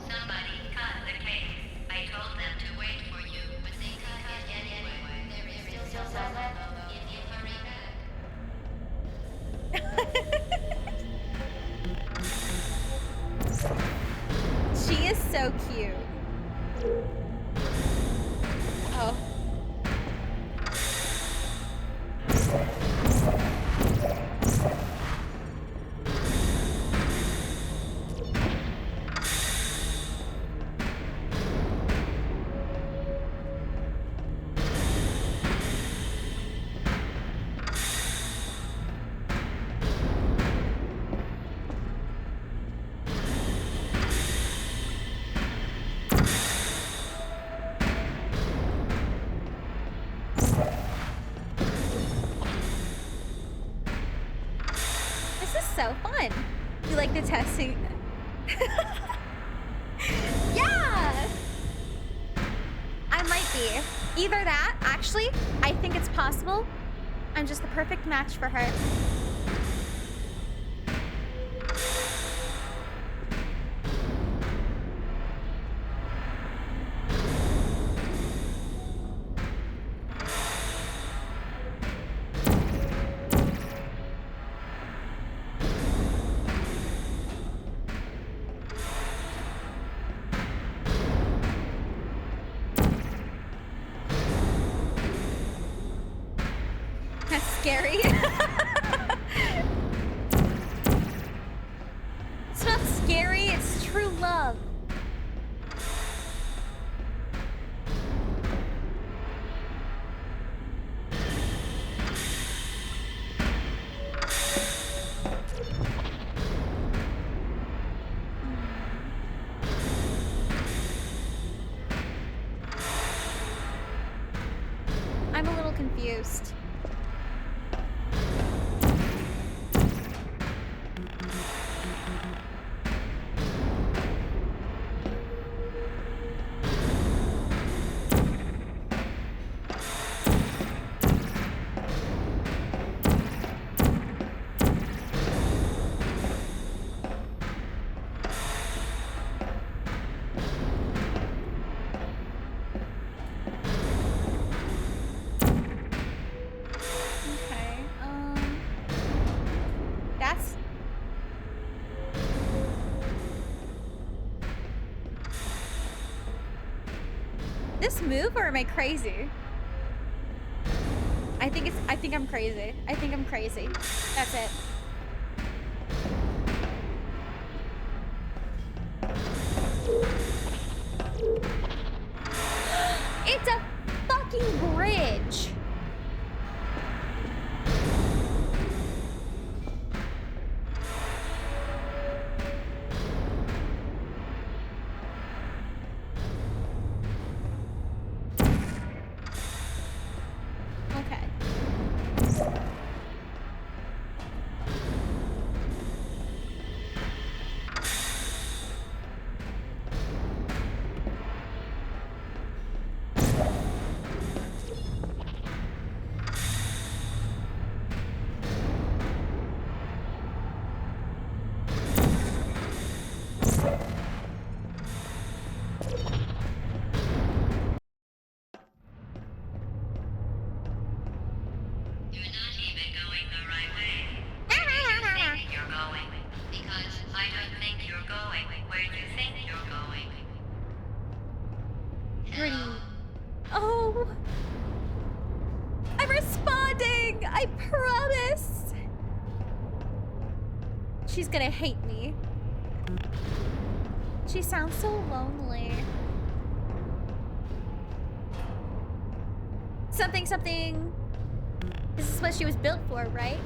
[SPEAKER 3] Somebody cut the cake. I told them to wait for you, but they cut it anyway. There is still some left if you hurry back.
[SPEAKER 2] She is so cute. Oh. So fun. You like the testing? Yeah! I might be. Either that, actually, I think it's possible. I'm just the perfect match for her. Scary. It's not scary, it's true love. I'm a little confused. This move, or am I crazy? I think I'm crazy. I think I'm crazy. That's it. It's a fucking bridge.
[SPEAKER 3] I don't think you're going where you think you're going.
[SPEAKER 2] Pretty. Oh! I'm responding! I promise! She's gonna hate me. She sounds so lonely. Something, something. This is what she was built for, right?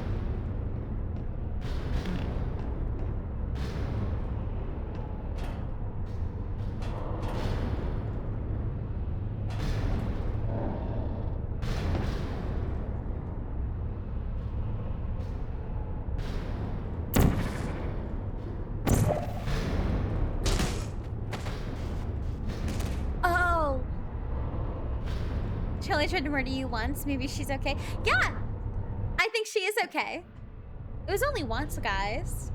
[SPEAKER 2] Oh. She only tried to murder you once. Maybe she's okay. Yeah! I think she is okay. It was only once, guys.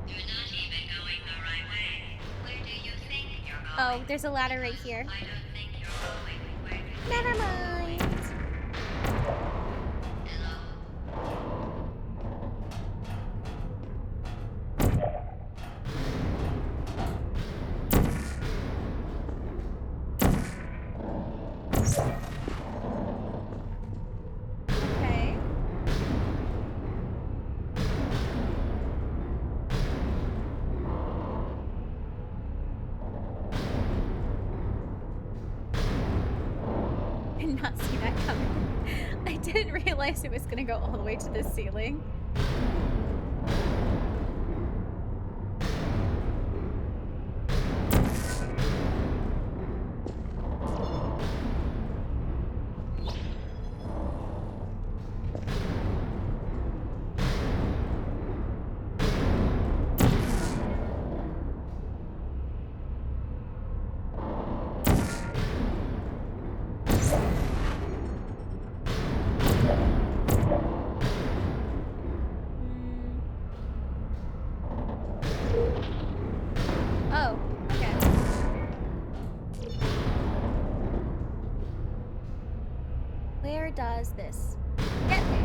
[SPEAKER 3] You're not even going the right way. Where do you think you're going?
[SPEAKER 2] Oh, there's a ladder right here.
[SPEAKER 3] I don't think you're going where you think.
[SPEAKER 2] Never mind.
[SPEAKER 3] Hello?
[SPEAKER 2] Okay. Did not see that coming. I didn't realize it was gonna go all the way to the ceiling. Oh, okay. Where does this get me?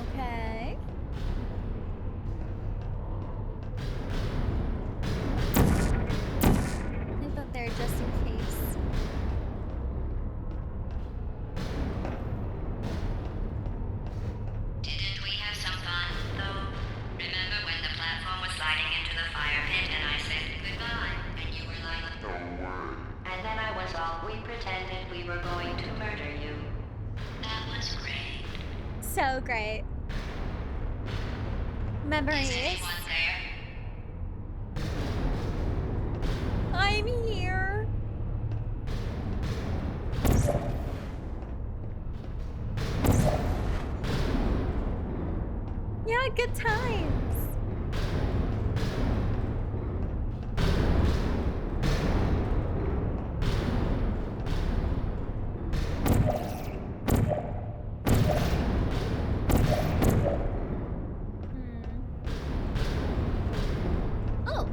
[SPEAKER 2] Okay. Leave that there just in case.
[SPEAKER 3] Didn't we have some fun, though? Remember when the platform was sliding into the fire pit and I said goodbye? And you were like, don't worry. And then I was all, we pretended we were going to murder you. That was great.
[SPEAKER 2] So great. Memories.
[SPEAKER 3] Is anyone there?
[SPEAKER 2] I'm here. Yeah, good times. Oh.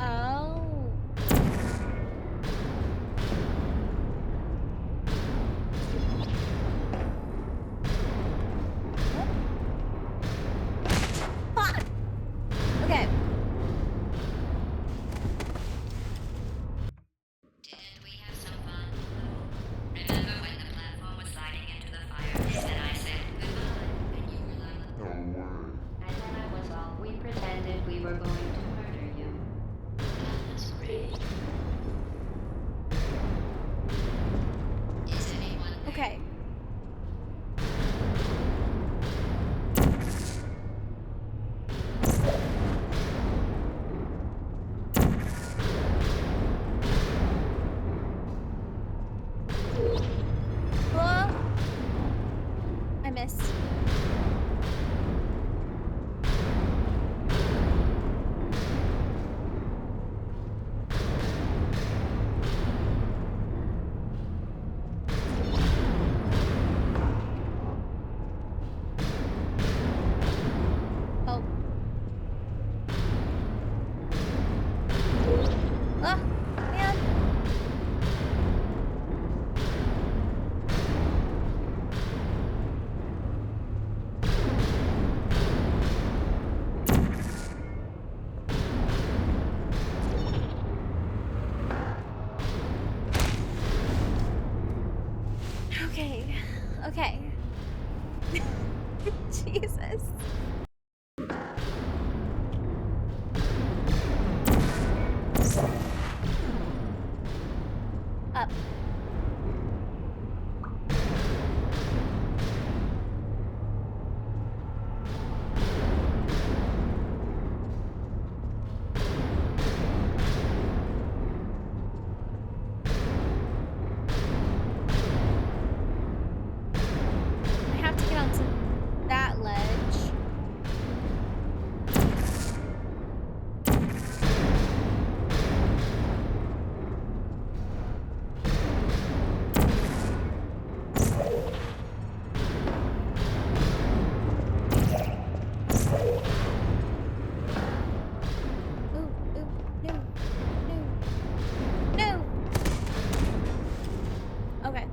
[SPEAKER 2] Oh. Okay. Jesus. Up. I have to get onto that ledge. Ooh, no, no, no. Okay.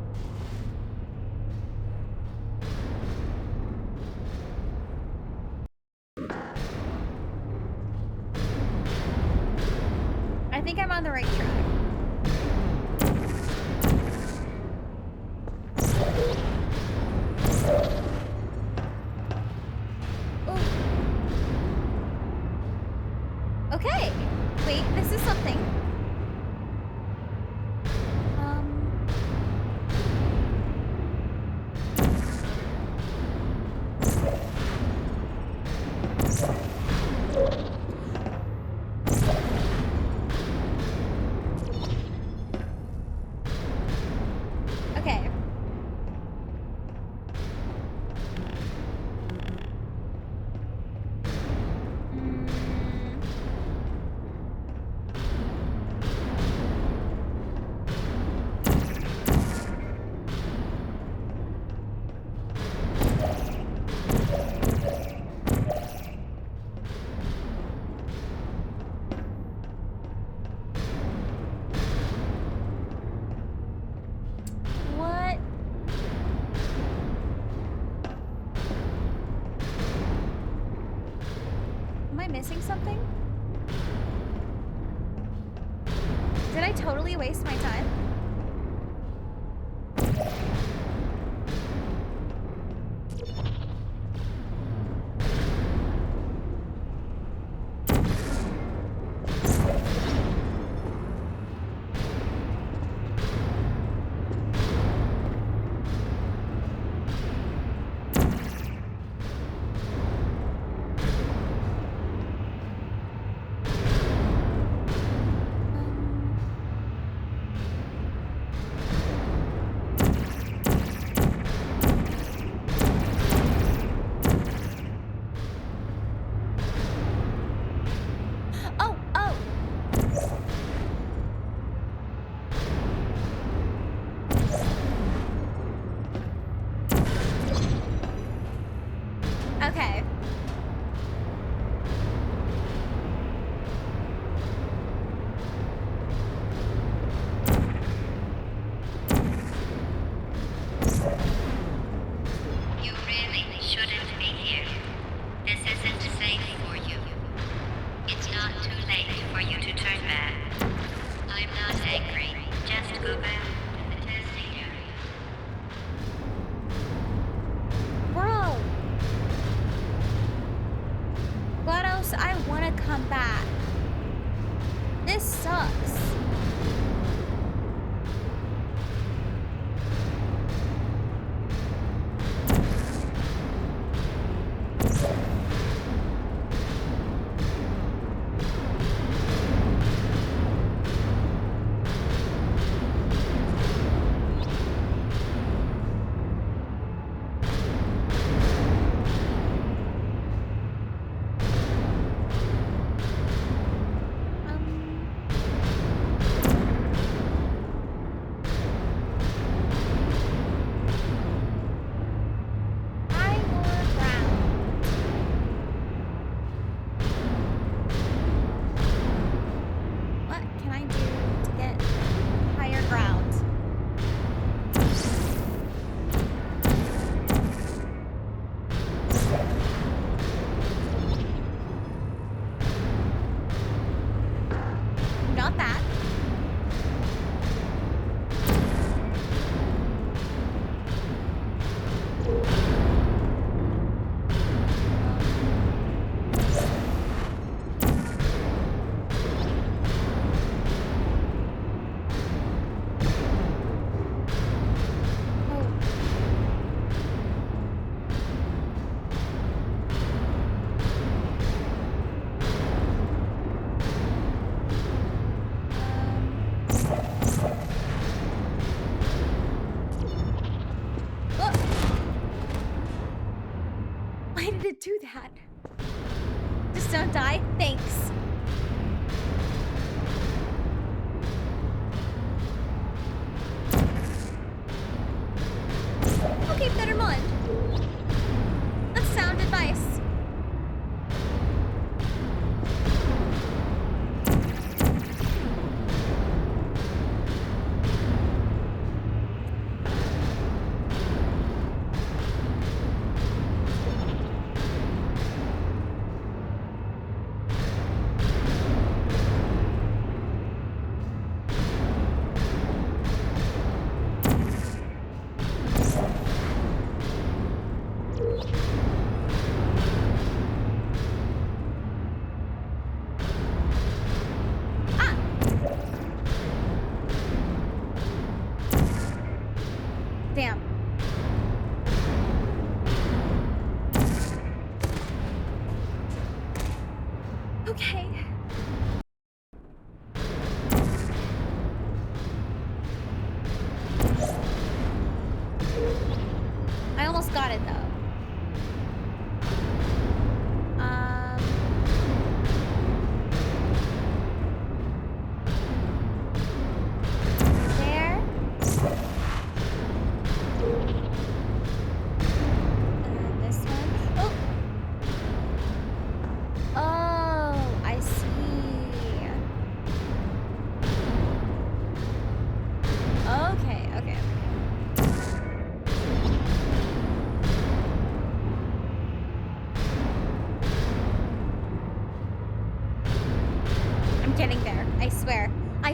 [SPEAKER 2] I think I'm on the right track. Ooh. Okay. Wait, this is something. Okay. What? Am I missing something? Did I totally waste my time? Oh, oh. Okay.
[SPEAKER 3] You really shouldn't be here. This isn't safe for you. It's not too late for you to turn back. I'm not angry. Just go back to the testing area.
[SPEAKER 2] Bro. GLaDOS, I want to come back. This sucks.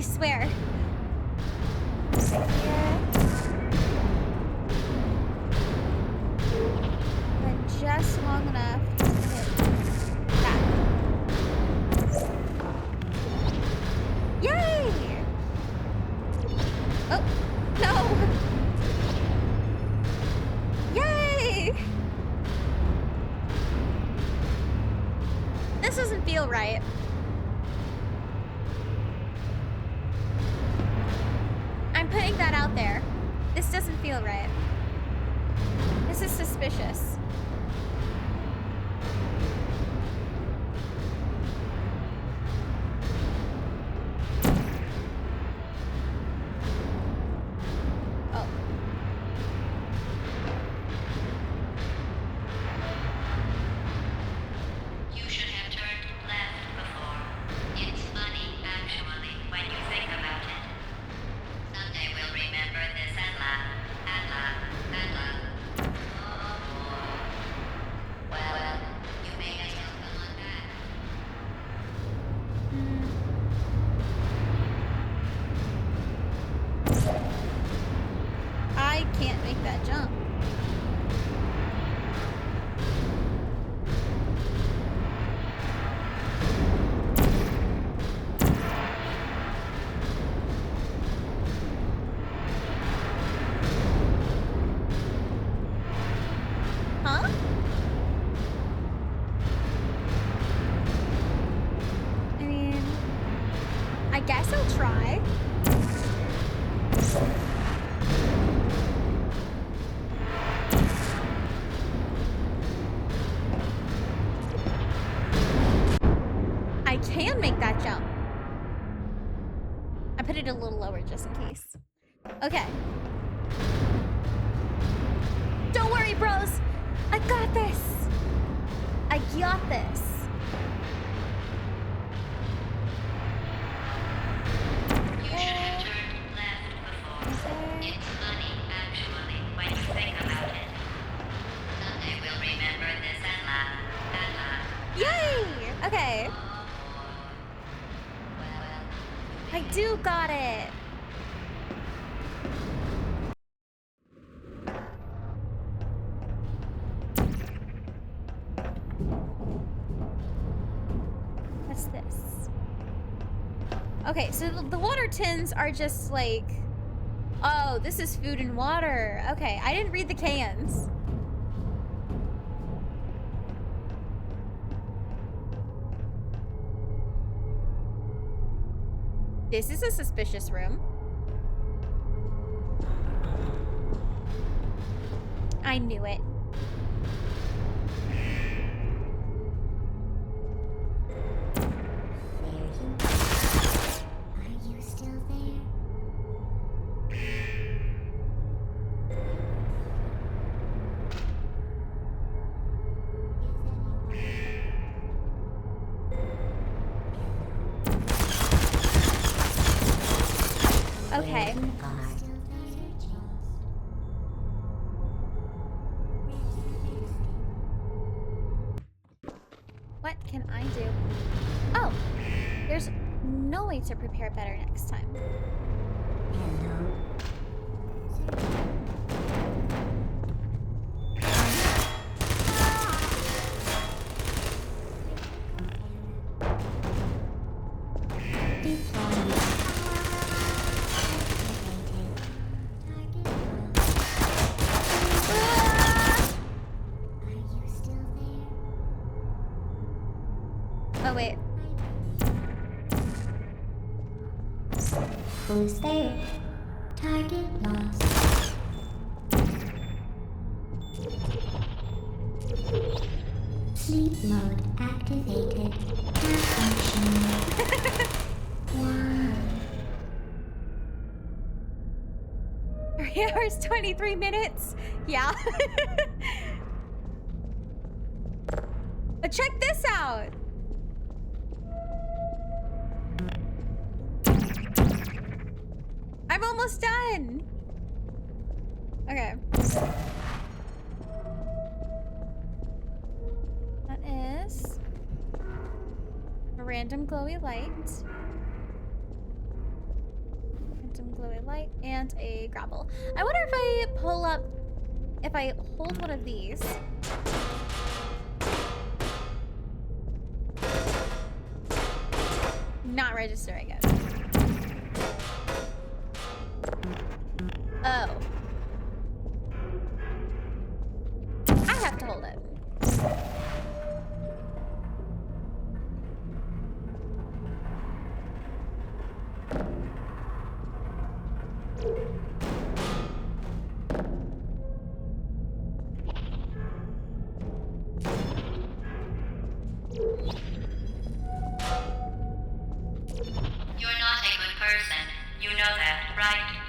[SPEAKER 2] I swear. Here. And just long enough to hit that. Yay! Oh, no! Yay! This doesn't feel right. I'm putting that out there. This doesn't feel right. This is suspicious. Oh.
[SPEAKER 3] You should have turned left before. It's funny, actually, when you think about it. Someday we'll remember this and laugh. Oh, well, you may as well come on back.
[SPEAKER 2] I can't make that jump. Huh? I mean, I guess I'll try. I can make that jump. I put it a little lower just in case. Okay. Don't worry, bros. I got this. I got this.
[SPEAKER 3] You should have turned left before. It's funny, actually, when you think about it. Someday we'll remember this and laugh.
[SPEAKER 2] Yay! Okay.
[SPEAKER 3] Well,
[SPEAKER 2] I do got it. What's this? Okay, so the water tins are just like... Oh, this is food and water. Okay, I didn't read the cans. This is a suspicious room. I knew it.
[SPEAKER 1] Are you still there?
[SPEAKER 2] Okay. What can I do? Oh, there's no way to prepare better next time. Oh, wait.
[SPEAKER 1] Who's there? Target lost. Sleep mode activated. Malfunction.
[SPEAKER 2] 3 hours, 23 minutes. Yeah. But check this out. I'm almost done. Okay. That is a random glowy light. Phantom glowy light and a grapple. I wonder if I pull up, if I hold one of these. Not registering it. Oh. I have to hold it.
[SPEAKER 3] You're not a good person. You know that, right?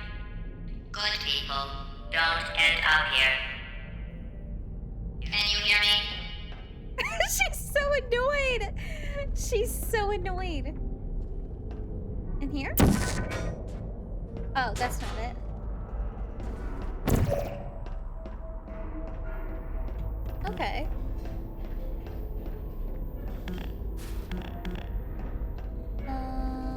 [SPEAKER 3] Good people don't end up here. Can you hear me?
[SPEAKER 2] She's so annoyed. She's so annoyed. In here? Oh, that's not it. Okay. Oh,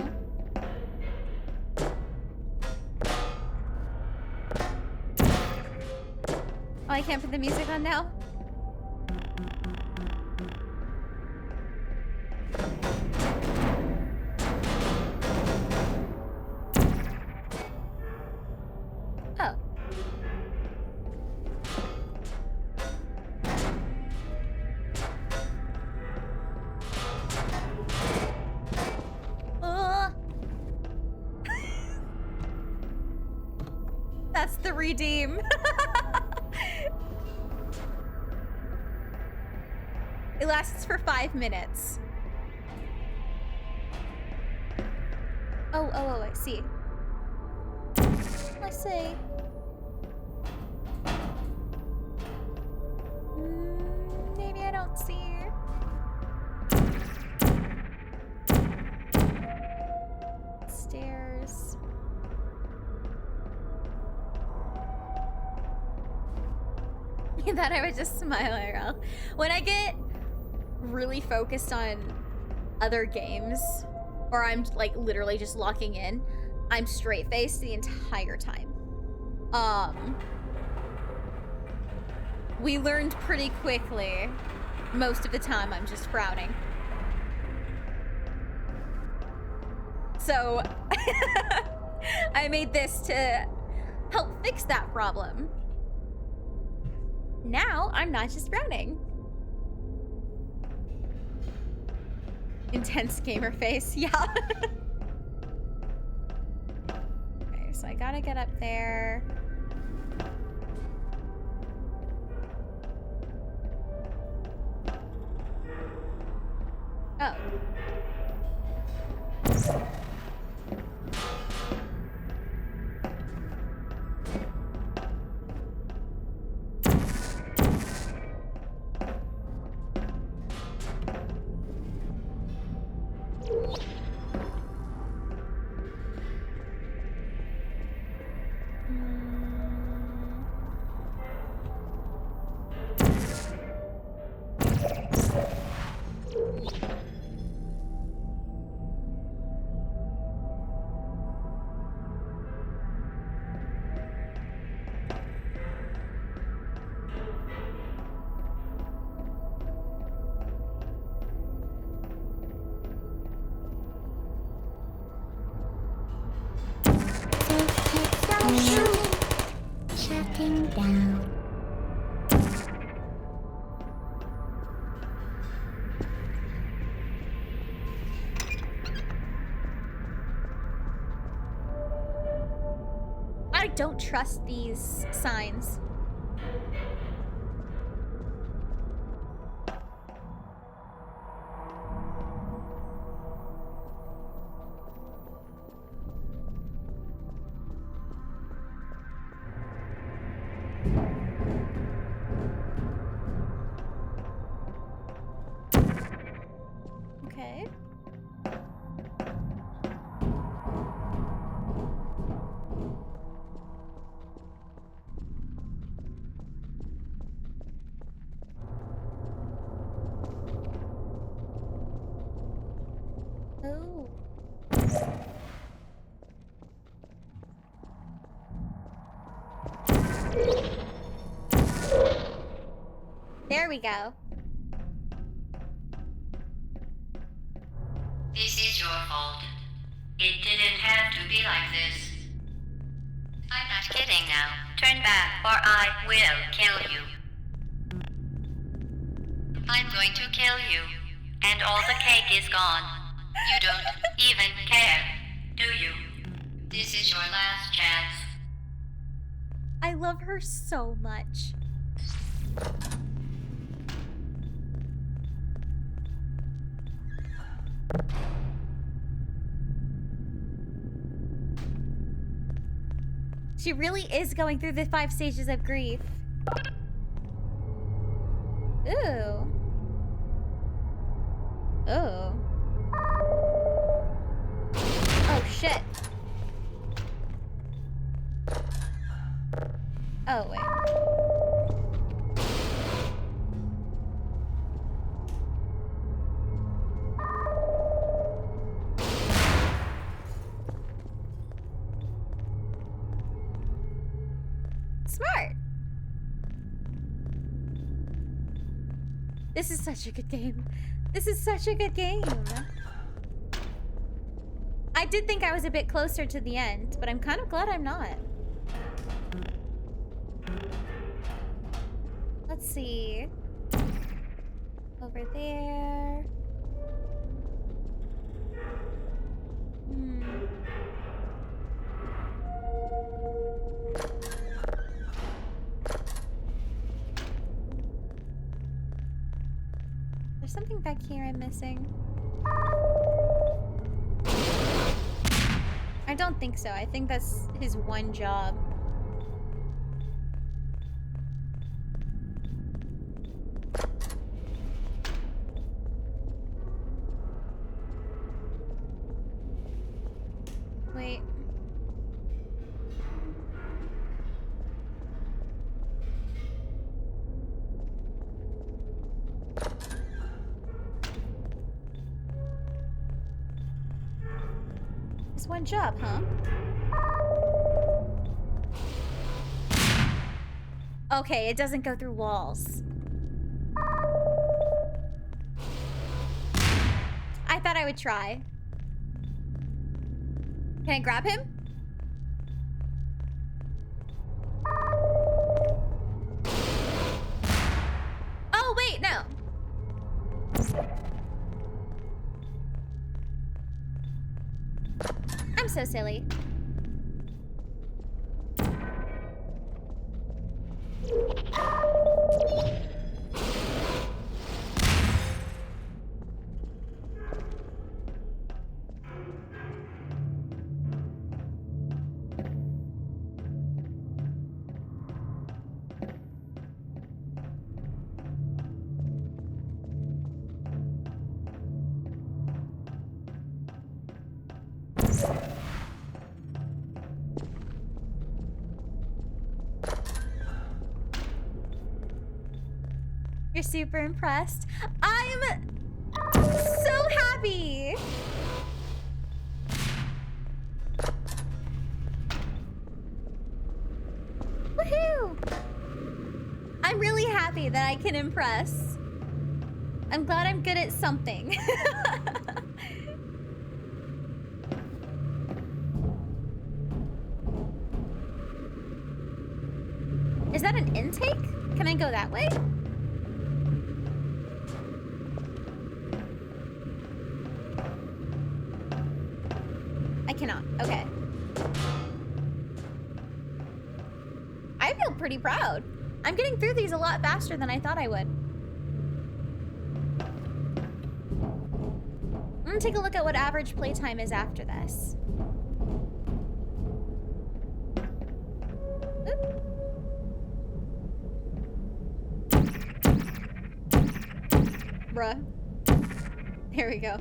[SPEAKER 2] I can't put the music on now? Oh. That's the redeem. It lasts for 5 minutes. Oh, I see. I see. Maybe I don't see her. Stairs. You thought I would just smile IRL. When I get really focused on other games, or I'm like literally just locking in, I'm straight faced the entire time. We learned pretty quickly. Most of the time I'm just frowning. So I made this to help fix that problem. Now I'm not just frowning. Intense gamer face, yeah. Okay, so I gotta get up there. Oh.
[SPEAKER 1] Shutting down.
[SPEAKER 2] I don't trust these signs. Okay. There we go.
[SPEAKER 3] This is your fault. It didn't have to be like this. I'm not kidding now. Turn back or I will kill you. I'm going to kill you. And all the cake is gone. You don't even care, do you? This is your last chance.
[SPEAKER 2] I love her so much. She really is going through the 5 stages of grief. Ooh. Oh. Oh, shit. Oh, wait. Smart. This is such a good game. This is such a good game. I did think I was a bit closer to the end, but I'm kind of glad I'm not. Let's see. Over there. There's something back here I'm missing. I don't think so. I think that's his one job. Wait. It's one job, huh? Okay, it doesn't go through walls. I thought I would try. Can I grab him? Oh, wait, no. I'm so silly. You're super impressed. I'm so happy. Woohoo! I'm really happy that I can impress. I'm glad I'm good at something. Is that an intake? Can I go that way? I cannot. Okay. I feel pretty proud. I'm getting through these a lot faster than I thought I would. I'm gonna take a look at what average playtime is after this. Oop. Bruh. There we go.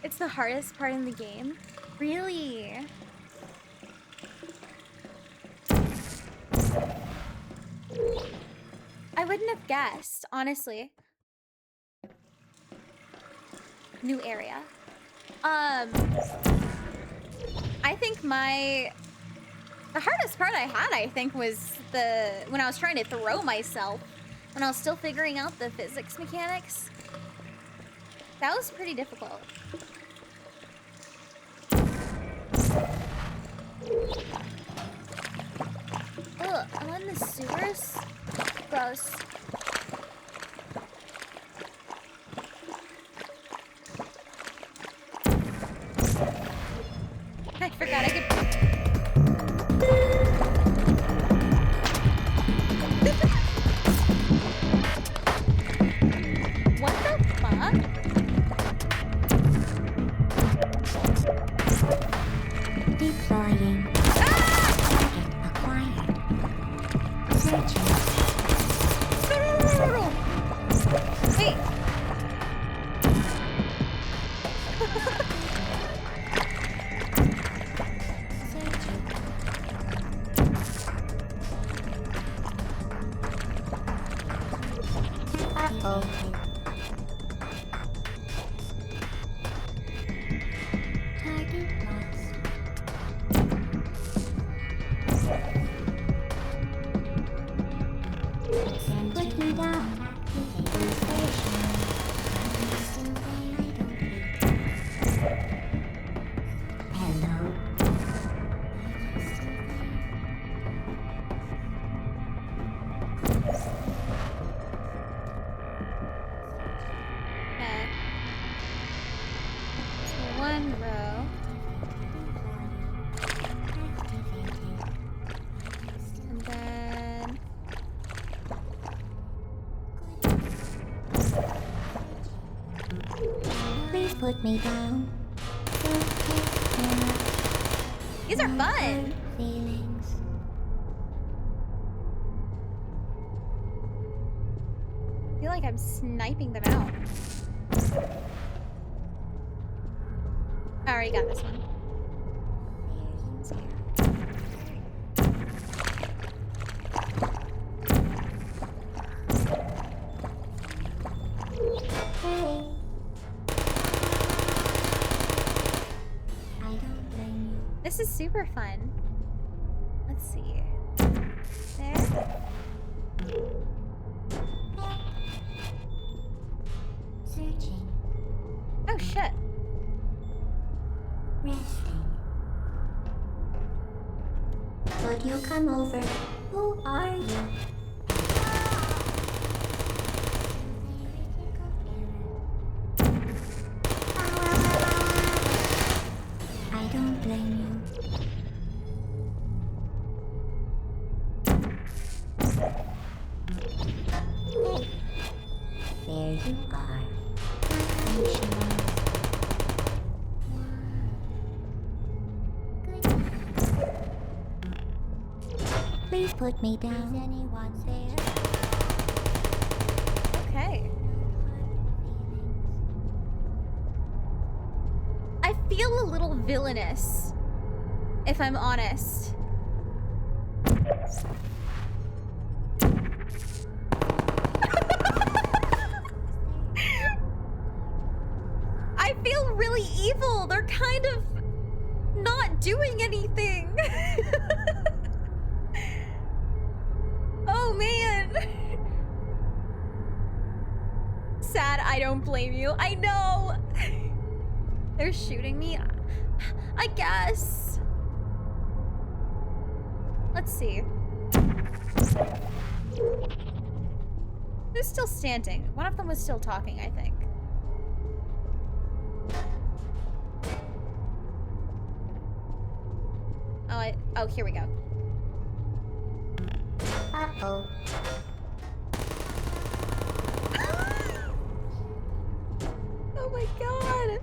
[SPEAKER 2] It's the hardest part in the game? Really? I wouldn't have guessed, honestly. New area. I think the hardest part I had, I think, was when I was trying to throw myself, when I was still figuring out the physics mechanics. That was pretty difficult. Ugh, I'm in the sewers? Gross. I forgot I could... What the fuck?
[SPEAKER 1] Deploying.
[SPEAKER 2] Ah!
[SPEAKER 1] Target acquired. Searching.
[SPEAKER 2] No. Wait.
[SPEAKER 1] Searching. Uh-oh. Target lost. Put me down. Activating station. Still there, I don't think. Hello.
[SPEAKER 2] Okay. So one row. And then...
[SPEAKER 1] Please put me down.
[SPEAKER 2] These are fun!
[SPEAKER 1] Feelings.
[SPEAKER 2] I feel like I'm sniping them out. I already got this one.
[SPEAKER 1] Hey. I don't blame you.
[SPEAKER 2] This is super fun. Let's see. There.
[SPEAKER 1] Searching.
[SPEAKER 2] Oh shit.
[SPEAKER 1] Resting. Would you come over? Who are you? I don't blame you. There you are. Please put me down. Is anyone there?
[SPEAKER 2] Okay. I feel a little villainous, if I'm honest. I feel really evil. They're kind of not doing anything. Oh man. Sad, I don't blame you. I know. They're shooting me. I guess. Let's see. Who's still standing? One of them was still talking, I think. Oh, here we go.
[SPEAKER 1] Uh-oh.
[SPEAKER 2] Oh my god.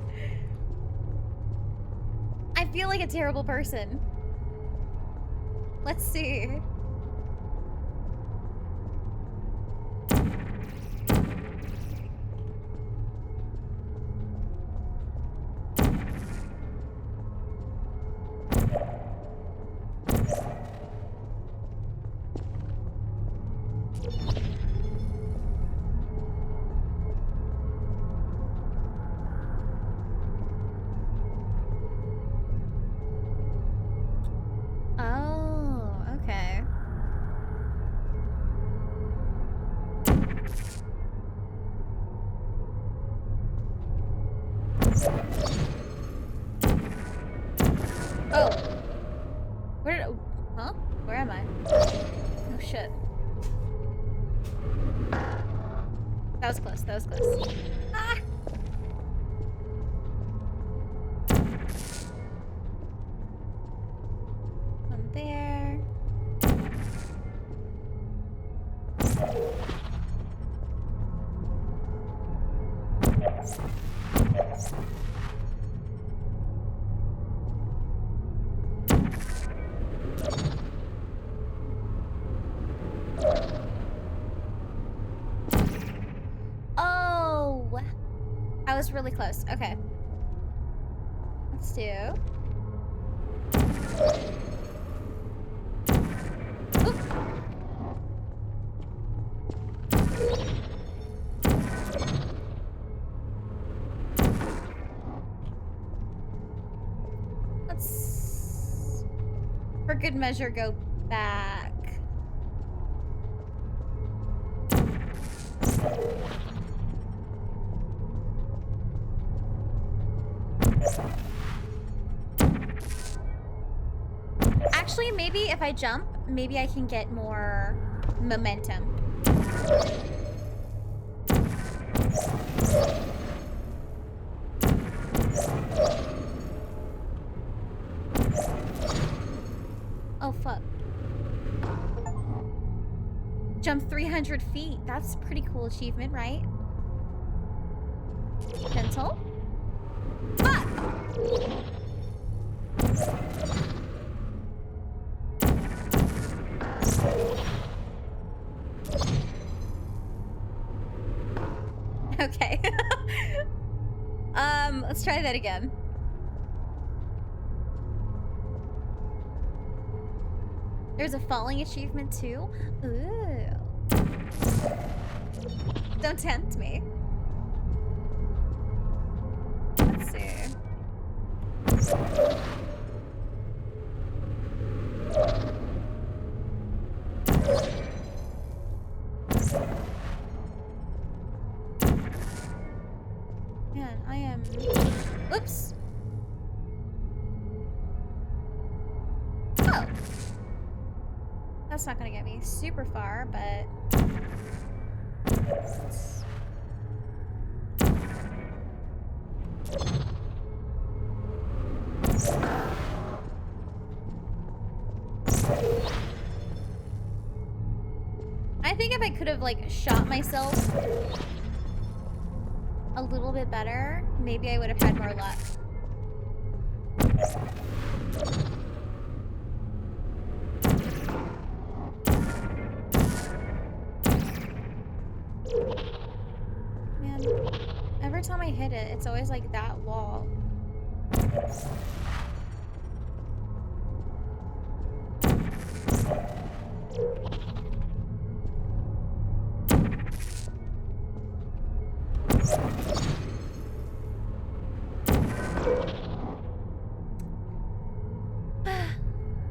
[SPEAKER 2] I feel like a terrible person. Let's see. Oh. Where did... Huh? Where am I? Oh, shit. That was close. That was close. Ah! One there. Oh! I was really close. Okay. Let's do... Oop. Let's, for good measure, go back. Actually, maybe if I jump, maybe I can get more momentum. Oh, fuck. Jump 300 feet. That's a pretty cool achievement, right? Gentle. Fuck! Okay. Let's try that again. There's a falling achievement too. Ooh. Don't tempt me. Let's see. Man, I am... Oops. Oh. That's not gonna get me super far, but... I think if I could have, like, shot myself a little bit better, maybe I would have had more luck. Man, every time I hit it, it's always like that wall.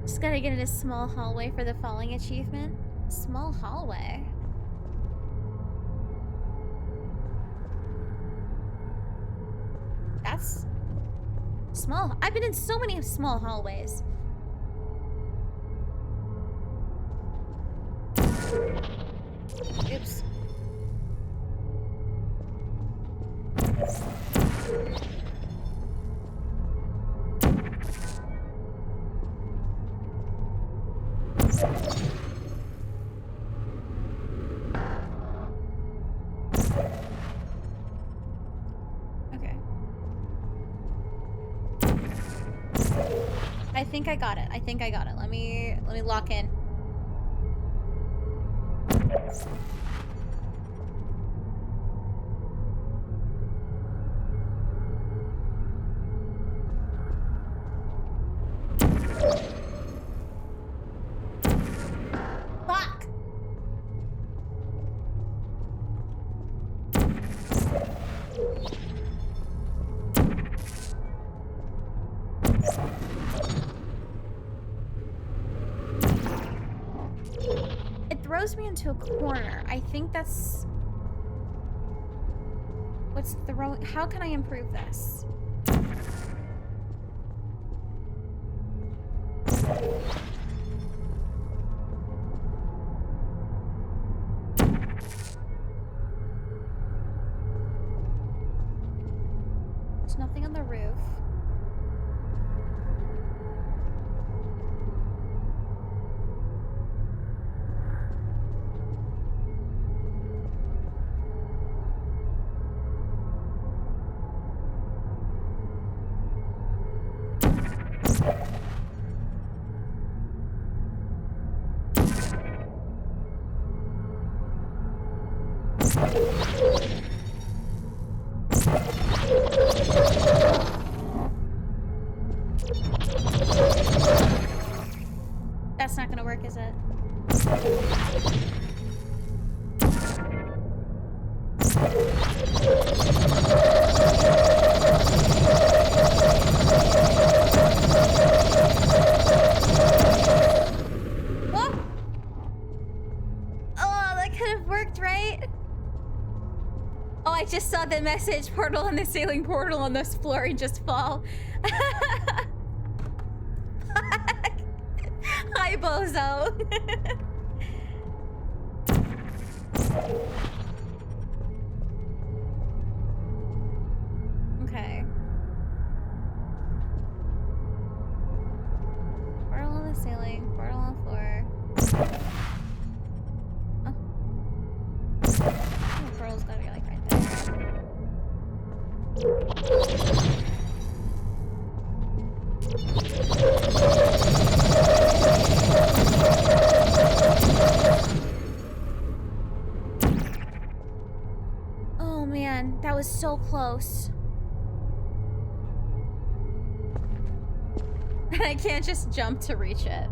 [SPEAKER 2] Just gotta get in a small hallway for the falling achievement. Small hallway. That's small. I've been in so many small hallways. Oops. Okay. I think I got it. I think I got it. Let me lock in. Fuck! It throws me into a corner. I think that's... What's throwing... How can I improve this? That's not gonna work, is it? Whoa! Oh, that could have worked, right? Oh, I just saw the message portal and the ceiling portal on this floor and just fall. Hi, Bozo. Okay. Portal on the ceiling, portal on the floor. Oh. The portal's gotta be like right there. Oh man, that was so close. And I can't just jump to reach it.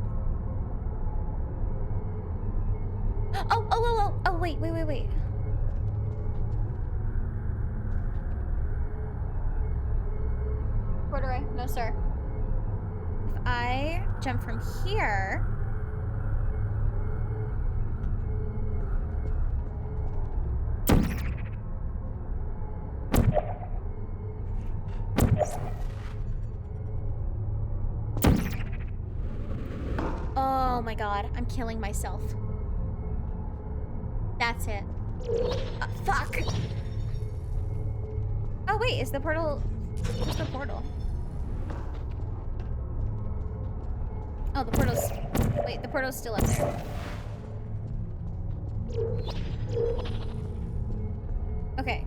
[SPEAKER 2] Oh, wait. Quarter no sir. If I jump from here. Oh my god, I'm killing myself. That's it. Fuck! Oh wait, is the portal... Where's the portal? Oh, the portal's... Wait, the portal's still up there. Okay.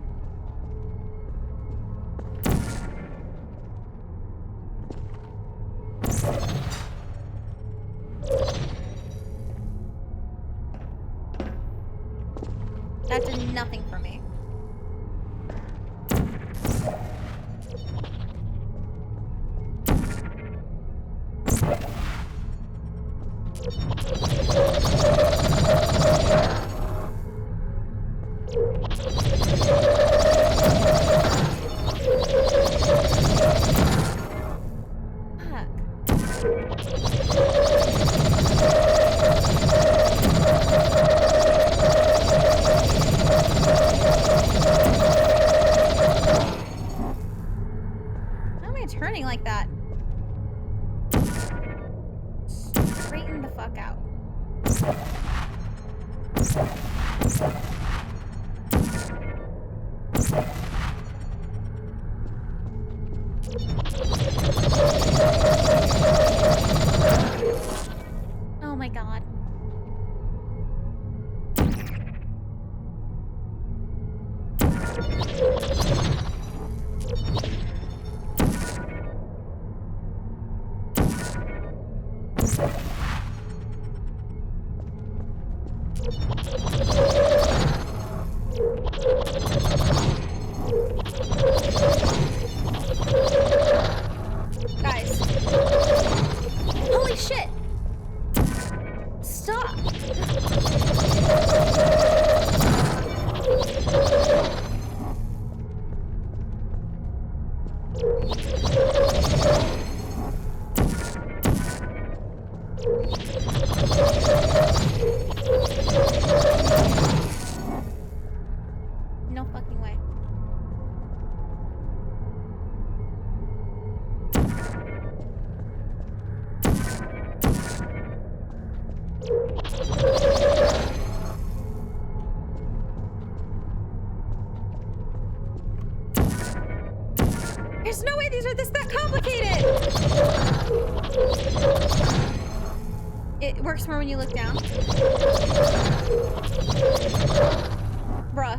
[SPEAKER 2] That did nothing for me. Turning like that. Straighten the fuck out. Oh my god. Guys. Holy shit! Stop! No fucking way. There's no way these are that complicated! It works more when you look down. Bruh.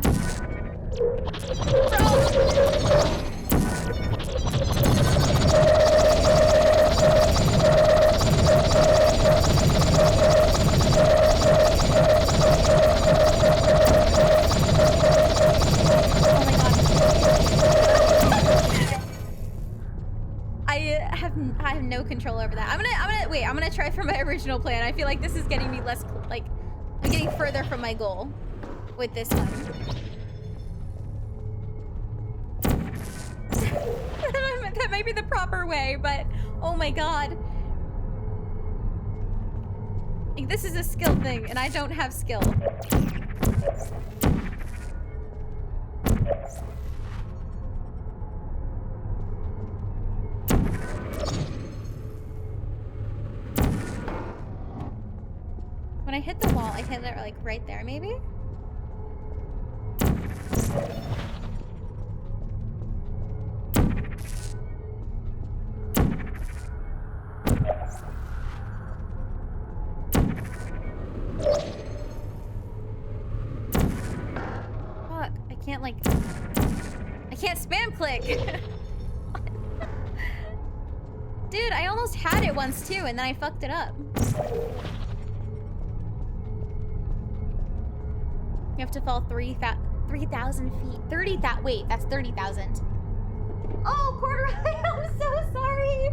[SPEAKER 2] I have no control over that. I'm gonna try for my original plan. I feel like this is getting me less, like, I'm getting further from my goal with this one. That might be the proper way, but oh my god. Like, this is a skill thing, and I don't have skill. When I hit the wall, I hit it like right there, maybe? Fuck, I can't like... I can't spam click! Dude, I almost had it once too, and then I fucked it up. You have to fall 3,000 feet. 30,000. Wait, that's 30,000. Oh, Corduroy, I'm so sorry.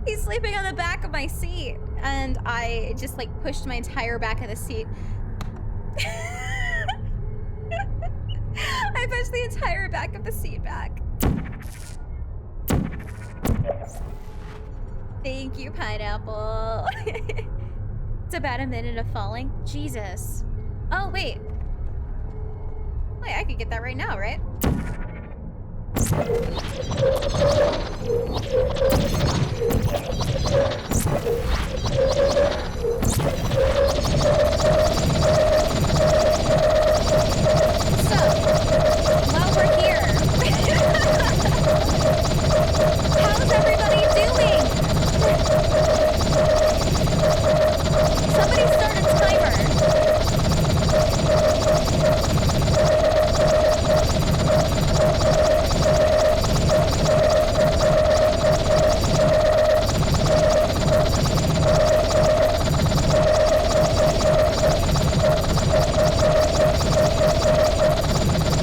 [SPEAKER 2] He's sleeping on the back of my seat, and I just like pushed my entire back of the seat. I pushed the entire back of the seat back. Thank you, Pineapple. It's about a minute of falling. Jesus. Oh, wait. Wait, I could get that right now, right? So, while we're here, how's everybody doing? Somebody start a timer.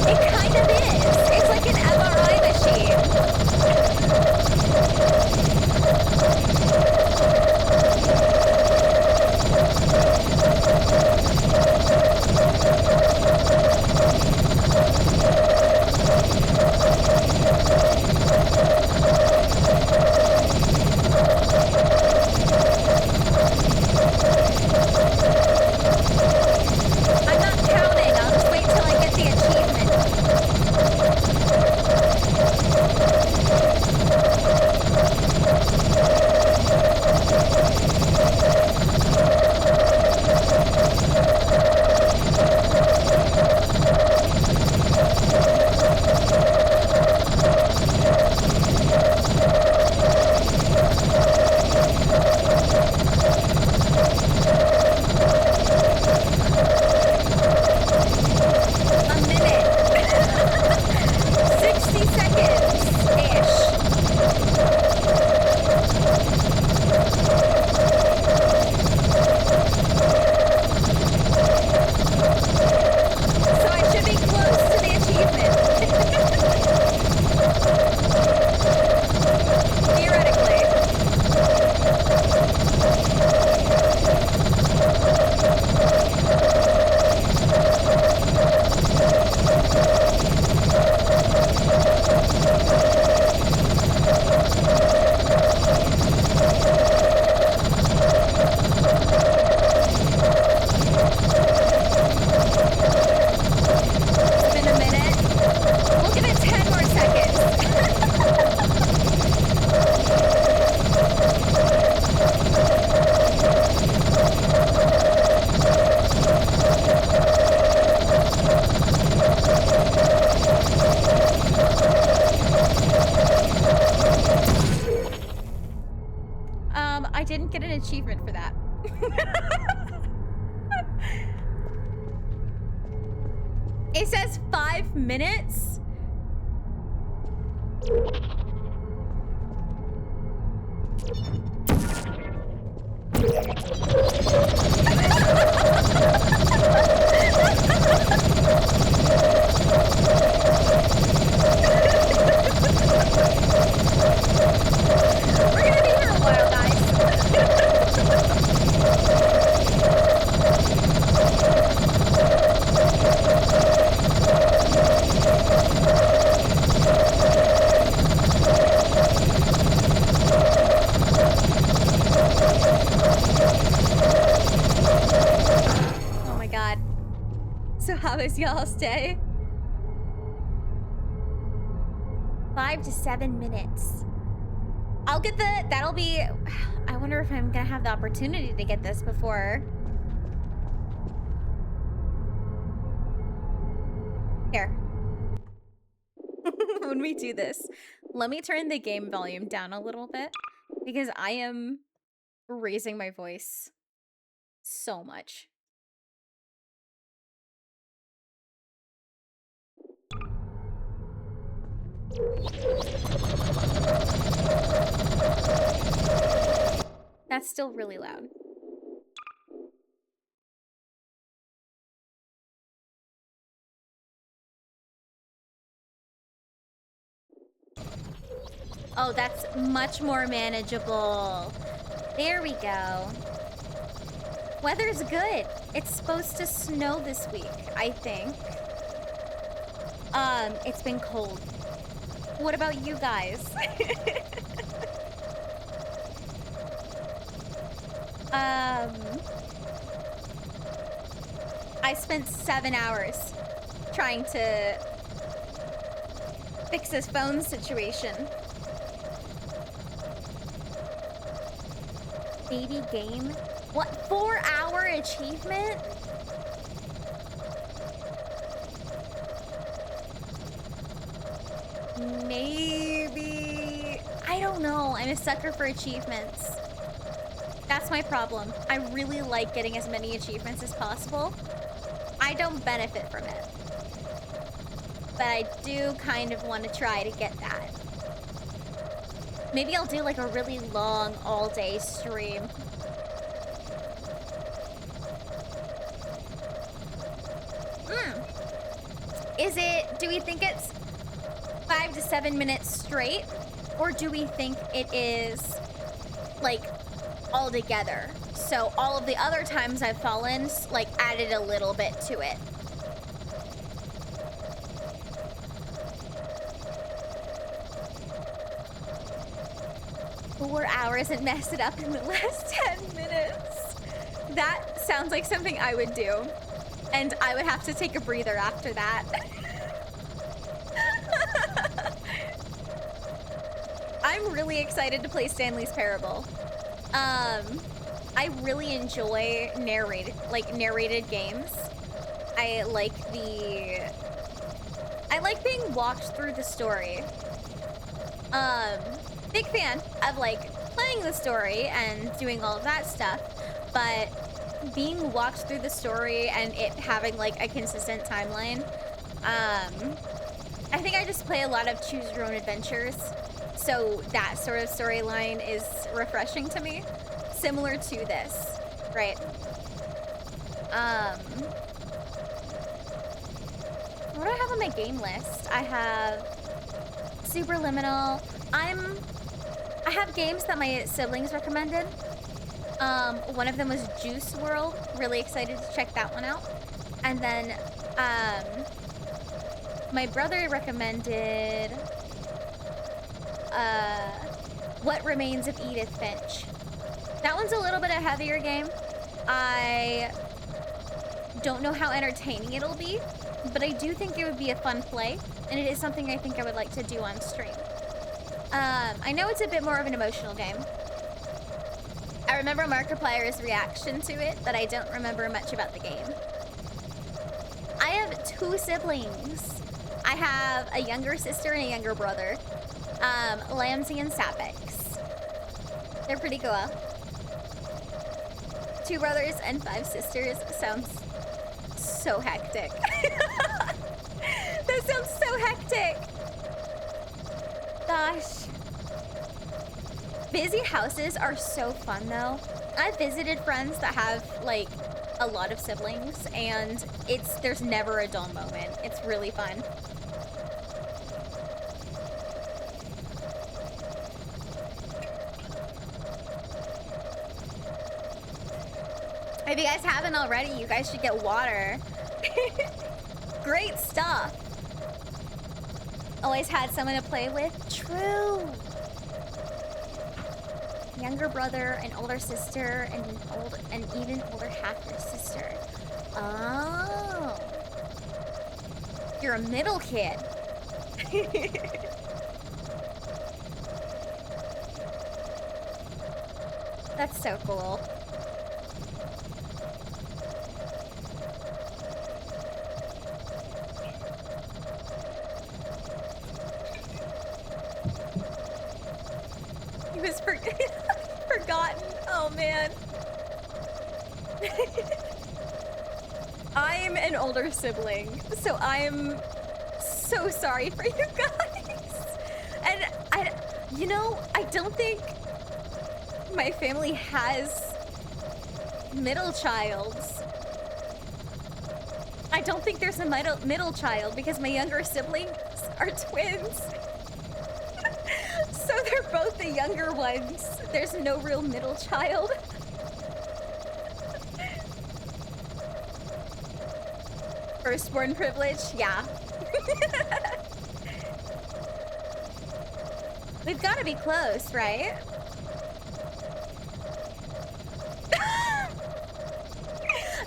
[SPEAKER 2] It kind of is. It's like an MRI machine. I'm not counting. I'll just wait till I get the achievement. A minute. 60 seconds-ish. So I should be close to the achievement. Theoretically. It's been a minute. We'll give it 10 more seconds. I didn't get an achievement for that. It says 5 minutes? promise you I'll stay. 5 to 7 minutes. I'll get that'll be, I wonder if I'm gonna have the opportunity to get this before. Here. When we do this, let me turn the game volume down a little bit because I am raising my voice so much. That's still really loud. Oh, that's much more manageable. There we go. Weather's good. It's supposed to snow this week, I think. It's been cold. What about you guys? I spent 7 hours trying to fix this phone situation. Baby game? What, 4-hour achievement? Maybe. I don't know. I'm a sucker for achievements. That's my problem. I really like getting as many achievements as possible. I don't benefit from it. But I do kind of want to try to get that. Maybe I'll do like a really long all-day stream. Is it, do we think it's 5 to 7 minutes straight? Or do we think it is like all together? So all of the other times I've fallen, like added a little bit to it. Four hours and messed it up in the last 10 minutes. That sounds like something I would do. And I would have to take a breather after that. I'm really excited to play Stanley's Parable. I really enjoy narrated games. I like being walked through the story. Big fan of like playing the story and doing all of that stuff, but being walked through the story and it having like a consistent timeline, I think I just play a lot of choose your own adventures, so that sort of storyline is refreshing to me, similar to this, right? What do I have on my game list? I have Superliminal. I have games that my siblings recommended. One of them was Juice World. Really excited to check that one out. And then my brother recommended What Remains of Edith Finch. That one's a little bit a heavier game. I don't know how entertaining it'll be, but I do think it would be a fun play, and it is something I think I would like to do on stream. I know it's a bit more of an emotional game. I remember Markiplier's reaction to it, but I don't remember much about the game. I have 2 siblings. I have a younger sister and a younger brother. Lamsey and Sapix. They're pretty cool. 2 brothers and 5 sisters. Sounds so hectic. That sounds so hectic. Gosh. Busy houses are so fun though. I've visited friends that have like a lot of siblings and there's never a dull moment. It's really fun. If you guys haven't already, you guys should get water. Great stuff. Always had someone to play with. True. Younger brother, an older sister, and an even older half sister. Oh. you're a middle kid. That's so cool. He was forgotten. Oh man. I'm an older sibling, so I'm so sorry for you guys. And you know, I don't think my family has middle childs. I don't think there's a middle child because my younger siblings are twins. So they're both the younger ones. There's no real middle child. Firstborn privilege, yeah. We've got to be close, right?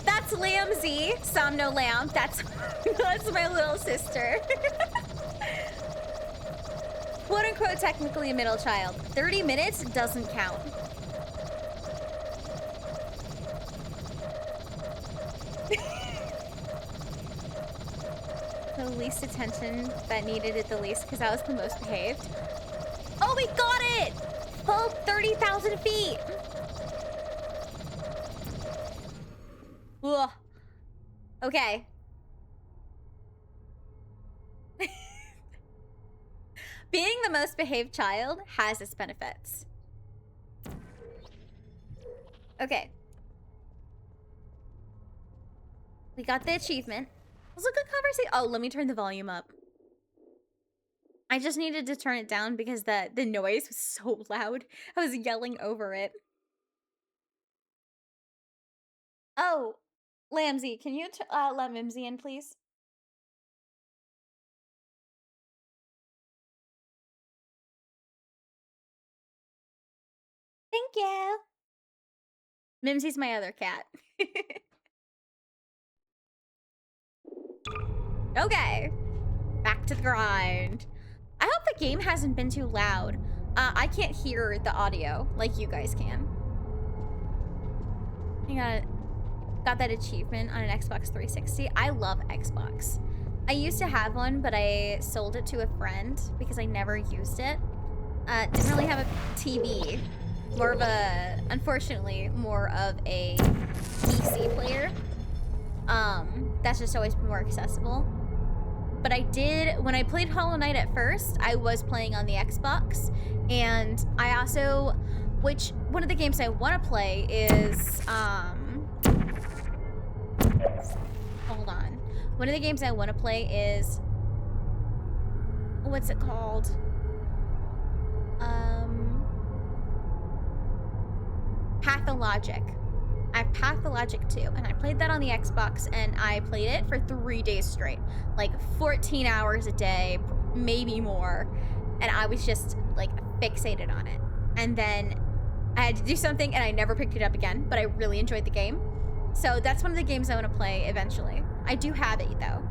[SPEAKER 2] That's Lambsy, Somno Lamb. That's my little sister. Quote unquote, technically a middle child. 30 minutes doesn't count. The least attention that needed it the least because I was the most behaved. Oh, we got it! Full 30,000 feet. Ugh. Okay. Being the most behaved child has its benefits. Okay. We got the achievement. It was a good conversation. Oh, let me turn the volume up. I just needed to turn it down because the noise was so loud. I was yelling over it. Oh, Lamsy, can you let Mimsy in, please? Thank you. Mimsy's my other cat. Okay. Back to the grind. I hope the game hasn't been too loud. I can't hear the audio like you guys can. I got that achievement on an Xbox 360. I love Xbox. I used to have one, but I sold it to a friend because I never used it. Didn't really have a TV. More of a, unfortunately, more of a PC player. That's just always been more accessible. But I did, when I played Hollow Knight at first, I was playing on the Xbox. And I also, which, one of the games I want to play is, hold on. One of the games I want to play is, what's it called? Pathologic. I have Pathologic 2, and I played that on the Xbox, and I played it for 3 days straight. Like, 14 hours a day, maybe more. And I was just, like, fixated on it. And then I had to do something, and I never picked it up again, but I really enjoyed the game. So that's one of the games I want to play eventually. I do have it, though.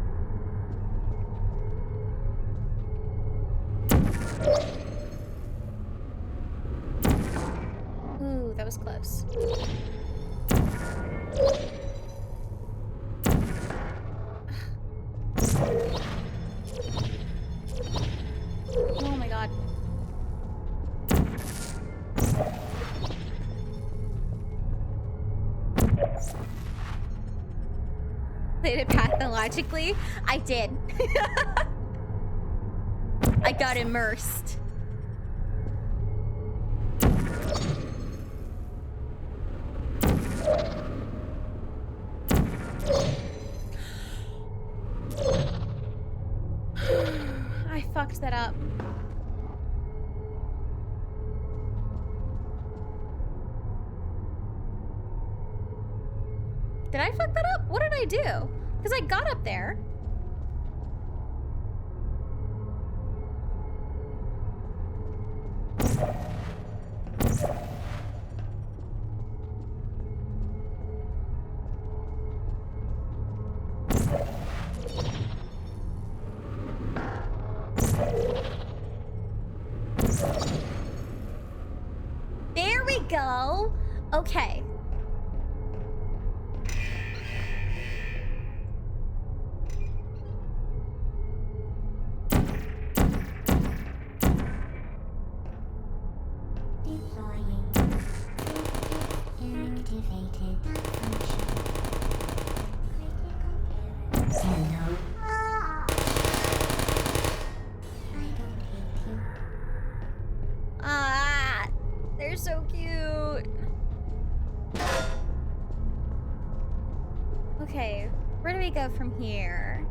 [SPEAKER 2] Ooh, that was close. Oh my god. Played it pathologically? I did. I got immersed. I fucked that up. Did I fuck that up? What did I do? Because I got up there. go. Okay.
[SPEAKER 1] Deploying. Inactivated function. Critical error. Hello. I don't hate you.
[SPEAKER 2] Ah, they're so cute. Okay, where do we go from here?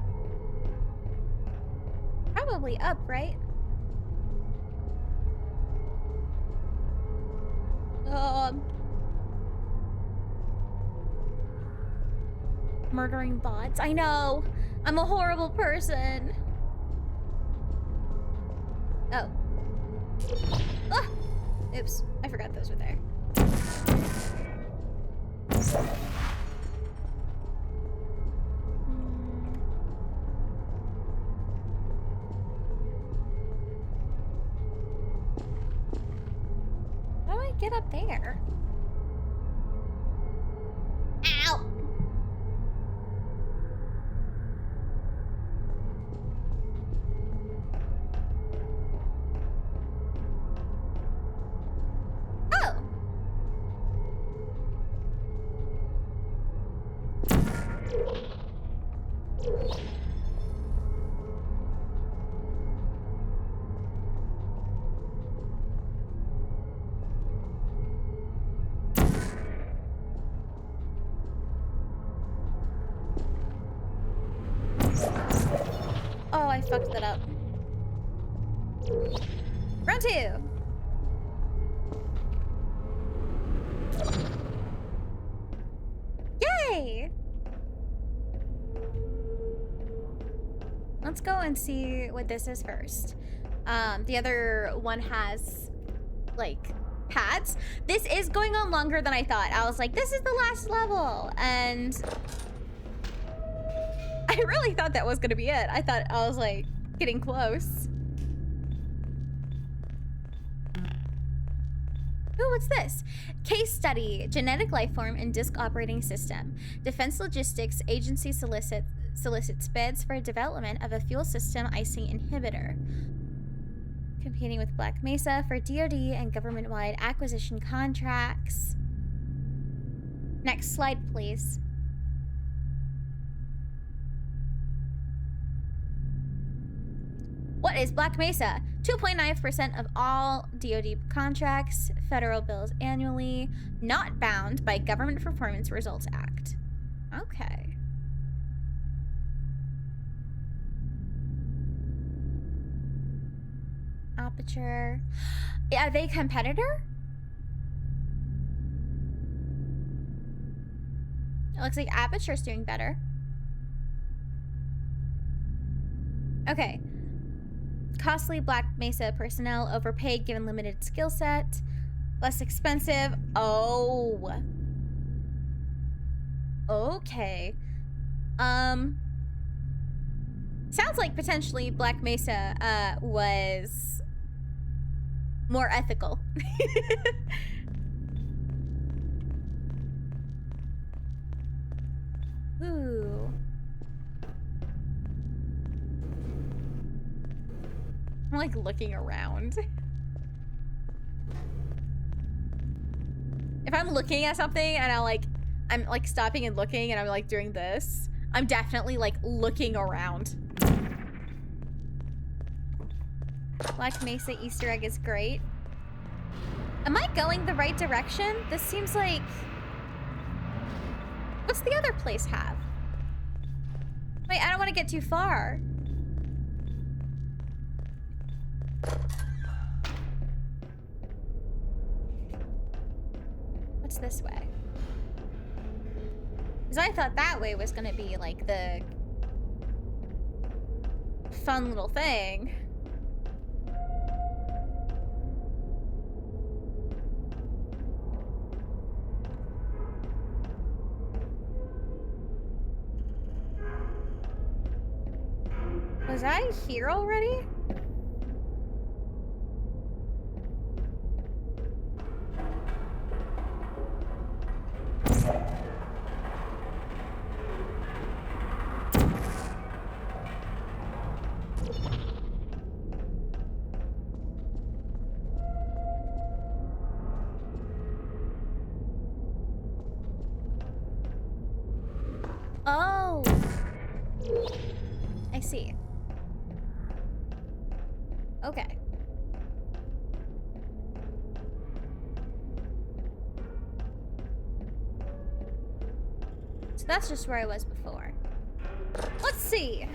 [SPEAKER 2] Probably up, right? Murdering bots. I know. I'm a horrible person. Oh. Ah! Oops. I forgot those were there. How do I get up there? Ow! Oh! Oh, I fucked that up. Round 2. Yay! Let's go and see what this is first. The other one has, like, pads. This is going on longer than I thought. I was like, this is the last level. And I really thought that was gonna be it. I thought I was, like, getting close. Ooh, what's this? Case study, genetic lifeform and disk operating system. Defense Logistics Agency solicits bids for development of a fuel system icing inhibitor. Competing with Black Mesa for DoD and government-wide acquisition contracts. Next slide, please. What is Black Mesa? 2.9% of all DoD contracts, federal bills annually, not bound by Government Performance Results Act. Okay. Aperture. Are they a competitor? It looks like Aperture's doing better. Okay. Costly Black Mesa personnel, overpaid given limited skill set, less expensive. Oh. Okay. Sounds like potentially Black Mesa was more ethical. Ooh. I'm like looking around. If I'm looking at something and I'm like stopping and looking and I'm like doing this, I'm definitely like looking around. Black Mesa Easter egg is great. Am I going the right direction? This seems like... What's the other place have? Wait, I don't want to get too far. What's this way? Because I thought that way was gonna be like the fun little thing. Was I here already? I see. Okay. So that's just where I was before. Let's see.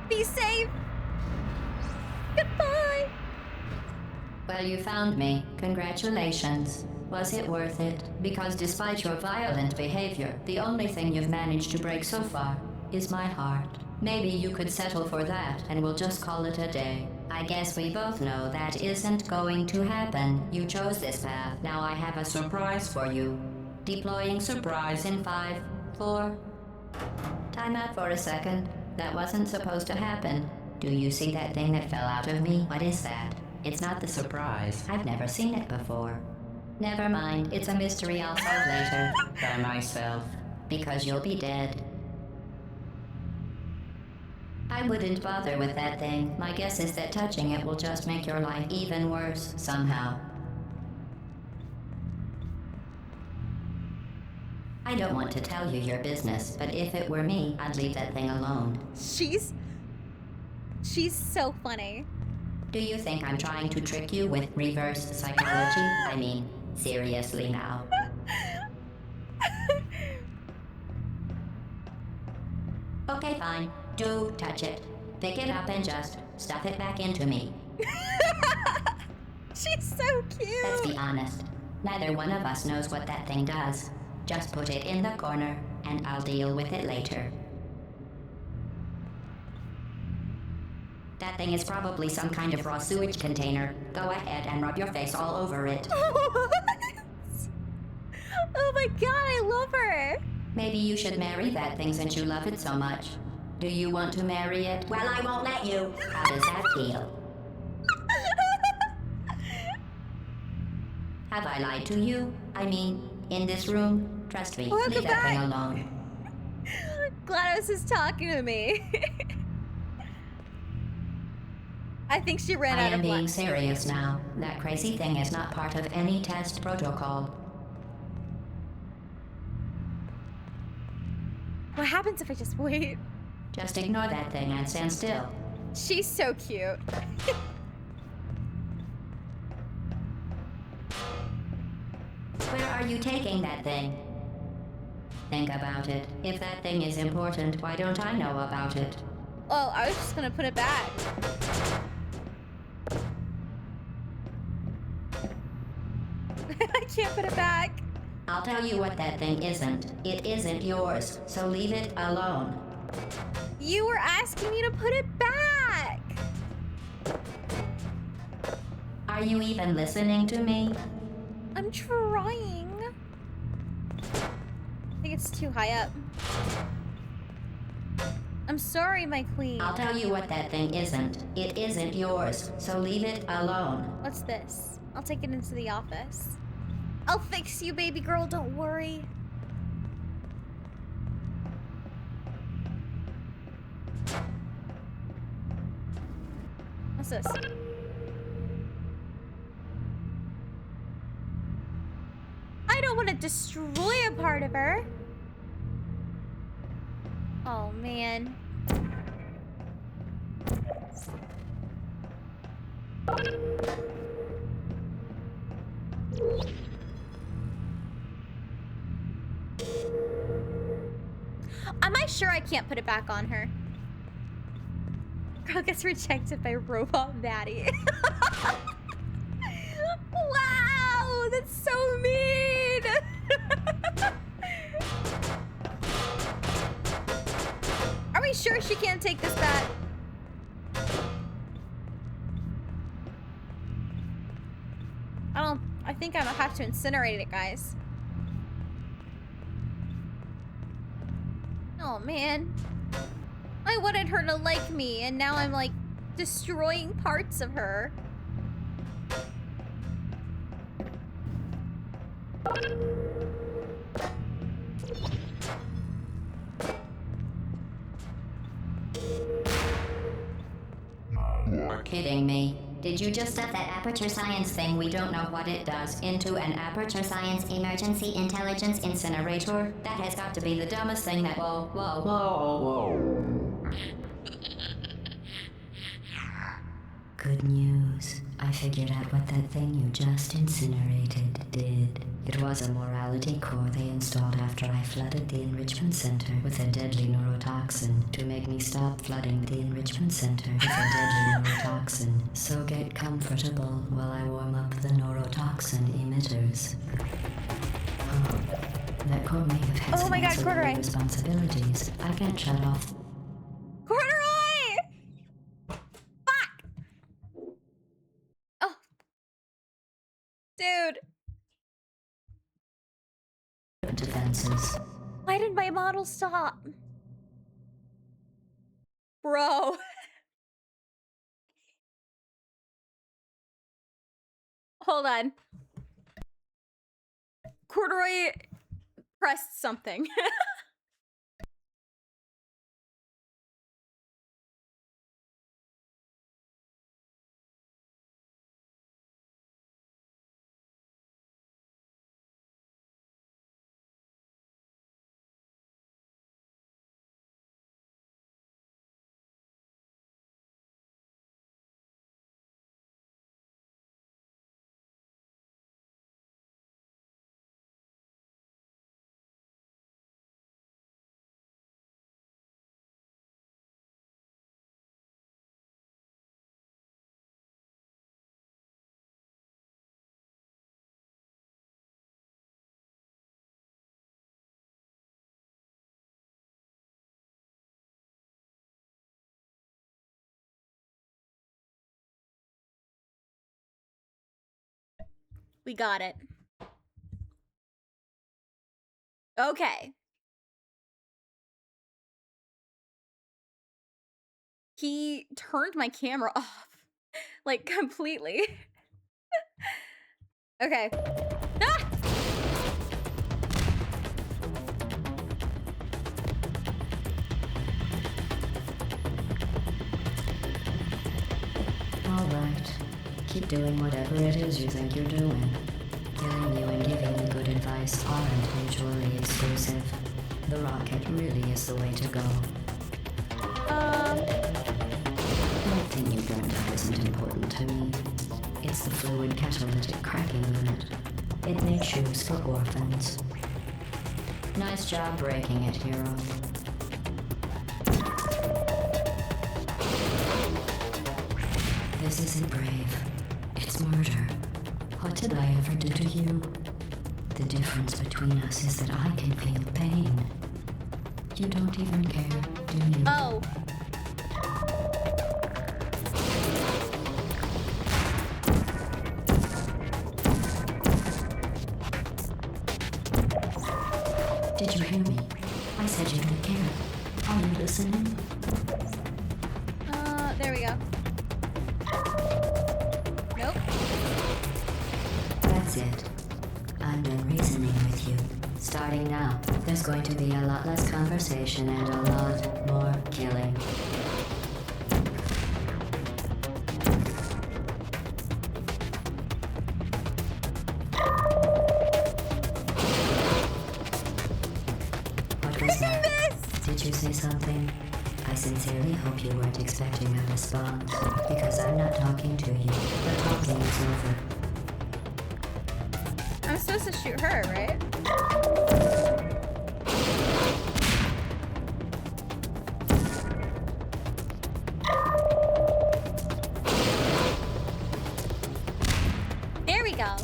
[SPEAKER 2] Be safe. Goodbye.
[SPEAKER 3] Well, you found me. Congratulations. Was it worth it? Because despite your violent behavior, the only thing you've managed to break so far is my heart. Maybe you could settle for that and we'll just call it a day. I guess we both know that isn't going to happen. You chose this path. Now I have a surprise for you. Deploying surprise in 5, 4... Time out for a second. That wasn't supposed to happen. Do you see that thing that fell out of me? What is that? It's not the surprise. I've never seen it before. Never mind. It's a mystery I'll solve later. By myself. Because you'll be dead. I wouldn't bother with that thing. My guess is that touching it will just make your life even worse, somehow. I don't want to tell you your business, but if it were me, I'd leave that thing alone.
[SPEAKER 2] She's so funny.
[SPEAKER 3] Do you think I'm trying to trick you with reverse psychology? I mean, seriously now. Okay, fine. Do touch it. Pick it up and just stuff it back into me.
[SPEAKER 2] She's so cute.
[SPEAKER 3] Let's be honest. Neither one of us knows what that thing does. Just put it in the corner, and I'll deal with it later. That thing is probably some kind of raw sewage container. Go ahead and rub your face all over it.
[SPEAKER 2] Oh my god, I love her.
[SPEAKER 3] Maybe you should marry that thing since you love it so much. Do you want to marry it? Well, I won't let you. How does that feel? Have I lied to you? I mean, in this room? Trust me,
[SPEAKER 2] Welcome
[SPEAKER 3] leave that thing
[SPEAKER 2] back.
[SPEAKER 3] alone.
[SPEAKER 2] GLaDOS is talking to me. I think she ran
[SPEAKER 3] I
[SPEAKER 2] out
[SPEAKER 3] am
[SPEAKER 2] of
[SPEAKER 3] being
[SPEAKER 2] luck.
[SPEAKER 3] serious now. That crazy thing is not part of any test protocol.
[SPEAKER 2] What happens if I just wait?
[SPEAKER 3] Just ignore that thing and stand still.
[SPEAKER 2] She's so cute.
[SPEAKER 3] Where are you taking that thing? Think about it. If that thing is important, why don't I know about it?
[SPEAKER 2] Well, I was just gonna put it back. I can't put it back.
[SPEAKER 3] I'll tell you what that thing isn't. It isn't yours, so leave it alone.
[SPEAKER 2] You were asking me to put it back.
[SPEAKER 3] Are you even listening to me?
[SPEAKER 2] I'm trying. I think it's too high up. I'm sorry, my queen.
[SPEAKER 3] I'll tell you what that thing isn't. It isn't yours, so leave it alone.
[SPEAKER 2] What's this? I'll take it into the office. I'll fix you, baby girl, don't worry. What's this? I don't want to destroy a part of her. Oh, man. Am I sure I can't put it back on her? Girl gets rejected by Robot Maddie. Wow, that's so mean. Are we sure she can't take this back? I think I'm gonna have to incinerate it, guys. Oh, man. I wanted her to like me, and now I'm, like, destroying parts of her.
[SPEAKER 3] Did you just stuff that Aperture Science thing, we don't know what it does, into an Aperture Science emergency intelligence incinerator? That has got to be the dumbest thing that. Whoa, whoa, whoa. Good news. I figured out what that thing you just incinerated did. It was a morality core they installed after I flooded the enrichment center with a deadly neurotoxin to make me stop flooding the enrichment center with a deadly neurotoxin. So get comfortable while I warm up the neurotoxin emitters. Oh, that core may have had some ancillary responsibilities. I can't shut off.
[SPEAKER 2] Dude.
[SPEAKER 3] Defenses.
[SPEAKER 2] Why did my model stop? Bro. Hold on. Corduroy pressed something. We got it. Okay. He turned my camera off. Like, completely. Okay. Ah!
[SPEAKER 3] Alright. Keep doing whatever it is you think you're doing. Killing you and giving you good advice aren't mutually exclusive. The rocket really is the way to go. That thing you burned up isn't important to me. It's the fluid catalytic cracking unit. It makes shoes for orphans. Nice job breaking it, hero. This isn't brave. It's murder. What did I ever do to you? The difference between us is that I can feel pain. You don't even care, do you?
[SPEAKER 2] Oh.
[SPEAKER 3] Did you hear me? I said you don't care. Are you listening?
[SPEAKER 2] There we go. Nope.
[SPEAKER 3] That's it. I'm done reasoning with you. Starting now, there's going to be a lot less conversation and a lot more killing. What was that? Did you say something? I sincerely hope you weren't expecting a response, because I'm not talking to you. The talking is over.
[SPEAKER 2] I'm supposed to shoot her, right? There we go.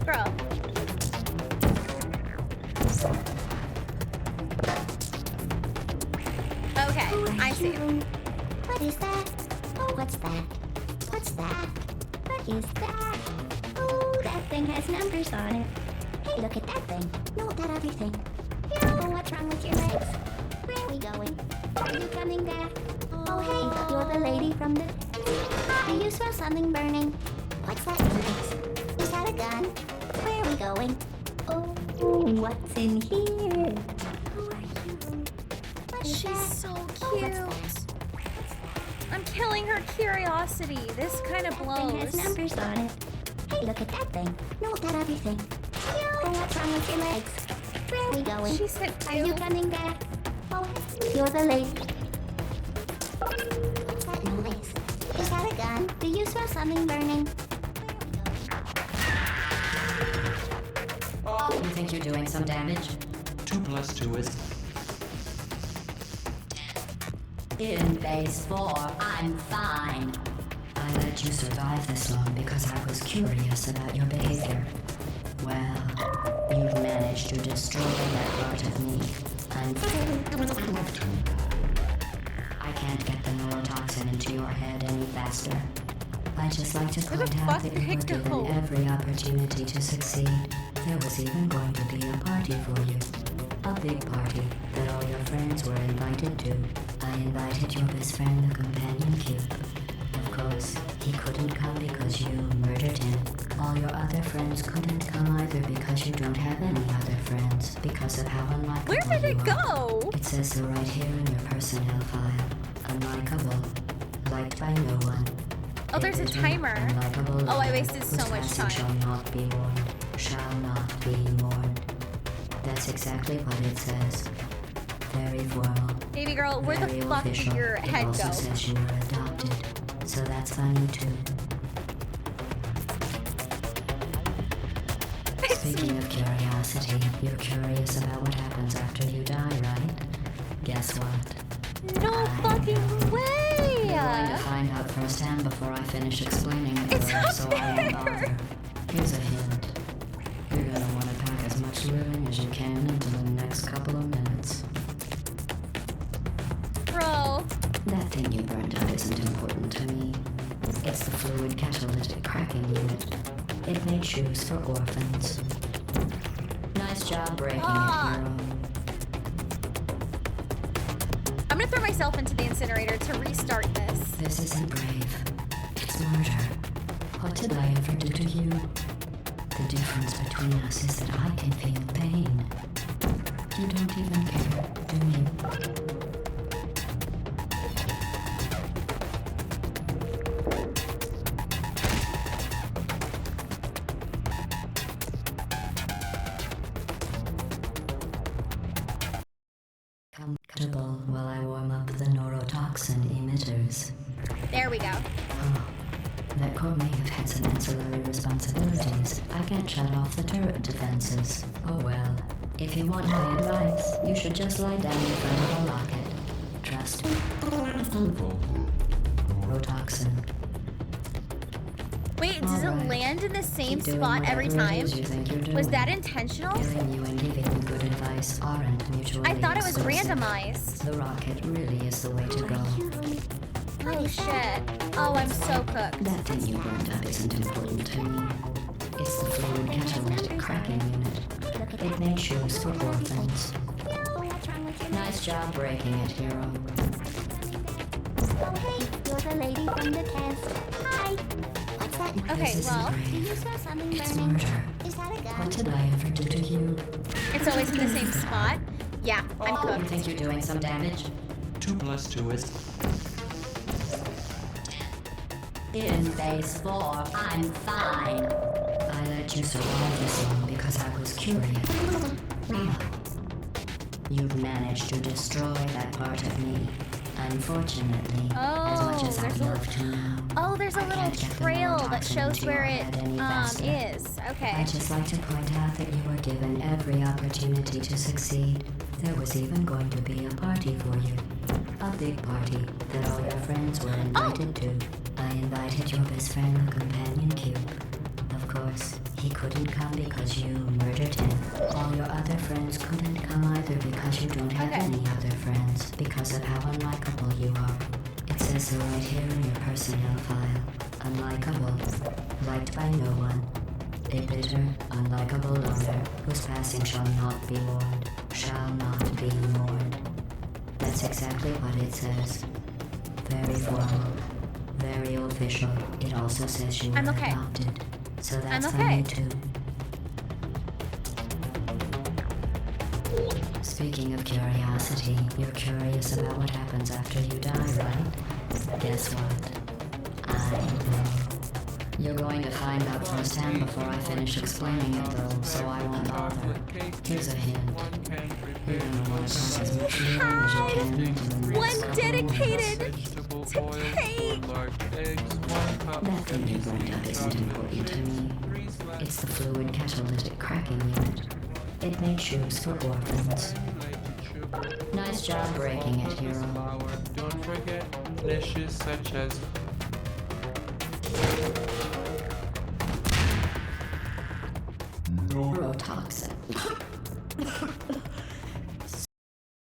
[SPEAKER 2] Girl. Okay, I see.
[SPEAKER 1] What is that? Oh, what's that? What's that? What is that? Oh, that thing has numbers on it. Hey, look at that thing. Note that other thing. Yo, what's wrong with your legs? Where are we going? Are you coming back? Oh, hey, you're the lady from the... Do you smell something burning? What's that noise? Is that a gun? Where are we going? Oh, what's in here? Who are you?
[SPEAKER 2] She's so cute. I'm killing her curiosity. This kind of
[SPEAKER 1] Thing has
[SPEAKER 2] blows.
[SPEAKER 1] numbers on it. Hey, look at that thing. Note that everything. Oh, what's wrong with your legs? Where are we going?
[SPEAKER 2] She said
[SPEAKER 1] Are you coming back? Oh, you're the lady. What's that noise? Is that a gun? Do you smell something burning?
[SPEAKER 3] You think you're doing some damage?
[SPEAKER 5] 2 plus 2 is...
[SPEAKER 3] In phase 4, I'm fine. I let you survive this long because I was curious about your behavior. Well, you've managed to destroy that part of me. I can't get the neurotoxin into your head any faster. I'd just like to
[SPEAKER 2] Where the
[SPEAKER 3] point out
[SPEAKER 2] fuck
[SPEAKER 3] that you were
[SPEAKER 2] did it go?
[SPEAKER 3] given every opportunity to succeed. There was even going to be a party for you. A big party that all your friends were invited to. I invited your best friend, the companion cube. Of course, he couldn't come because you murdered him. All your other friends couldn't come either because you don't have any other friends. Because of how unlikable
[SPEAKER 2] Where did
[SPEAKER 3] you
[SPEAKER 2] it
[SPEAKER 3] are.
[SPEAKER 2] go?
[SPEAKER 3] It says so right here in your personnel file. Unlikable. Liked by no one.
[SPEAKER 2] Oh, there's a
[SPEAKER 3] Bitter,
[SPEAKER 2] timer.
[SPEAKER 3] unlikable
[SPEAKER 2] Oh, I
[SPEAKER 3] lover,
[SPEAKER 2] wasted so
[SPEAKER 3] whose
[SPEAKER 2] much
[SPEAKER 3] passing
[SPEAKER 2] time.
[SPEAKER 3] Shall not be mourned. Shall not be mourned. That's exactly what it says. Very formal.
[SPEAKER 2] Baby girl, where the
[SPEAKER 3] Very
[SPEAKER 2] fuck
[SPEAKER 3] official.
[SPEAKER 2] did your
[SPEAKER 3] It
[SPEAKER 2] head
[SPEAKER 3] also
[SPEAKER 2] go?
[SPEAKER 3] says you were adopted, so that's funny too. Speaking of curiosity, you're curious about what happens after you die, right? Guess what?
[SPEAKER 2] No fucking way!
[SPEAKER 3] You're going to find out firsthand before I finish explaining it,
[SPEAKER 2] It's
[SPEAKER 3] though,
[SPEAKER 2] up
[SPEAKER 3] so I won't
[SPEAKER 2] there.
[SPEAKER 3] bother. Here's a hint. You're gonna want to pack as much living as you can into the next couple of minutes.
[SPEAKER 2] Bro.
[SPEAKER 3] That thing you burned up isn't important to me. It's the fluid catalytic cracking unit. It made shoes for orphans. Nice job breaking
[SPEAKER 2] Ah.
[SPEAKER 3] it, hero.
[SPEAKER 2] I'm gonna throw myself into the incinerator to restart this.
[SPEAKER 3] This isn't brave. It's murder. What did I ever do to you? The difference between us is that I can feel pain. You don't even care, do you? Comfortable while I warm up the neurotoxin emitters.
[SPEAKER 2] There we go.
[SPEAKER 3] Oh, that core may have had some ancillary responsibilities. I can't shut off the turret defenses. Oh well. If you want my advice, you should just lie down in front of a rocket. Trust me. Neurotoxin.
[SPEAKER 2] Wait, does it
[SPEAKER 3] Alright.
[SPEAKER 2] land in the same
[SPEAKER 3] Keep doing
[SPEAKER 2] spot every
[SPEAKER 3] whatever it
[SPEAKER 2] time?
[SPEAKER 3] is you think you're
[SPEAKER 2] Was
[SPEAKER 3] doing.
[SPEAKER 2] that intentional?
[SPEAKER 3] Hearing you and giving you good advice aren't mutually
[SPEAKER 2] I thought it was
[SPEAKER 3] exclusive.
[SPEAKER 2] randomized.
[SPEAKER 3] The rocket really is the way to go.
[SPEAKER 2] Oh shit. Oh, I'm so cooked.
[SPEAKER 3] That thing you burned up isn't important to me. It's the fluid catalytic cracking unit. It made shoes for orphans.
[SPEAKER 1] Oh, what's wrong with your
[SPEAKER 3] Nice job breaking it, hero.
[SPEAKER 1] Oh, hey, you're the lady from the test. Hi. What's that noise?
[SPEAKER 2] Okay,
[SPEAKER 3] This
[SPEAKER 2] well,
[SPEAKER 3] isn't
[SPEAKER 1] Do you
[SPEAKER 3] brave.
[SPEAKER 1] smell something
[SPEAKER 3] It's
[SPEAKER 1] burning?
[SPEAKER 3] murder.
[SPEAKER 1] Is that a
[SPEAKER 3] What
[SPEAKER 1] gun?
[SPEAKER 3] did I ever do to you?
[SPEAKER 2] it's always in the same spot. Yeah, I'm
[SPEAKER 3] You
[SPEAKER 2] cooked.
[SPEAKER 3] think you're doing some damage?
[SPEAKER 5] 2 plus 2 is...
[SPEAKER 3] In phase 4, I'm fine. I let you survive this long because I was curious. You've managed to destroy that part of me. Unfortunately, as much as I'd
[SPEAKER 2] there's a-
[SPEAKER 3] love to now,
[SPEAKER 2] Oh, there's a
[SPEAKER 3] I
[SPEAKER 2] little
[SPEAKER 3] can't get the
[SPEAKER 2] trail that
[SPEAKER 3] neurotoxin
[SPEAKER 2] shows
[SPEAKER 3] into
[SPEAKER 2] where
[SPEAKER 3] your
[SPEAKER 2] it
[SPEAKER 3] head any faster.
[SPEAKER 2] is. Okay.
[SPEAKER 3] I'd just like to point out that you were given every opportunity to succeed. There was even going to be a party for you. A big party that all your friends were invited to. I invited your best friend, the companion cube. Of course, he couldn't come because you murdered him. All your other friends couldn't come either because you don't have
[SPEAKER 2] Okay.
[SPEAKER 3] any other friends because of how unlikable you are. It says so right here in your personnel file. Unlikable. Liked by no one. A bitter, unlikable loner whose passing shall not be mourned. Shall not be mourned. That's exactly what it says. Very formal. Very official. It also says you were
[SPEAKER 2] I'm okay.
[SPEAKER 3] adopted. So that's
[SPEAKER 2] I'm
[SPEAKER 3] funny
[SPEAKER 2] okay.
[SPEAKER 3] too. Speaking of curiosity, you're curious about what happens after you die, right? Guess what? I know. You're going to find out firsthand before I finish explaining it, though, so I won't bother. Here's a hint. You're gonna want to pack as much room as you can into the next
[SPEAKER 2] One
[SPEAKER 3] couple of
[SPEAKER 2] dedicated
[SPEAKER 3] minutes.
[SPEAKER 2] to Kate.
[SPEAKER 3] That thing you brought up isn't important to me. It's the fluid catalytic cracking unit. It makes shoes for orphans. Nice job breaking it, hero.
[SPEAKER 6] Don't forget dishes such as
[SPEAKER 3] Neurotoxin.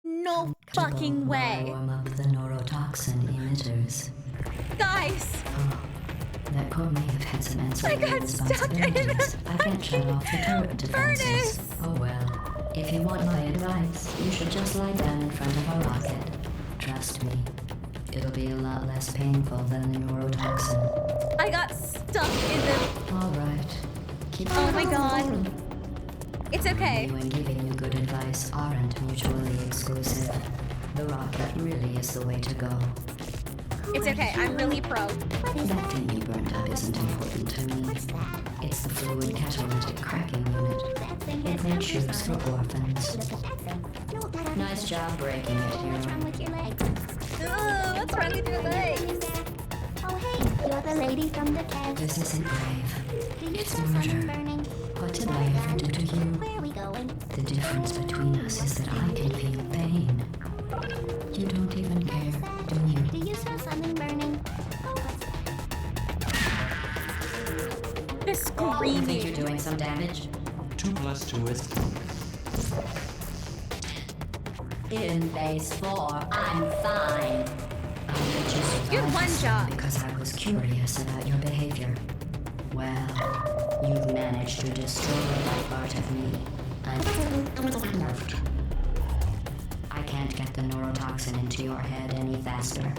[SPEAKER 2] No fucking way.
[SPEAKER 3] Warm up the neurotoxin emitters.
[SPEAKER 2] Guys,
[SPEAKER 3] Oh, that core may have had some
[SPEAKER 2] I
[SPEAKER 3] ancillary
[SPEAKER 2] got stuck in
[SPEAKER 3] responsibilities. I can't shut off the turret defenses.
[SPEAKER 2] furnace.
[SPEAKER 3] Oh well. If you want my advice, you should just lie down in front of a rocket. Trust me, it'll be a lot less painful than the neurotoxin.
[SPEAKER 2] I got stuck in the...
[SPEAKER 3] All right. Keep
[SPEAKER 2] Oh my god. It's okay.
[SPEAKER 3] You and giving you good advice aren't mutually exclusive. The rocket really is the way to go.
[SPEAKER 2] It's okay. I'm really pro.
[SPEAKER 3] That thing you burned up isn't important to me. It's the fluid catalytic cracking unit. It makes shoes for orphans. Nice job breaking it,
[SPEAKER 1] What's wrong
[SPEAKER 3] hero.
[SPEAKER 1] with your legs?
[SPEAKER 2] Ugh, what's wrong with your legs?
[SPEAKER 1] Oh hey, you're the lady from the cab.
[SPEAKER 3] This isn't brave.
[SPEAKER 1] Do you
[SPEAKER 3] It's
[SPEAKER 1] smell something
[SPEAKER 3] murder.
[SPEAKER 1] burning?
[SPEAKER 3] What did I ever do to you?
[SPEAKER 1] Where are we going?
[SPEAKER 3] The difference between us is that I can feel pain. You don't even care, do you?
[SPEAKER 1] Do you smell something burning? Oh, what's
[SPEAKER 2] The
[SPEAKER 3] You think
[SPEAKER 2] screaming.
[SPEAKER 3] you're doing some damage?
[SPEAKER 5] 2 plus 2 is
[SPEAKER 3] In base 4, I'm fine. I let you survive
[SPEAKER 2] You had one
[SPEAKER 3] this
[SPEAKER 2] job.
[SPEAKER 3] because I was curious about your behavior. Well, you've managed to destroy that part of me. I can't get the neurotoxin into your head any faster.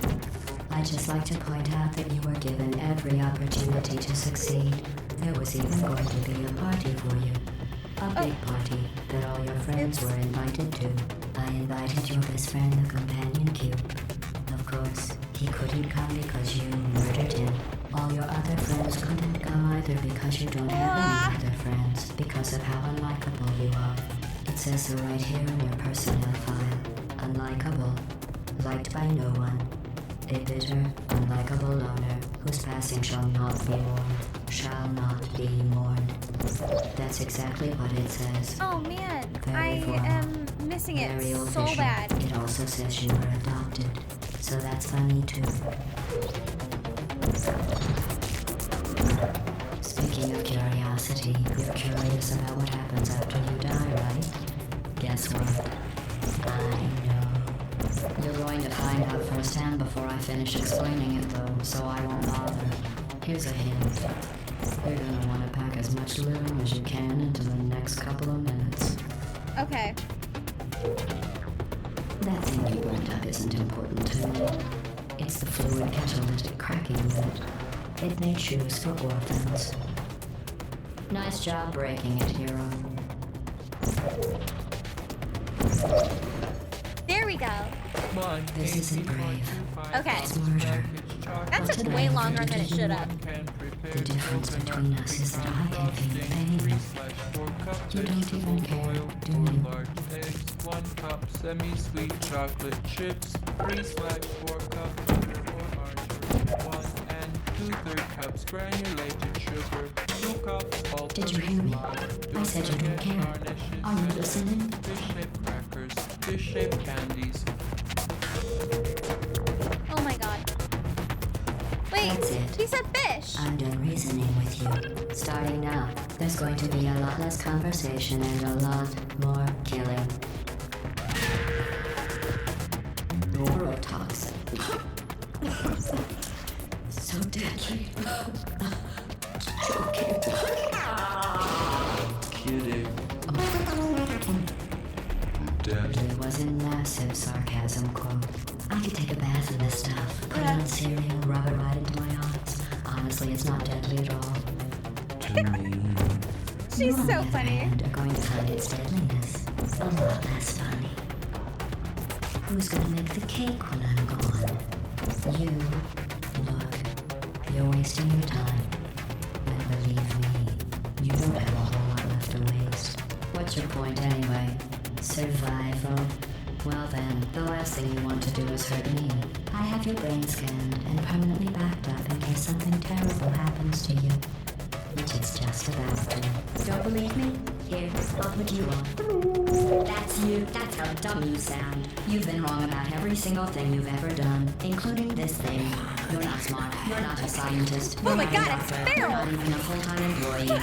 [SPEAKER 3] I'd just like to point out that you were given every opportunity to succeed. There was even going to be a party for you. A big party that all your friends were invited to. I invited your best friend, the companion cube. Of course, he couldn't come because you murdered him. All your other friends couldn't come either because you don't have any other friends because of how unlikable you are. It says so right here in your personnel file. Unlikable. Liked by no one. A bitter, unlikable loner whose passing shall not be mourned. Shall not be mourned. That's exactly what it says.
[SPEAKER 2] Oh man,
[SPEAKER 3] Very
[SPEAKER 2] I
[SPEAKER 3] formal.
[SPEAKER 2] am missing it
[SPEAKER 3] Very
[SPEAKER 2] so
[SPEAKER 3] official.
[SPEAKER 2] bad.
[SPEAKER 3] It also says you were adopted. So that's funny too. Speaking of curiosity, you're curious about what happens after you die, right? Guess what? I know. You're going to find out firsthand before I finish explaining it, though, so I won't bother. Here's a hint. You're gonna want to pack as much living as you can into the next couple of minutes.
[SPEAKER 2] Okay.
[SPEAKER 3] That thing you burned up isn't important to me. It's the fluid catalytic cracking unit. It makes shoes for orphans. Nice job breaking it, hero.
[SPEAKER 2] There we go.
[SPEAKER 3] This isn't brave.
[SPEAKER 2] Okay.
[SPEAKER 3] It's murder.
[SPEAKER 2] That
[SPEAKER 3] What
[SPEAKER 2] took
[SPEAKER 3] did
[SPEAKER 2] way
[SPEAKER 3] I
[SPEAKER 2] longer
[SPEAKER 3] ever
[SPEAKER 2] than it
[SPEAKER 3] do to
[SPEAKER 2] should
[SPEAKER 3] you?
[SPEAKER 2] have.
[SPEAKER 3] The difference between us is that I can feel pain. You don't even care, do you?
[SPEAKER 6] Large eggs, 1 cup semi-sweet chocolate chips, 3/4 cups sugar or margarine, 1 and 2/3 cups granulated sugar, 2 cups all
[SPEAKER 3] Did you hear me? I said you don't care. Are you listening?
[SPEAKER 6] Fish-shaped crackers, fish-shaped candies.
[SPEAKER 2] Oh my god. Wait,
[SPEAKER 3] That's it.
[SPEAKER 2] he said fish.
[SPEAKER 3] I'm done reasoning with you. Starting now, there's going to be a lot less conversation and a lot more killing. Neurotoxin. So deadly. Choking.
[SPEAKER 5] kidding. Dead.
[SPEAKER 3] It was a massive sarcasm quote. I could take a bath in this stuff, put it on cereal, rub it right into my eyes. Honestly, it's not deadly at all.
[SPEAKER 5] To me.
[SPEAKER 2] She's
[SPEAKER 3] You, on
[SPEAKER 2] so
[SPEAKER 3] the other
[SPEAKER 2] funny.
[SPEAKER 3] hand, are going to find its deadliness a lot less funny. Who's gonna make the cake when I'm gone? You. Look, you're wasting your time. And believe me, you don't have a whole lot left to waste. What's your point anyway? Survival? Well then, the last thing you want to do is hurt me. I have your brain scanned and permanently backed up in case something terrible happens to you. Which it's just about to. Don't believe me? Here, I'll put you on. That's you. That's how dumb you sound. You've been wrong about every single thing you've ever done, including this thing. You're not smart. You're not a scientist.
[SPEAKER 2] Oh
[SPEAKER 3] You're
[SPEAKER 2] my
[SPEAKER 3] not a
[SPEAKER 2] god, it's
[SPEAKER 3] doctor.
[SPEAKER 2] feral!
[SPEAKER 3] You're not even a full-time employee.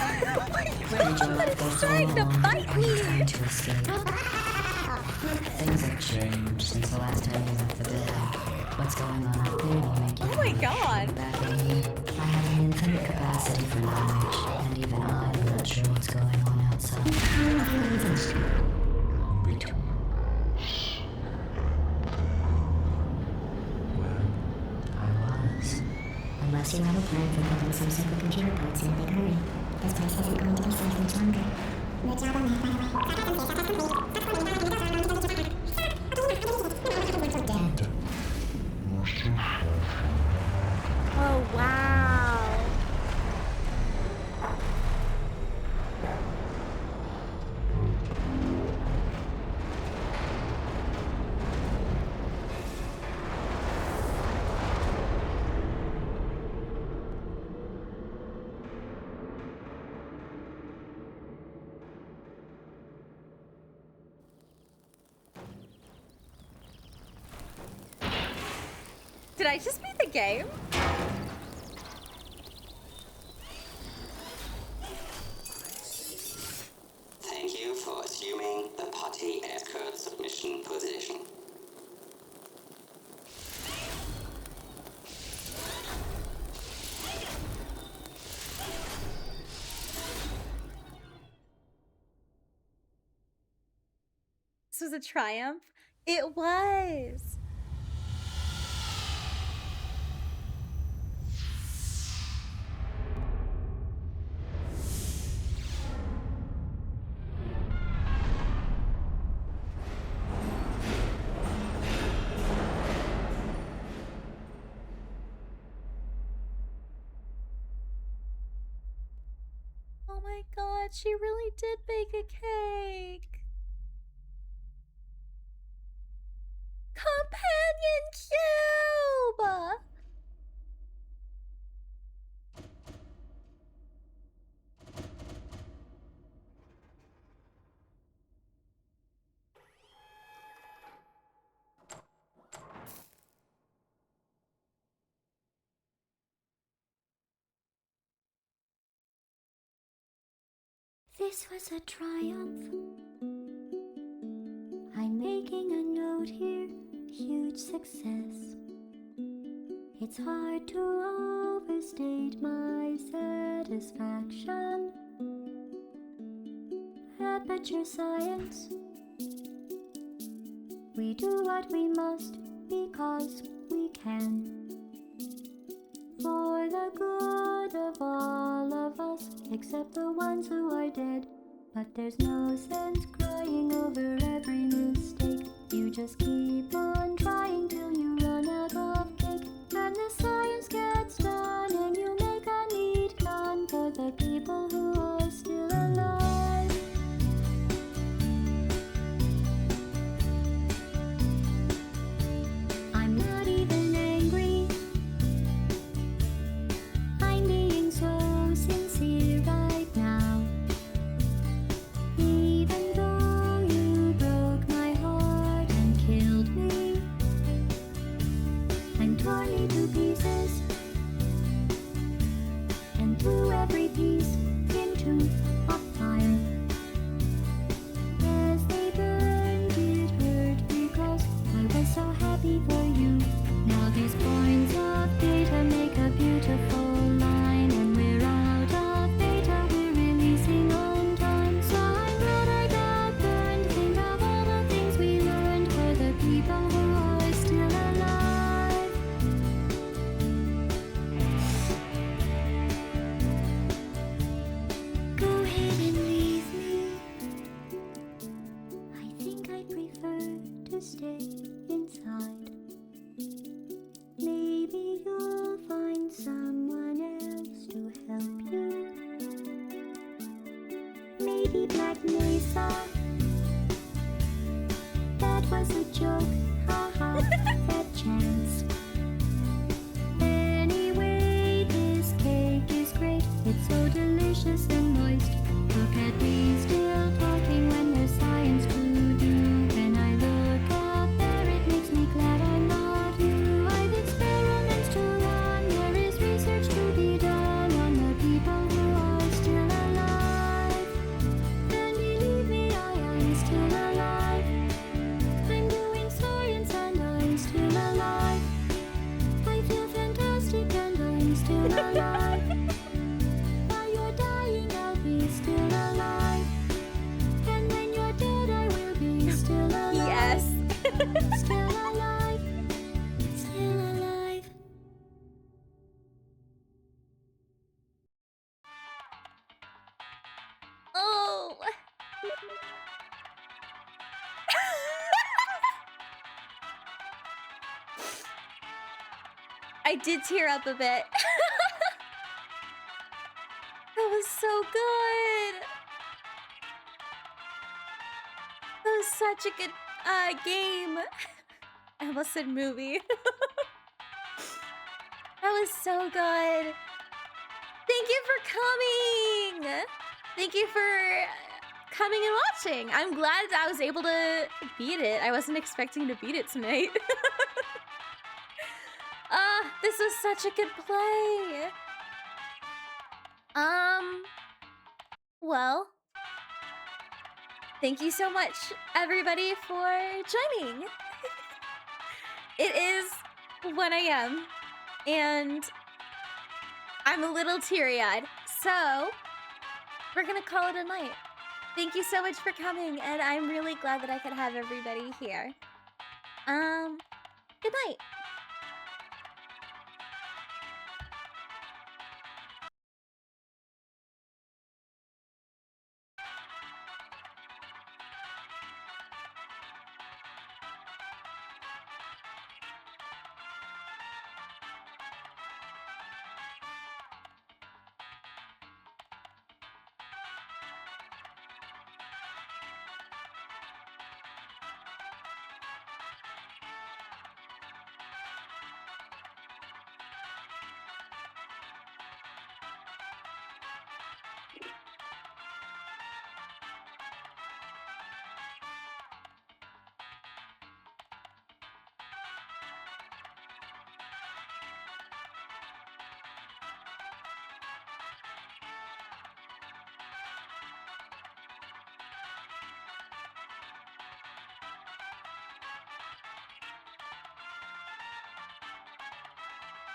[SPEAKER 3] Where did your life go so
[SPEAKER 2] trying to
[SPEAKER 3] wrong?
[SPEAKER 2] bite
[SPEAKER 3] Are you
[SPEAKER 2] me.
[SPEAKER 3] trying to escape? Things have changed since the last time you left the building. What's going on out there will make you
[SPEAKER 2] Oh my god.
[SPEAKER 3] back in here. I have an infinite capacity for knowledge, and even I'm not sure what's going on outside. Well, I was. Unless you have a plan for putting some simple computer parts in a big hurry. This place isn't going to be safe much longer. Good job on that, by the way.
[SPEAKER 2] Oh, wow. Did I just beat the game?
[SPEAKER 7] Thank you for assuming the potty escort submission position.
[SPEAKER 2] This was a triumph? It was! Oh my god, she really did bake a cake! Companion cube!
[SPEAKER 1] This was a triumph. I'm making a note here, huge success. It's hard to overstate my satisfaction. Aperture science. We do what we must because we can. For the good of all of us, except the ones who are dead. But there's no sense crying over every mistake. You just keep on trying till you run out of cake. And the science gets done and you make a neat gun for the people who are still alive. I'm not even angry. I'm being so sincere right now. Even though you might prefer to stay inside. Maybe you'll find someone else to help you. Maybe Black Mesa. That was a joke, haha, that chance. Anyway, this cake is great. It's so delicious and moist. Look at me still talking when there's science to do. When I look out there, it makes me glad I'm not you. I've experiments to run. There is research to be done on the people who are still alive. And believe me, I am still alive. I'm doing science and I'm still alive. I feel fantastic and I'm still alive. While you're dying, I'll be still alive. And when you're dead, I will be still alive.
[SPEAKER 2] Yes.
[SPEAKER 1] Still alive. Still alive.
[SPEAKER 2] Oh. I did tear up a bit. That was so good. That was such a good game. I almost said movie. That was so good. Thank you for coming. Thank you for coming and watching. I'm glad I was able to beat it. I wasn't expecting to beat it tonight. This was such a good play. Well, thank you so much, everybody, for joining. It is 1 a.m. and I'm a little teary-eyed, so we're gonna call it a night. Thank you so much for coming, and I'm really glad that I could have everybody here. Good night.